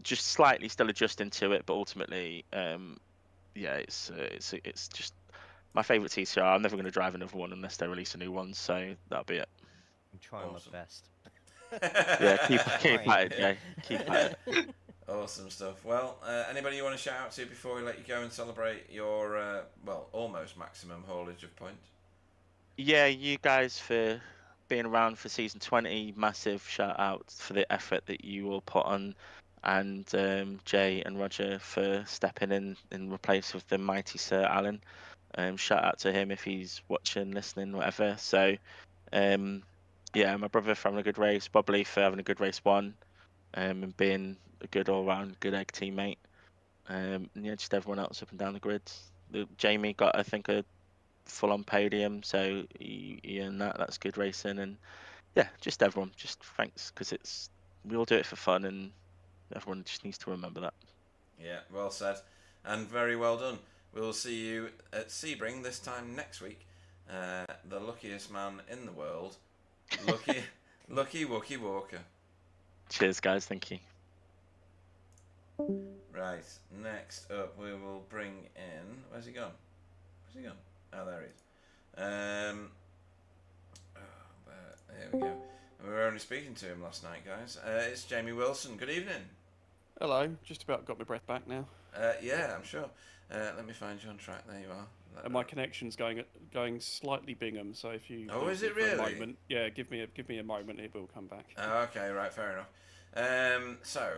Just slightly still adjusting to it, but ultimately, yeah, it's just my favourite TCR. I'm never going to drive another one unless they release a new one, so that'll be it. I'm trying Awesome. my best. Yeah, keep at it, Jay. Keep at it. Awesome stuff. Well, anybody you want to shout out to before we let you go and celebrate your almost maximum haulage of points? Yeah, you guys for being around for season 20. Massive shout out for the effort that you all put on, and Jay and Roger for stepping in replace of the mighty Sir Alan. Shout out to him if he's watching, listening, whatever. So, yeah, my brother for having a good race, Bob Lee for having a good race one, and being a good all-round good egg teammate. And yeah, just everyone else up and down the grid. Jamie got, I think, a full-on podium, so he earned that. That's good racing, and yeah, just everyone, just thanks, because we all do it for fun, and everyone just needs to remember that. Yeah, well said, and very well done. We'll see you at Sebring this time next week. The luckiest man in the world, Lucky Wookie Walker. Cheers, guys. Thank you. Right, next up we will bring in. Where's he gone? Oh, there he is. There we go. We were only speaking to him last night, guys. It's Jamie Wilson. Good evening. Hello. Just about got my breath back now. Yeah, I'm sure. Let me find you on track. There you are. And my connection's going slightly Bingham, so if you is it for a really? moment, yeah, give me a moment, it will come back. Oh, okay, right, fair enough. So,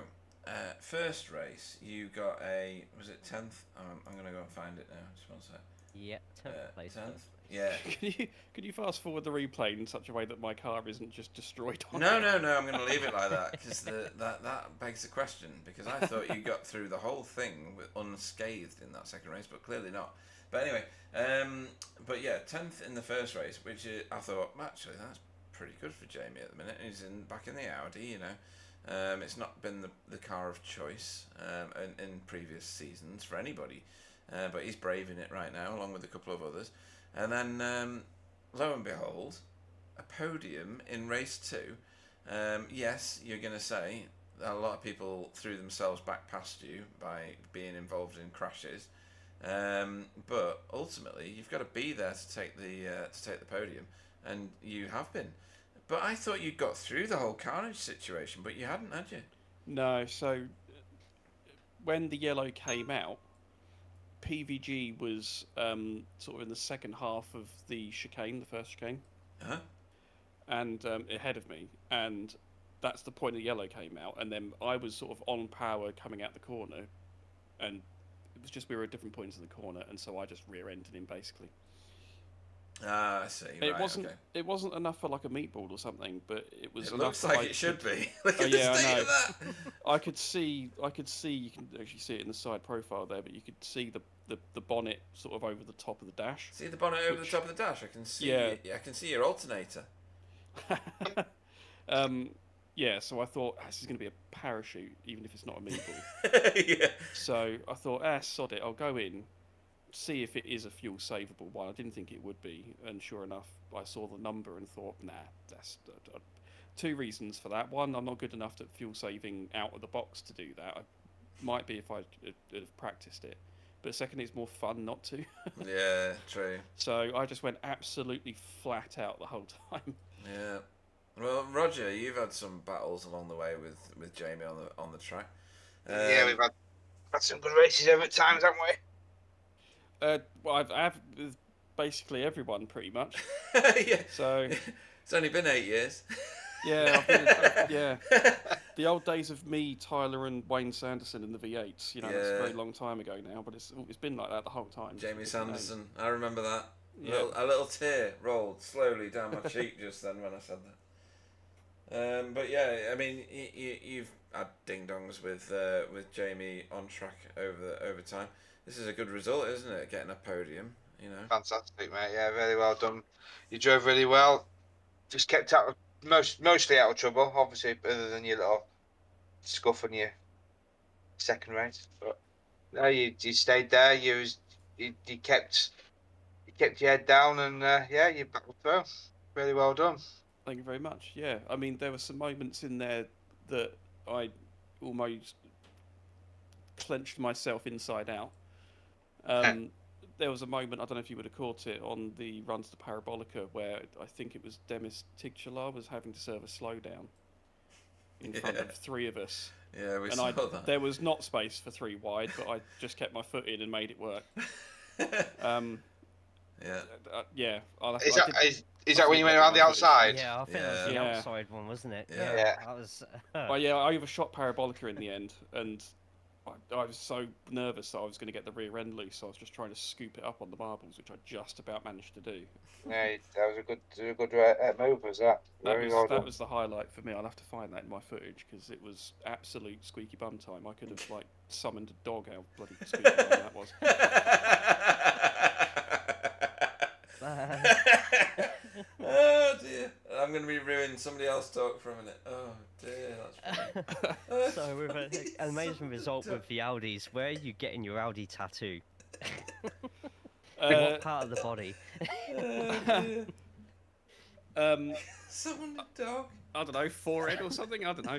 first race, you got was it 10th? I'm going to go and find it now, just one sec. Yeah, 10th place. 10th? Yeah. Could you fast forward the replay in such a way that my car isn't just destroyed on No, it? no, I'm going to leave it like that, because that begs the question, because I thought you got through the whole thing unscathed in that second race, but clearly not. But anyway, but yeah, 10th in the first race, which I thought actually that's pretty good for Jamie at the minute. He's back in the Audi, you know. It's not been the car of choice in previous seasons for anybody, but he's braving it right now, along with a couple of others. And then, lo and behold, a podium in race 2. Yes, you're going to say a lot of people threw themselves back past you by being involved in crashes, but ultimately you've got to be there to take the podium, and you have been. But I thought you got through the whole carnage situation, but you hadn't, had you? No, so when the yellow came out, PVG was sort of in the second half of the chicane, the first chicane, and ahead of me, and that's the point the yellow came out, and then I was sort of on power coming out the corner, and it was just we were at different points in the corner, and so I just rear-ended him basically. Ah, I see. It right, wasn't. okay. It wasn't enough for like a meatball or something, but it was It enough. looks like I it should could- be. Look at yeah, the I state know. of that. I could see. You can actually see it in the side profile there, but you could see the bonnet sort of over the top of the dash. See the bonnet over Which- the top of the dash. I can see. Yeah. I can see your alternator. Yeah, so I thought this is going to be a parachute, even if it's not a meatball. Yeah. So I thought, sod it, I'll go in, see if it is a fuel savable one. I didn't think it would be, and sure enough, I saw the number and thought, nah, that's two reasons for that. One, I'm not good enough at fuel saving out of the box to do that. I might be if I had practiced it. But secondly, it's more fun not to. Yeah, true. So I just went absolutely flat out the whole time. Yeah. Well, Roger, you've had some battles along the way with Jamie on the track. Yeah, we've had some good races over at times, haven't we? Well, I've with basically everyone pretty much. Yeah. So It's only been 8 years. yeah, yeah. The old days of me, Tyler, and Wayne Sanderson in the V8s. You know, it's a Yeah. very long time ago now, but it's been like that the whole time. Jamie It's been Sanderson, I remember that. Yeah. A little tear rolled slowly down my cheek just then when I said that. But yeah, I mean, you've had ding dongs with Jamie on track over time. This is a good result, isn't it? Getting a podium, you know. Fantastic, mate. Yeah, very well done. You drove really well. Just kept out of, mostly out of trouble, obviously, other than your little scuff on your second race. But no, you stayed there. You kept your head down, and yeah, you battled through. Really well done. Thank you very much. Yeah, I mean, there were some moments in there that I almost clenched myself inside out. There was a moment, I don't know if you would have caught it, on the runs to Parabolica, where I think it was Demis Tigchela was having to serve a slowdown in front of three of us. Yeah, we And saw that. there was not space for three wide, but I just kept my foot in and made it work. Yeah. Yeah, I'll have Is I that did- is I that when think you I went did around my the footage. outside? Yeah, I think that was the Yeah. outside one, wasn't it? Yeah. Yeah. That was. Well, yeah, I overshot Parabolica in the end, and I was so nervous that I was going to get the rear end loose. So I was just trying to scoop it up on the marbles, which I just about managed to do. Yeah, that was a good move. Was that? Very well That done. was the highlight for me. I'll have to find that in my footage because it was absolute squeaky bum time. I could have like summoned a dog. How bloody squeaky bum that was. Oh dear. I'm going to be ruining somebody else's talk for a minute. Oh dear, that's funny. So with an amazing result with the Audis, where are you getting your Audi tattoo? What part of the body? Summon the dog. I don't know, forehead or something. I don't know.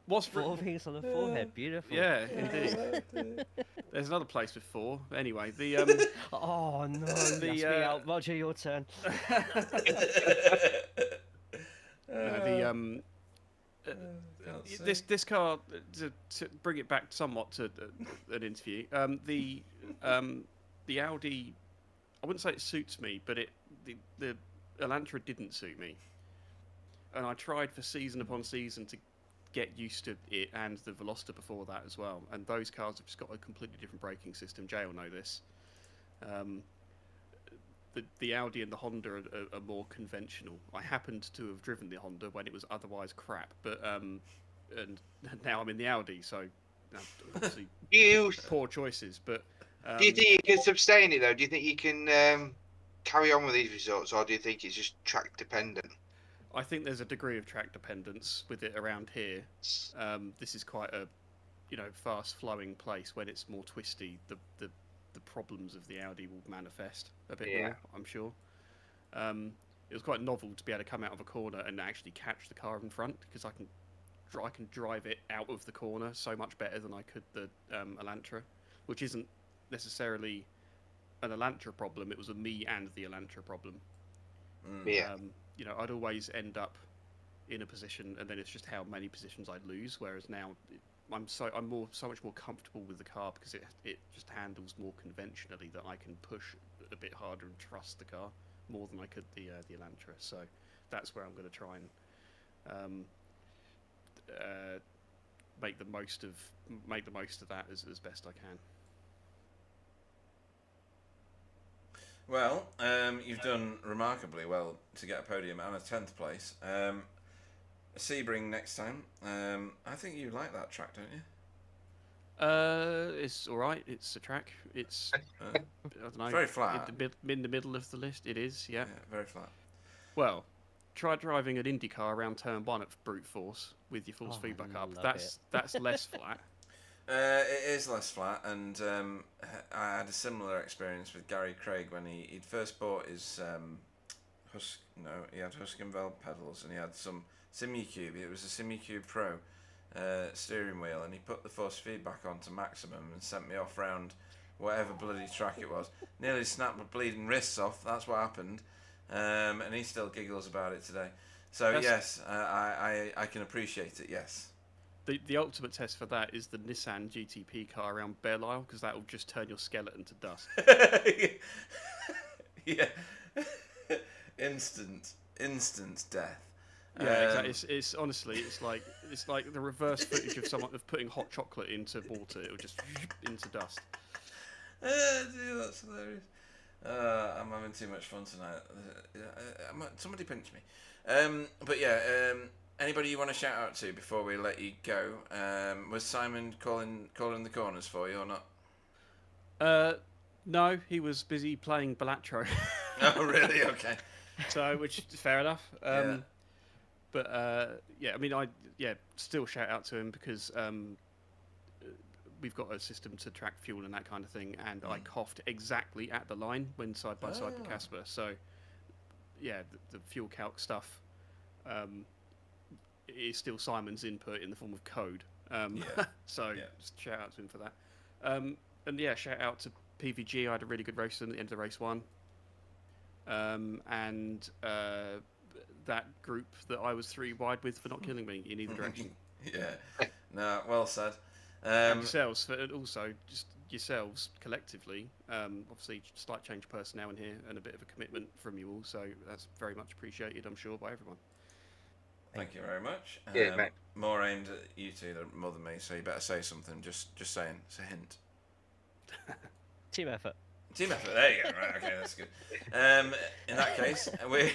What's Four things on the forehead, beautiful. Yeah, indeed. There's another place with four. Anyway, the Oh no, that's me out. Roger, your turn. This car, to bring it back somewhat to an interview, the Audi, I wouldn't say it suits me, but the Elantra didn't suit me, and I tried for season upon season to get used to it and the Veloster before that as well, and those cars have just got a completely different braking system. Jay will know this. The Audi and the Honda are more conventional. I happened to have driven the Honda when it was otherwise crap, but and now I'm in the Audi, so obviously poor choices. But Do you think you can sustain it though? Do you think you can carry on with these results, or do you think it's just track dependent? I think there's a degree of track dependence with it around here. This is quite a fast flowing place. When it's more twisty, the problems of the Audi will manifest a bit more, I'm sure. It was quite novel to be able to come out of a corner and actually catch the car in front, because I can drive it out of the corner so much better than I could the Elantra, which isn't necessarily an Elantra problem. It was a me and the Elantra problem. Yeah. I'd always end up in a position, and then it's just how many positions I'd lose. Whereas now, I'm so much more comfortable with the car, because it just handles more conventionally, that I can push a bit harder and trust the car more than I could the Elantra. So that's where I'm going to try and make the most of that as best I can. Well, you've done remarkably well to get a podium and a 10th place. Sebring next time. I think you like that track, don't you? It's all right. It's a track. It's I don't know. Very flat. In the middle of the list, it is. Yeah. Very flat. Well, try driving an Indy car around turn 1 at brute force with your force feedback up. That's less flat. It is less flat, and I had a similar experience with Gary Craig when he'd first bought his he had Husqvarna pedals, and he had some Simucube. It was a Simucube Pro steering wheel, and he put the force feedback on to maximum and sent me off round whatever bloody track it was. Nearly snapped my bleeding wrists off. That's what happened, and he still giggles about it today. So yes, I can appreciate it. Yes. The ultimate test for that is the Nissan GTP car around Belle-Isle, because that will just turn your skeleton to dust. Yeah. Instant death. Yeah, exactly. It's honestly, it's like the reverse footage of someone putting hot chocolate into water. It will just into dust. Dude, that's hilarious. I'm having too much fun tonight. Somebody pinch me. But yeah. Anybody you want to shout out to before we let you go? Was Simon calling the corners for you or not? No, he was busy playing Balatro. Oh, really? Okay. So, which is fair enough. Yeah. But yeah, I mean, still shout out to him, because we've got a system to track fuel and that kind of thing, and I coughed exactly at the line when side by side with Casper. So, yeah, the fuel calc stuff. Is still Simon's input in the form of code. So just shout out to him for that. And yeah, shout out to PVG. I had a really good race at the end of race 1. And that group that I was 3 wide with for not killing me in either direction. Yeah. No, well said. And yourselves, also just yourselves collectively. Obviously, slight change of personnel in here and a bit of a commitment from you all. So that's very much appreciated, I'm sure, by everyone. Thank you very much. Yeah, mate. More aimed at you two more than me, so you better say something. Just saying. It's a hint. Team effort. Team effort. There you go. Right. Okay, that's good. In that case, we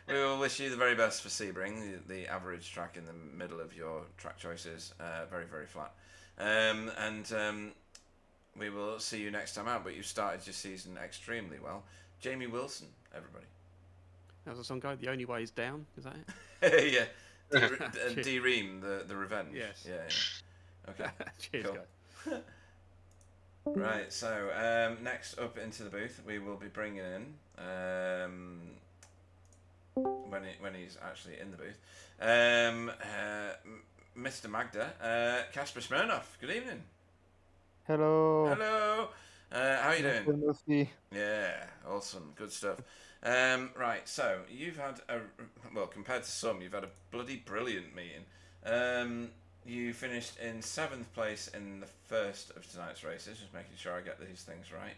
will wish you the very best for Sebring, the average track in the middle of your track choices. Very, very flat. And we will see you next time out. But you've started your season extremely well. Jamie Wilson, everybody. How's the song go? The only way is down. Is that it? Yeah. D-Ream, the revenge. Yes. Yeah. Okay. Cheers, cool. guys. Right, so next up into the booth, we will be bringing in when he's actually in the booth, Mr. Magda, Casper Smirnoff. Good evening. Hello. Hello. How are you doing? Lucy. Yeah, awesome, good stuff. Right, so you've had compared to some, you've had a bloody brilliant meeting. You finished in 7th place in the first of tonight's races, just making sure I get these things right.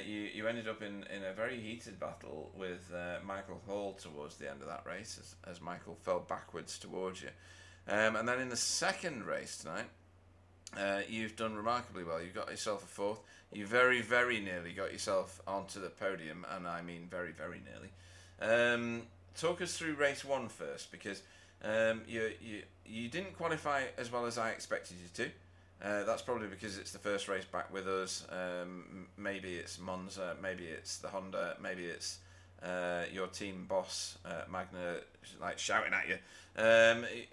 You ended up in a very heated battle with Michael Hall towards the end of that race, as Michael fell backwards towards you. And then in the second race tonight, you've done remarkably well. You got yourself a 4th. You very, very nearly got yourself onto the podium, and I mean very, very nearly. Talk us through race 1 first, because you didn't qualify as well as I expected you to. That's probably because it's the first race back with us. Maybe it's Monza, maybe it's the Honda, maybe it's your team boss, Magna, like shouting at you.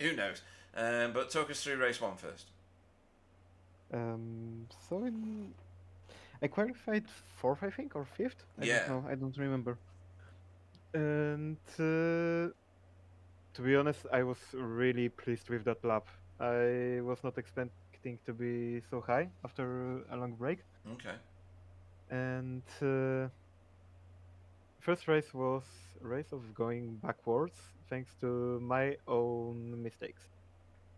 Who knows? But talk us through race 1 first. So I qualified fourth, I think, or fifth. I Yeah. don't know. I don't remember. And to be honest, I was really pleased with that lap. I was not expecting to be so high after a long break. Okay. And first race was a race of going backwards thanks to my own mistakes.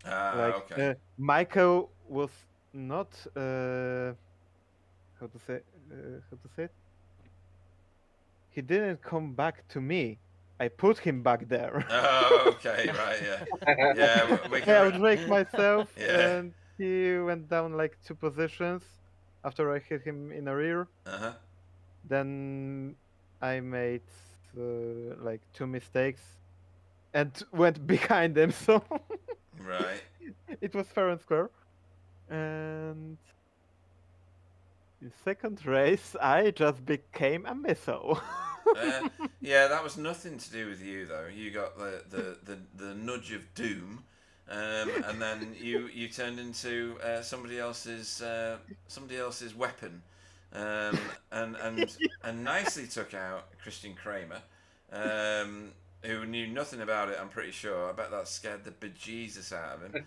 Okay. Michael was not how to say it. He didn't come back to me. I put him back there. Oh, okay, right, yeah. Yeah, we I can. outbraked myself, Yeah. and he went down like 2 positions after I hit him in the rear. Uh-huh. Then I made like 2 mistakes and went behind him, so Right. it was fair and square. And in second race, I just became a missile. Yeah, that was nothing to do with you though. You got the nudge of doom, and then you turned into somebody else's weapon, and nicely took out Christian Kramer, who knew nothing about it. I'm pretty sure. I bet that scared the bejesus out of him.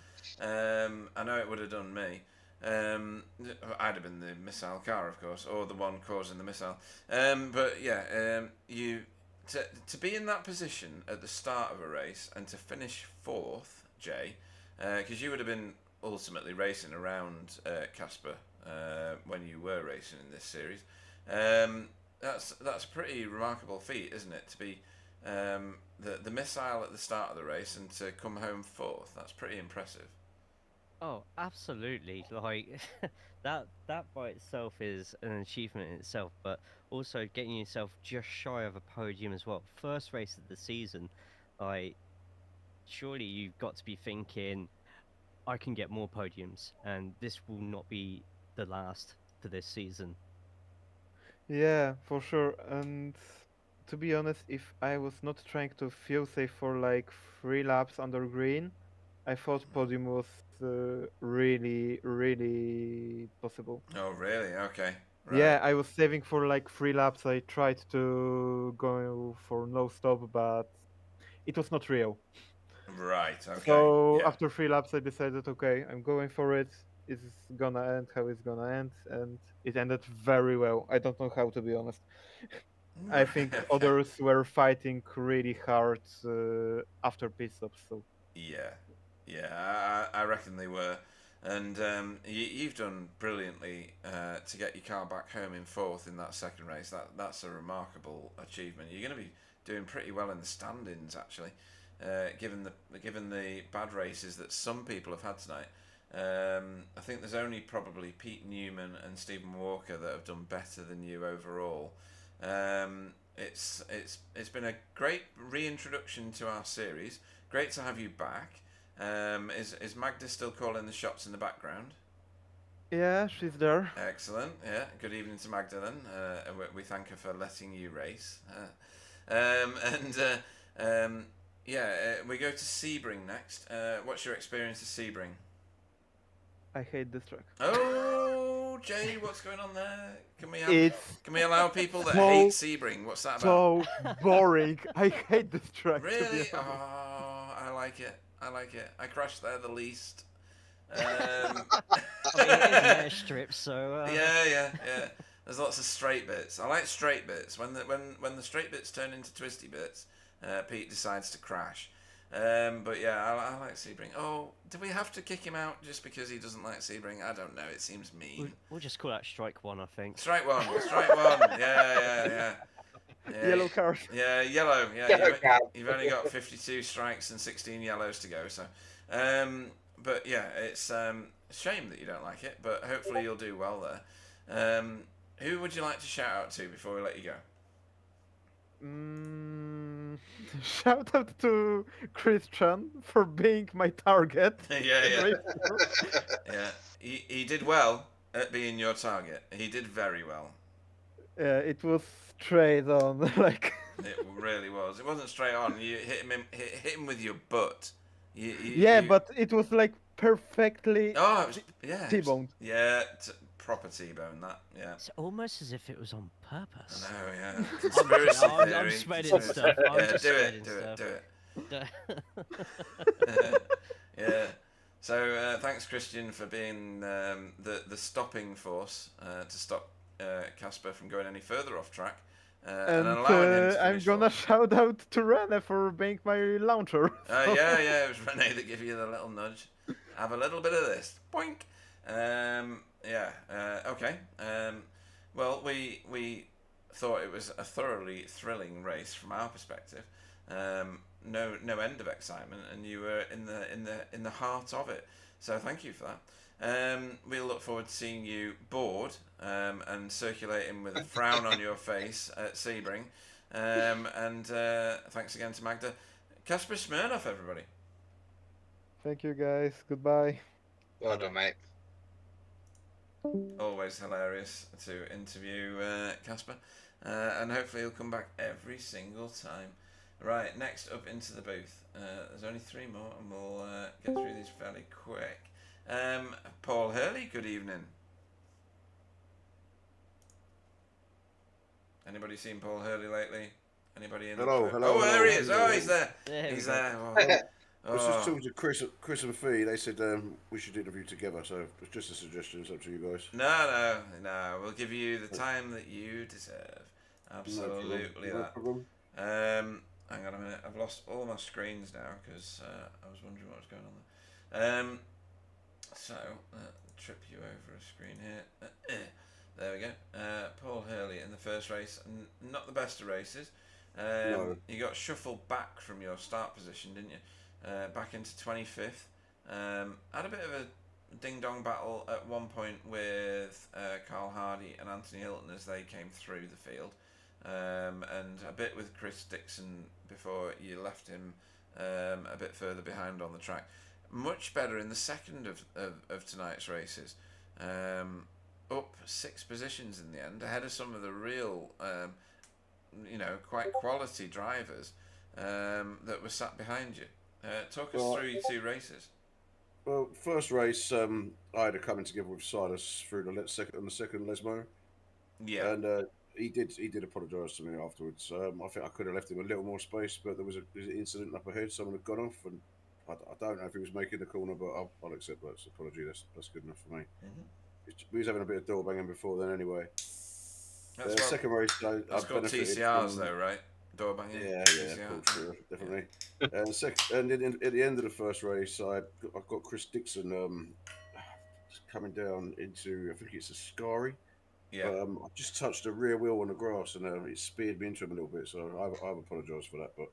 I know it would have done me. I'd have been the missile car, of course, or the one causing the missile. But yeah, you to be in that position at the start of a race and to finish fourth, Jay, because you would have been ultimately racing around Casper when you were racing in this series. That's a pretty remarkable feat, isn't it? To be the missile at the start of the race and to come home fourth. That's pretty impressive. Oh, absolutely. Like that by itself is an achievement in itself, but also getting yourself just shy of a podium as well. First race of the season, like surely you've got to be thinking, I can get more podiums, and this will not be the last for this season. Yeah, for sure. And to be honest, if I was not trying to feel safe for like 3 laps under green, I thought podium was really, really possible. Oh, really? Okay. Right. Yeah, I was saving for like 3 laps. I tried to go for no stop, but it was not real. Right. Okay. So yeah. after 3 laps, I decided, okay, I'm going for it. It's gonna end how it's gonna end, and it ended very well. I don't know how, to be honest. I think Okay. others were fighting really hard after pit stops. So Yeah, I reckon they were, and you've done brilliantly to get your car back home in fourth in that second race. That's a remarkable achievement. You're going to be doing pretty well in the standings, actually, given the bad races that some people have had tonight. I think there's only probably Pete Newman and Stephen Walker that have done better than you overall. It's been a great reintroduction to our series. Great to have you back. Is Magda still calling the shots in the background? yeah, she's there. Excellent. Good evening to Magda then. We thank her for letting you race. We go to Sebring next. What's your experience of Sebring? I hate this track. Oh, Jay, what's going on there? Can we allow people that so- hate Sebring? What's that about? So boring. I hate this track. To be Really? honest. Oh, I like it. I crashed there the least. I mean, it is an airstrip, so Yeah. There's lots of straight bits. I like straight bits. When the straight bits turn into twisty bits, Pete decides to crash. But yeah, I like Sebring. Oh, do we have to kick him out just because he doesn't like Sebring? I don't know. It seems mean. we'll just call that strike one, I think. Strike one. Yeah. Yellow card. Yeah, yellow. Yeah, Yellow card. you've only got 52 strikes and 16 yellows to go. So, but yeah, it's a shame that you don't like it. But hopefully you'll do well there. Who would you like to shout out to before we let you go? Shout out to Christian for being my target. Yeah. he did well at being your target. He did very well. It was straight on, like. It really was. It wasn't straight on. You hit him with your butt. Yeah, but it was like perfectly Oh, it was, yeah. T-boned. Yeah, proper T-bone, that, yeah. It's almost as if it was on purpose. I know, yeah. Conspiracy theory. I'm spreading stuff. I'm Yeah, just do spreading it. stuff. Yeah. So thanks, Christian, for being the stopping force to stop Casper from going any further off track. And allowing him to I'm finish gonna fourth. shout out to Rene for being my launcher. Yeah, it was Rene that gave you the little nudge. Have a little bit of this. Boink. Okay. Well, we thought it was a thoroughly thrilling race from our perspective. No end of excitement, and you were in the heart of it. So thank you for that. We'll look forward to seeing you bored and circulating with a frown on your face at Sebring. And thanks again to Magda. Kasper Smirnoff, everybody. Thank you, guys. Goodbye. Well done, mate. Always hilarious to interview Casper, and hopefully he'll come back every single time. Right, next up into the booth. There's only 3 more, and we'll get through these fairly quick. Paul Hurley, good evening. Anybody seen Paul Hurley lately? Anybody in? Hello. Oh, there he is. Hello. Oh, he's there. He's there. Oh. I was just talking to Chris and Fee. They said we should interview together, so it's just a suggestion. It's up to you guys. No. We'll give you the time that you deserve. Absolutely No problem. Hang on a minute. I've lost all my screens now because I was wondering what was going on there. So trip you over a screen here. There we go. Paul Hurley in the first race. Not the best of races. No. You got shuffled back from your start position, didn't you? Back into 25th. Had a bit of a ding-dong battle at one point with Carl Hardy and Anthony Hilton as they came through the field. And a bit with Chris Dixon before you left him a bit further behind on the track. Much better in the second of tonight's races. Up 6 positions in the end, ahead of some of the real, quite quality drivers that were sat behind you. Talk us through your 2 races. Well, first race, I had a coming together with Silas through on the second Lesmo. Yeah. And he did apologise to me afterwards. I think I could have left him a little more space, but there was an incident up ahead. Someone had gone off, and I don't know if he was making the corner, but I'll accept that apology. That's good enough for me. Mm-hmm. We was having a bit of door banging before then, anyway. Second race, that's called TCRs, though, right? Door banging. Yeah, cool, sure, definitely. And at the end of the first race, I got Chris Dixon coming down into, I think it's a Scari. Yeah. I just touched the rear wheel on the grass, and it speared me into him a little bit. So I've apologised for that, but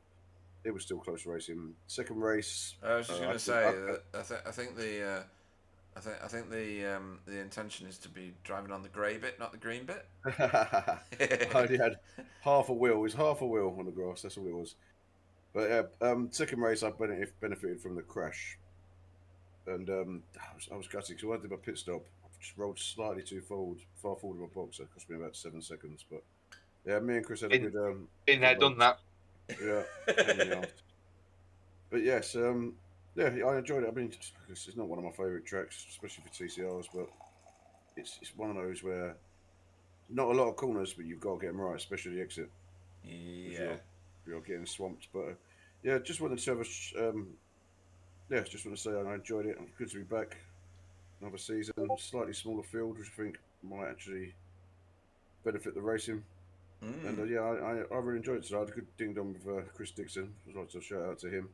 it was still close racing. Second race. I was just going to say that I think the intention is to be driving on the grey bit, not the green bit. I only had half a wheel. It was half a wheel on the grass. That's all it was. But second race, I benefited from the crash, and I was gutted because when I did my pit stop, I just rolled slightly too far forward in my box. It cost me about 7 seconds. But yeah, me and Chris had a good. Been there, done that. Yeah. But yes, yeah, I enjoyed it. I mean, it's not one of my favourite tracks, especially for TCRs, but it's one of those where not a lot of corners, but you've got to get them right, especially the exit. Yeah. You're getting swamped. But yeah, just wanted to have just want to say I enjoyed it. It's good to be back. Another season, slightly smaller field, which I think might actually benefit the racing. And I really enjoyed it. So I had a good ding dong with Chris Dixon. I'd like to shout out to him.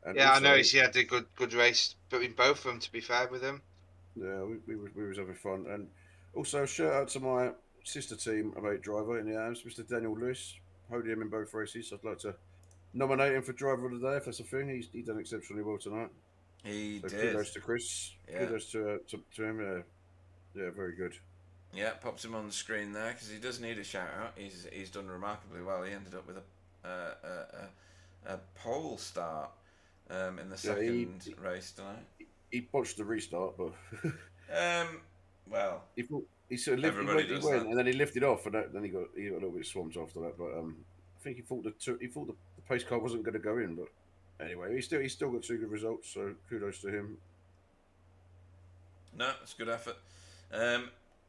And yeah, also, I noticed he had a good race, but in both of them, to be fair with him. Yeah, we was having fun. And also shout out to my sister team mate driver in the AMS, Mr. Daniel Lewis. Podium in both races. I'd like to nominate him for driver of the day if that's a thing. He done exceptionally well tonight. He did. Kudos to Chris. Yeah. Kudos to him. Yeah, very good. Yeah, pops him on the screen there because he does need a shout out. He's done remarkably well. He ended up with a pole start in the second race tonight. he botched the restart, but Well, he sort of everybody he does went, that. and then he lifted off, and then he got a little bit swamped after that. But I think he thought the pace car wasn't going to go in. But anyway, he's still got 2 good results, so kudos to him. No, it's a good effort.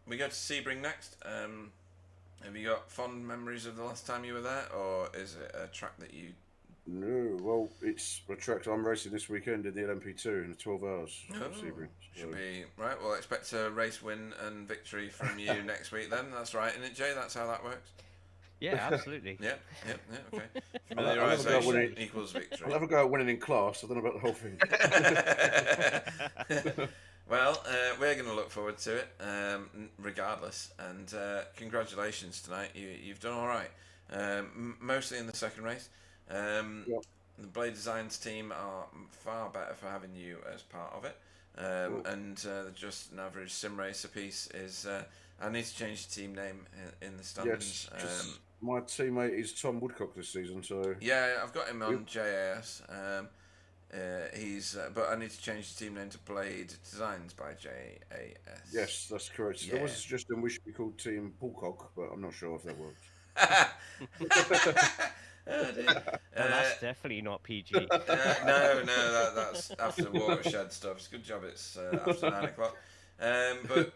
We go to Sebring next. Have you got fond memories of the last time you were there, or is it a track that you... No, well, it's a track I'm racing this weekend in the LMP2 in 12 hours. Sebring, should be right. Well, expect a race win and victory from you next week. Then that's right, isn't it, Jay? That's how that works. Yeah, absolutely. Yeah. Okay. I'll have a go at winning. Familiarisation equals victory. I'll have a go at winning in class. I don't know about the whole thing. Well, we're going to look forward to it, regardless. And congratulations tonight. You've done all right. Mostly in the second race. Yep. The Blade Designs team are far better for having you as part of it. And the Just an Average Sim Racer piece is... I need to change the team name in the standings. Yes, my teammate is Tom Woodcock this season, so... Yeah, I've got him on JAS. But I need to change the team name to Blade Designs by JAS. Yes, that's correct. Yeah. There was a suggestion we should be called Team Bullcock, but I'm not sure if that works. Oh, dear. That's definitely not PG. No, that's after watershed stuff. It's a good job it's after 9 o'clock. But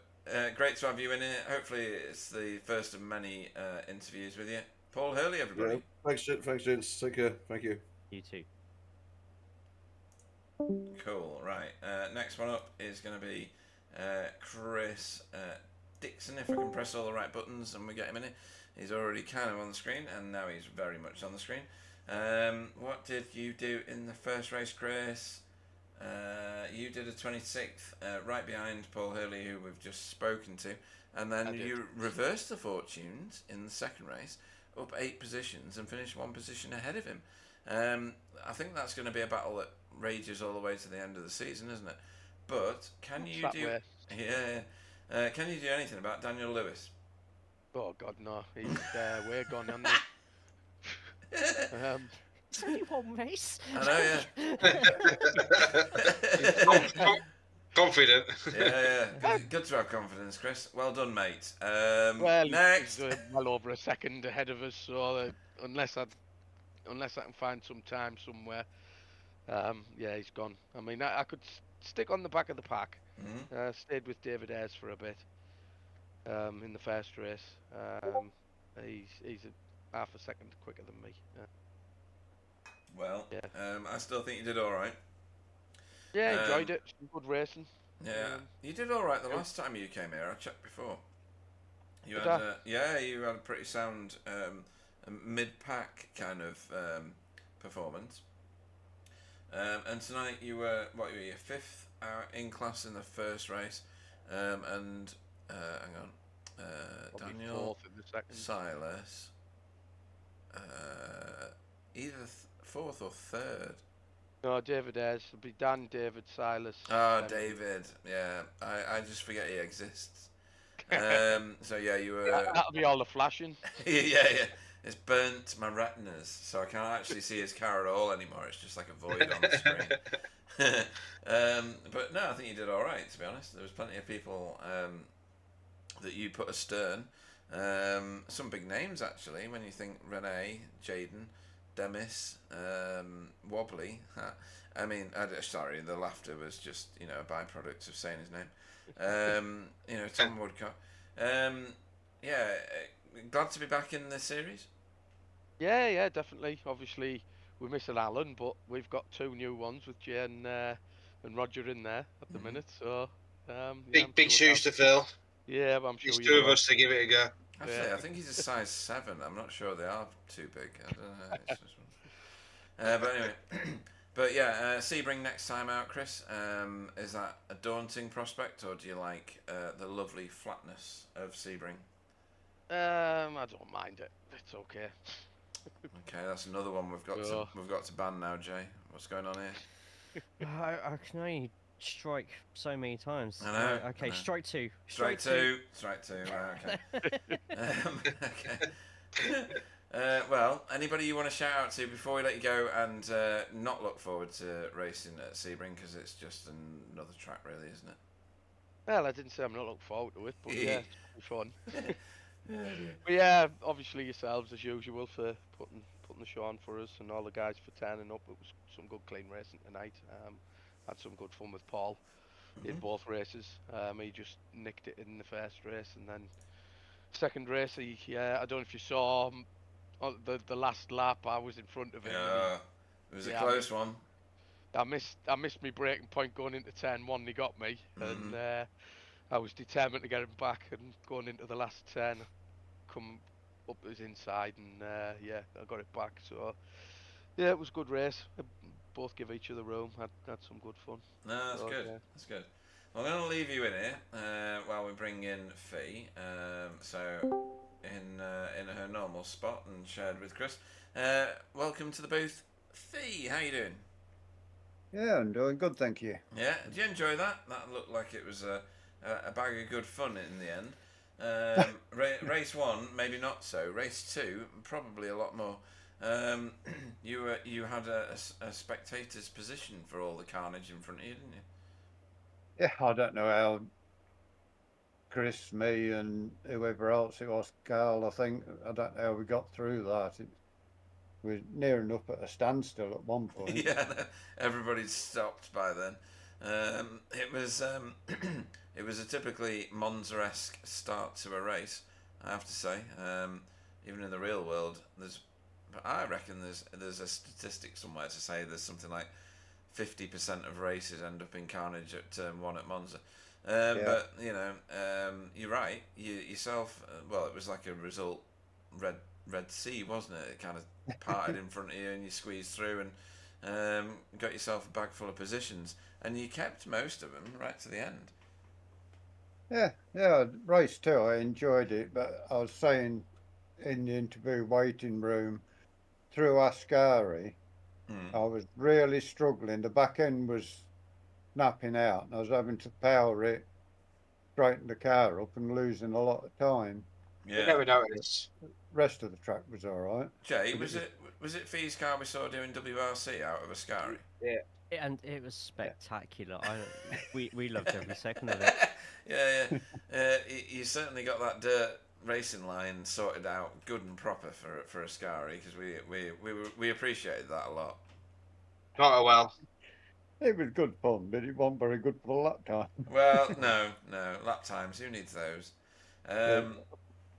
great to have you in it. Hopefully it's the first of many interviews with you. Paul Hurley, everybody. Yeah. Thanks, gents. Take care. Thank you. You too. Cool, right. Next one up is going to be Chris Dixon, if I can press all the right buttons and we get him in it. He's already kind of on the screen, and now he's very much on the screen. What did you do in the first race, Chris? You did a 26th, right behind Paul Hurley, who we've just spoken to. And then you reversed the fortunes in the second race, up 8 positions, and finished 1 position ahead of him. I think that's going to be a battle that rages all the way to the end of the season, isn't it? But can you do... Yeah. Can you do anything about Daniel Lewis? Oh God, no! He's way gone, hasn't he? It's only 1 race. I know, yeah. Confident. Yeah. Good to have confidence, Chris. Well done, mate. Well, next. he's well over a second ahead of us, so unless I can find some time somewhere, yeah, he's gone. I mean, I could stick on the back of the pack. Mm-hmm. Stayed with David Ayres for a bit. In the first race, he's half a second quicker than me. Well, yeah. I still think you did all right. Yeah, enjoyed it. Some good racing. Yeah, you did all right the last time you came here. I checked before. You Did had, I? you had a pretty sound mid-pack kind of performance. And tonight you were your 5th in class in the first race, and. Hang on. Daniel in the second. Silas. Either 4th or 3rd. No, David Ayres. It'll be Dan, David, Silas. David. Yeah, I just forget he exists. So yeah, you were. That'll be all the flashing. yeah. It's burnt my retinas, so I can't actually see his car at all anymore. It's just like a void on the screen. But no, I think you did all right. To be honest, there was plenty of people. That you put astern. Some big names actually when you think Renee, Jaden, Demis, Wobbly. I mean, sorry, the laughter was just a byproduct of saying his name. Tom Woodcock. Yeah, glad to be back in the series. Yeah, definitely. Obviously, we're missing Alan, but we've got 2 new ones with Jay and Roger in there at the minute. So big shoes to fill. Yeah, but I'm sure There's 2 of us to give it a go. Actually, I think he's a size 7. I'm not sure they are too big. I don't know. It's just... but anyway, but yeah, Sebring next time out, Chris. Is that a daunting prospect, or do you like the lovely flatness of Sebring? I don't mind it. It's okay. Okay, that's another one we've got to ban now, Jay. What's going on here? I can only strike so many times. I know. Okay, I know. strike 2. Strike two. Right, okay. Okay. Well, anybody you want to shout out to before we let you go, and not look forward to racing at Sebring because it's just another track, really, isn't it? Well, I didn't say I'm not looking forward to it, but yeah, it's gonna be fun. Yeah, But yeah, obviously yourselves as usual for putting the show on for us, and all the guys for turning up. It was some good clean racing tonight. Had some good fun with Paul in both races. He just nicked it in the first race, and then second race, I don't know if you saw the last lap. I was in front of him. Yeah, it was a close one. I missed my braking point going into turn one. He got me, and I was determined to get him back. And going into the last turn, come up his inside, and yeah, I got it back. So yeah, it was a good race. Both give each other room. Had some good fun. No, that's good. Yeah. That's good. Well, I'm going to leave you in here while we bring in Fee. So in her normal spot and shared with Chris. Welcome to the booth, Fee. How you doing? Yeah, I'm doing good, thank you. Yeah, did you enjoy that? That looked like it was a bag of good fun in the end. Race 1, maybe not so. Race 2, probably a lot more. You had a spectator's position for all the carnage in front of you, didn't you? Yeah, I don't know how Chris, me, and whoever else it was, Carl, I think, I don't know how we got through that. It was near enough at a standstill at one point. Yeah, everybody's stopped by then. It was it was a typically Monza-esque start to a race, I have to say. Even in the real world, I reckon there's a statistic somewhere to say there's something like 50% of races end up in carnage at turn 1 at Monza. Yeah. But you know, you're right. Yourself, well, it was like a result Red Sea, wasn't it? It kind of parted in front of you, and you squeezed through and got yourself a bag full of positions, and you kept most of them right to the end. Yeah, race 2, I enjoyed it, but I was saying in the interview waiting room through Ascari, I was really struggling. The back end was snapping out, and I was having to power it, straighten the car up, and losing a lot of time. Yeah. You never noticed. Rest of the track was all right. Jay, was it Fee's car we saw doing WRC out of Ascari? Yeah. And it was spectacular. We loved every second of it. Yeah. You certainly got that dirt racing line sorted out good and proper for Ascari, because we appreciated that a lot. Oh well. It was good fun, but it wasn't very good for the lap time. Well, no, lap times. Who needs those?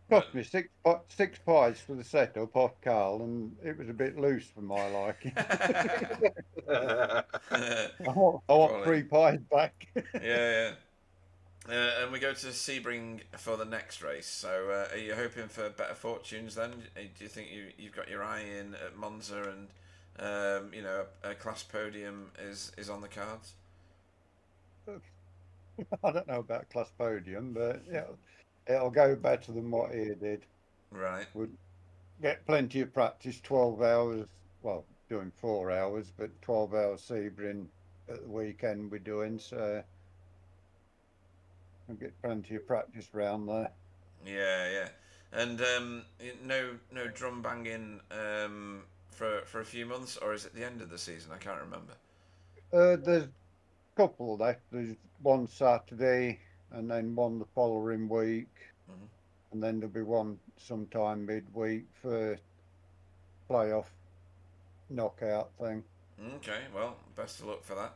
Cost me six pies for the setup off Carl, and it was a bit loose for my liking. I want 3 pies back. Yeah. And we go to Sebring for the next race. So, are you hoping for better fortunes then? Do you think you've got your eye in at Monza, and a class podium is on the cards? I don't know about class podium, but it'll go better than what he did. Right. We'll get plenty of practice, 12 hours, well, doing 4 hours, but 12 hours Sebring at the weekend we're doing, so we'll get plenty of practice round there. Yeah. And no drum banging for a few months, or is it the end of the season? I can't remember. There's a couple left. There's one Saturday, and then one the following week, and then there'll be one sometime midweek for playoff knockout thing. Okay, well, best of luck for that.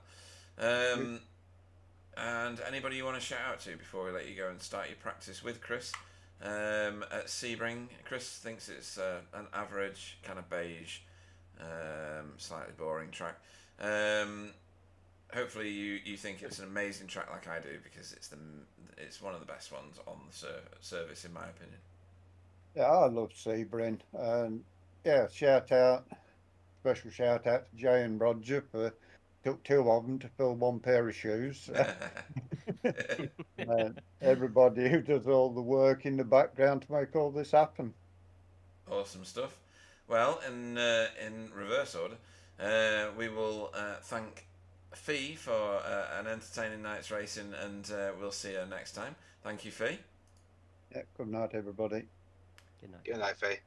And anybody you want to shout out to before we let you go and start your practice with Chris at Sebring? Chris thinks it's an average kind of beige, slightly boring track. Hopefully you think it's an amazing track like I do, because it's one of the best ones on the service in my opinion. Yeah, I love Sebring, and special shout out to Jay and Roger for took 2 of them to fill 1 pair of shoes. Everybody who does all the work in the background to make all this happen. Awesome stuff. Well, in reverse order, we will thank Fee for an entertaining night's racing, and we'll see you next time. Thank you, Fee. Yeah, good night, everybody. Good night. Good night, Fee.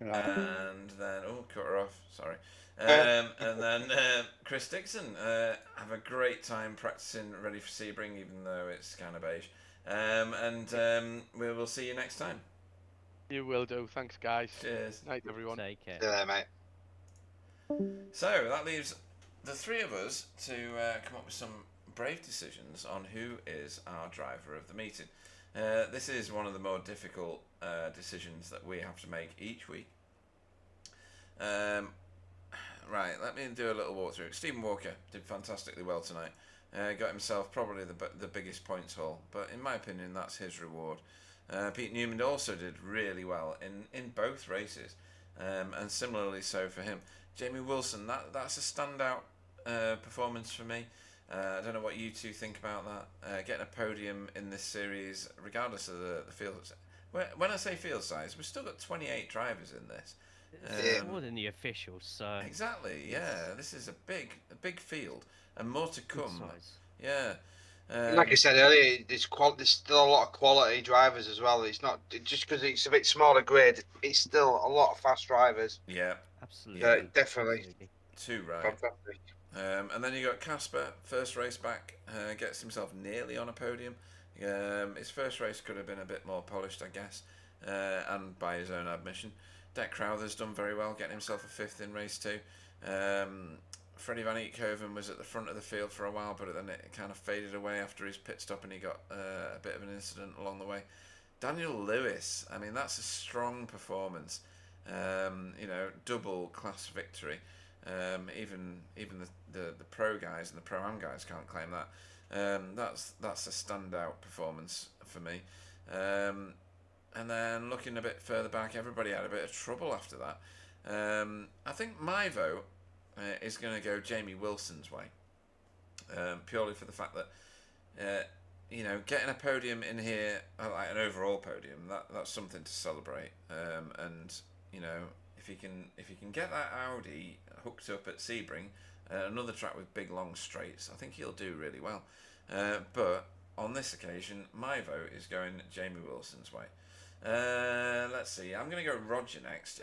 And then, cut her off. Sorry. And then Chris Dixon, have a great time practicing ready for Sebring, even though it's kind of beige. And we will see you next time. You will do. Thanks, guys. Cheers. Night, everyone. Take care. Yeah, mate. So that leaves the three of us to come up with some brave decisions on who is our driver of the meeting. This is one of the more difficult decisions that we have to make each week. Right, let me do a little walkthrough. Stephen Walker did fantastically well tonight. Got himself probably the biggest points haul, but in my opinion, that's his reward. Pete Newman also did really well in both races, and similarly so for him. Jamie Wilson, that's a standout performance for me. I don't know what you two think about that. Getting a podium in this series, regardless of the field. When I say field size, we've still got 28 drivers in this. It's more than the officials, so Exactly, yeah. This is a big field, and more to come. size. Yeah. Like I said earlier, there's still a lot of quality drivers as well. It's not just because it's a bit smaller grid. It's still a lot of fast drivers. Yeah. Absolutely. Definitely. Absolutely. Too right. Fantastic. And then you got Casper, first race back, gets himself nearly on a podium. His first race could have been a bit more polished, I guess, and by his own admission. Deck Crowther's done very well, getting himself a fifth in race 2. Freddie Van Eekhoven was at the front of the field for a while, but then it kind of faded away after his pit stop and he got a bit of an incident along the way. Daniel Lewis, I mean, that's a strong performance. Double class victory. Even the pro guys and the pro-am guys can't claim that. That's a standout performance for me. And then looking a bit further back, everybody had a bit of trouble after that. I think my vote is going to go Jamie Wilson's way, purely for the fact that getting a podium in here, like an overall podium, that's something to celebrate. And if he can get that Audi hooked up at Sebring, another track with big long straights, I think he'll do really well. But on this occasion, my vote is going Jamie Wilson's way. Let's see. I'm going to go Roger next.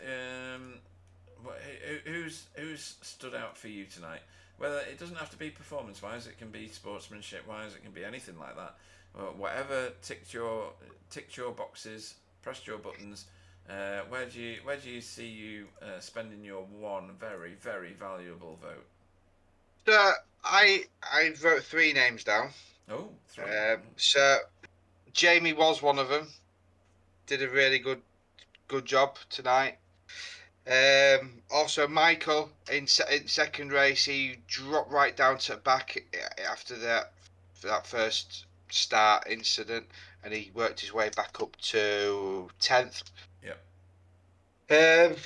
Who's stood out for you tonight? Whether it doesn't have to be performance-wise, it can be sportsmanship-wise, it can be anything like that. Whatever ticked your boxes, pressed your buttons. Where do you see you spending your one very, very valuable vote? So I wrote 3 names down. Oh, 3. So Jamie was one of them. Did a really good job tonight. Also Michael in second race, he dropped right down to the back after that first start incident, and he worked his way back up to 10th. Yep.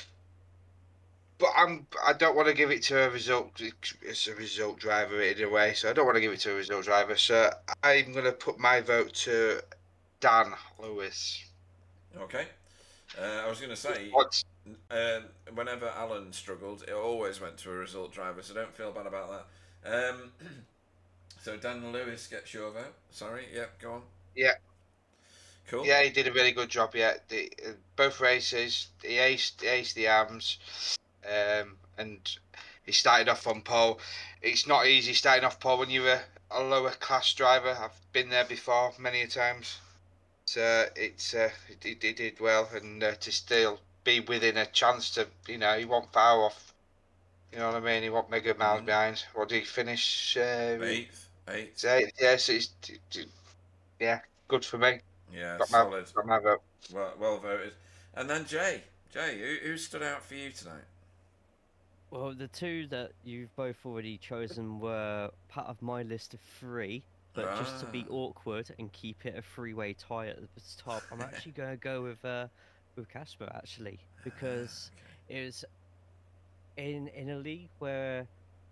But I don't want to give it to a result. It's a result driver in a way, so I don't want to give it to a result driver. So I'm going to put my vote to Dan Lewis. Okay. I was going to say, whenever Alan struggled, it always went to a result driver, so don't feel bad about that. So Dan Lewis gets your vote. Sorry, yep, go on. Yeah. Cool. Yeah, he did a really good job. Yeah, both races, he aced the arms, and he started off on pole. It's not easy starting off pole when you're a lower class driver. I've been there before many a times. So he did well, and to still be within a chance to, he won't foul off. You know what I mean? He won't mega miles behind. What did he finish? 8th. Yes, yeah, good for me. Yeah, got solid. Got my vote. Well voted. And then Jay, who stood out for you tonight? Well, the 2 that you've both already chosen were part of my list of 3. But just to be awkward and keep it a 3-way tie at the top, I'm actually going to go with Casper actually, because it was in a league where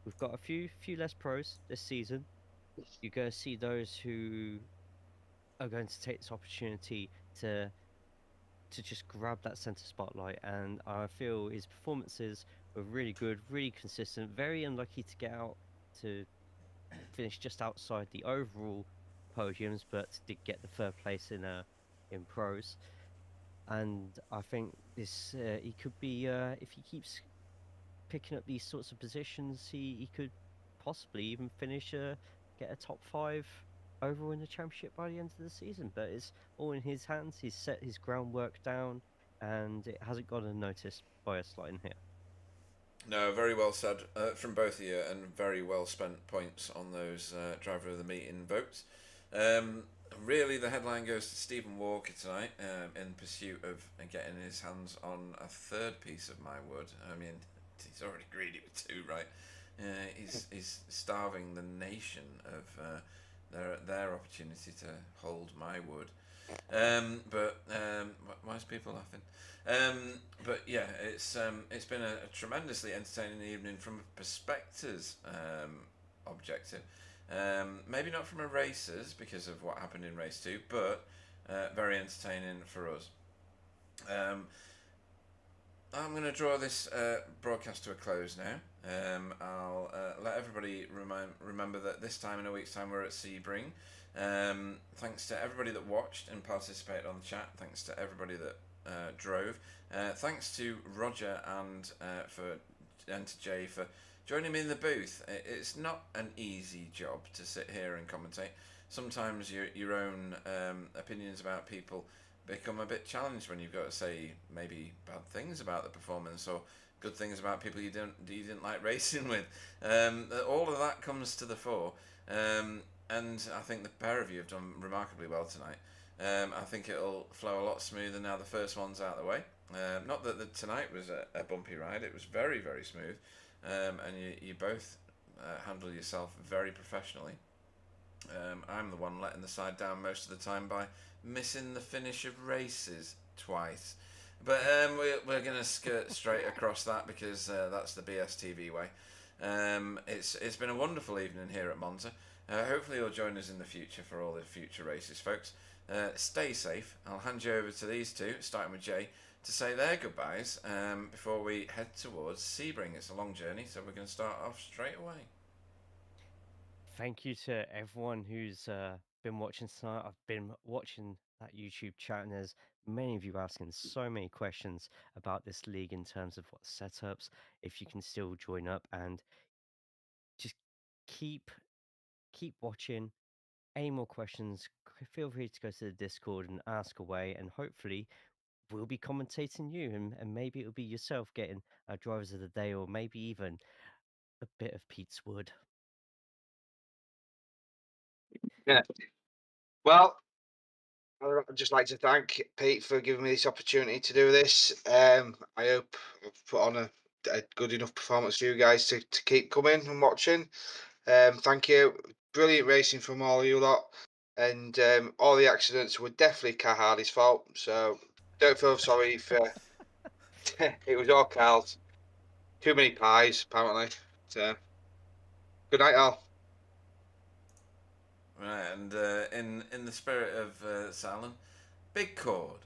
we've got a few less pros this season. You're going to see those who are going to take this opportunity to just grab that center spotlight, and I feel his performances were really good, really consistent. Very unlucky to get out to finish just outside the overall podiums, but did get the 3rd place in pros. and I think this he could be if he keeps picking up these sorts of positions, he could possibly even finish get a top 5 overall in the championship by the end of the season. But it's all in his hands. He's set his groundwork down, and it hasn't gone unnoticed by us lot in here. No, very well said from both of you, and very well spent points on those driver of the meeting votes. Really, the headline goes to Stephen Walker tonight in pursuit of getting his hands on a third piece of my wood. I mean, he's already greedy with 2, right? He's starving the nation of their opportunity to hold my wood. But why is people laughing? But yeah, it's been a tremendously entertaining evening from a prospector's objective. Maybe not from a racer's because of what happened in race 2, but very entertaining for us. I'm going to draw this broadcast to a close now. I'll let everybody remember that this time in a week's time we're at Sebring. Thanks to everybody that watched and participated on the chat. Thanks to everybody that drove. Thanks to Roger and to Jay for joining me in the booth. It's not an easy job to sit here and commentate. Sometimes your own opinions about people become a bit challenged when you've got to say maybe bad things about the performance or good things about people you didn't like racing with. All of that comes to the fore, and I think the pair of you have done remarkably well tonight. I think it'll flow a lot smoother now the first one's out of the way. Not that tonight was a bumpy ride, it was very, very smooth, and you both handle yourself very professionally. I'm the one letting the side down most of the time by missing the finish of races twice. But we're going to skirt straight across that because that's the BSTV way. It's been a wonderful evening here at Monza. Hopefully you'll join us in the future for all the future races, folks. Stay safe. I'll hand you over to these two, starting with Jay, to say their goodbyes before we head towards Sebring. It's a long journey, so we're going to start off straight away. Thank you to everyone who's been watching tonight. I've been watching that YouTube chat, and there's many of you asking so many questions about this league in terms of what setups, if you can still join up, and just keep watching. Any more questions, feel free to go to the Discord and ask away, and hopefully we'll be commentating you, and maybe it'll be yourself getting drivers of the day, or maybe even a bit of Pete's wood. Yeah. Well, I'd just like to thank Pete for giving me this opportunity to do this. I hope I've put on a good enough performance for you guys to keep coming and watching. Thank you. Brilliant racing from all you lot. And all the accidents were definitely Car Hardy's fault. So don't feel sorry for it was all Carl's. Too many pies, apparently. So good night, all. Right, and in the spirit of Salon, big chord.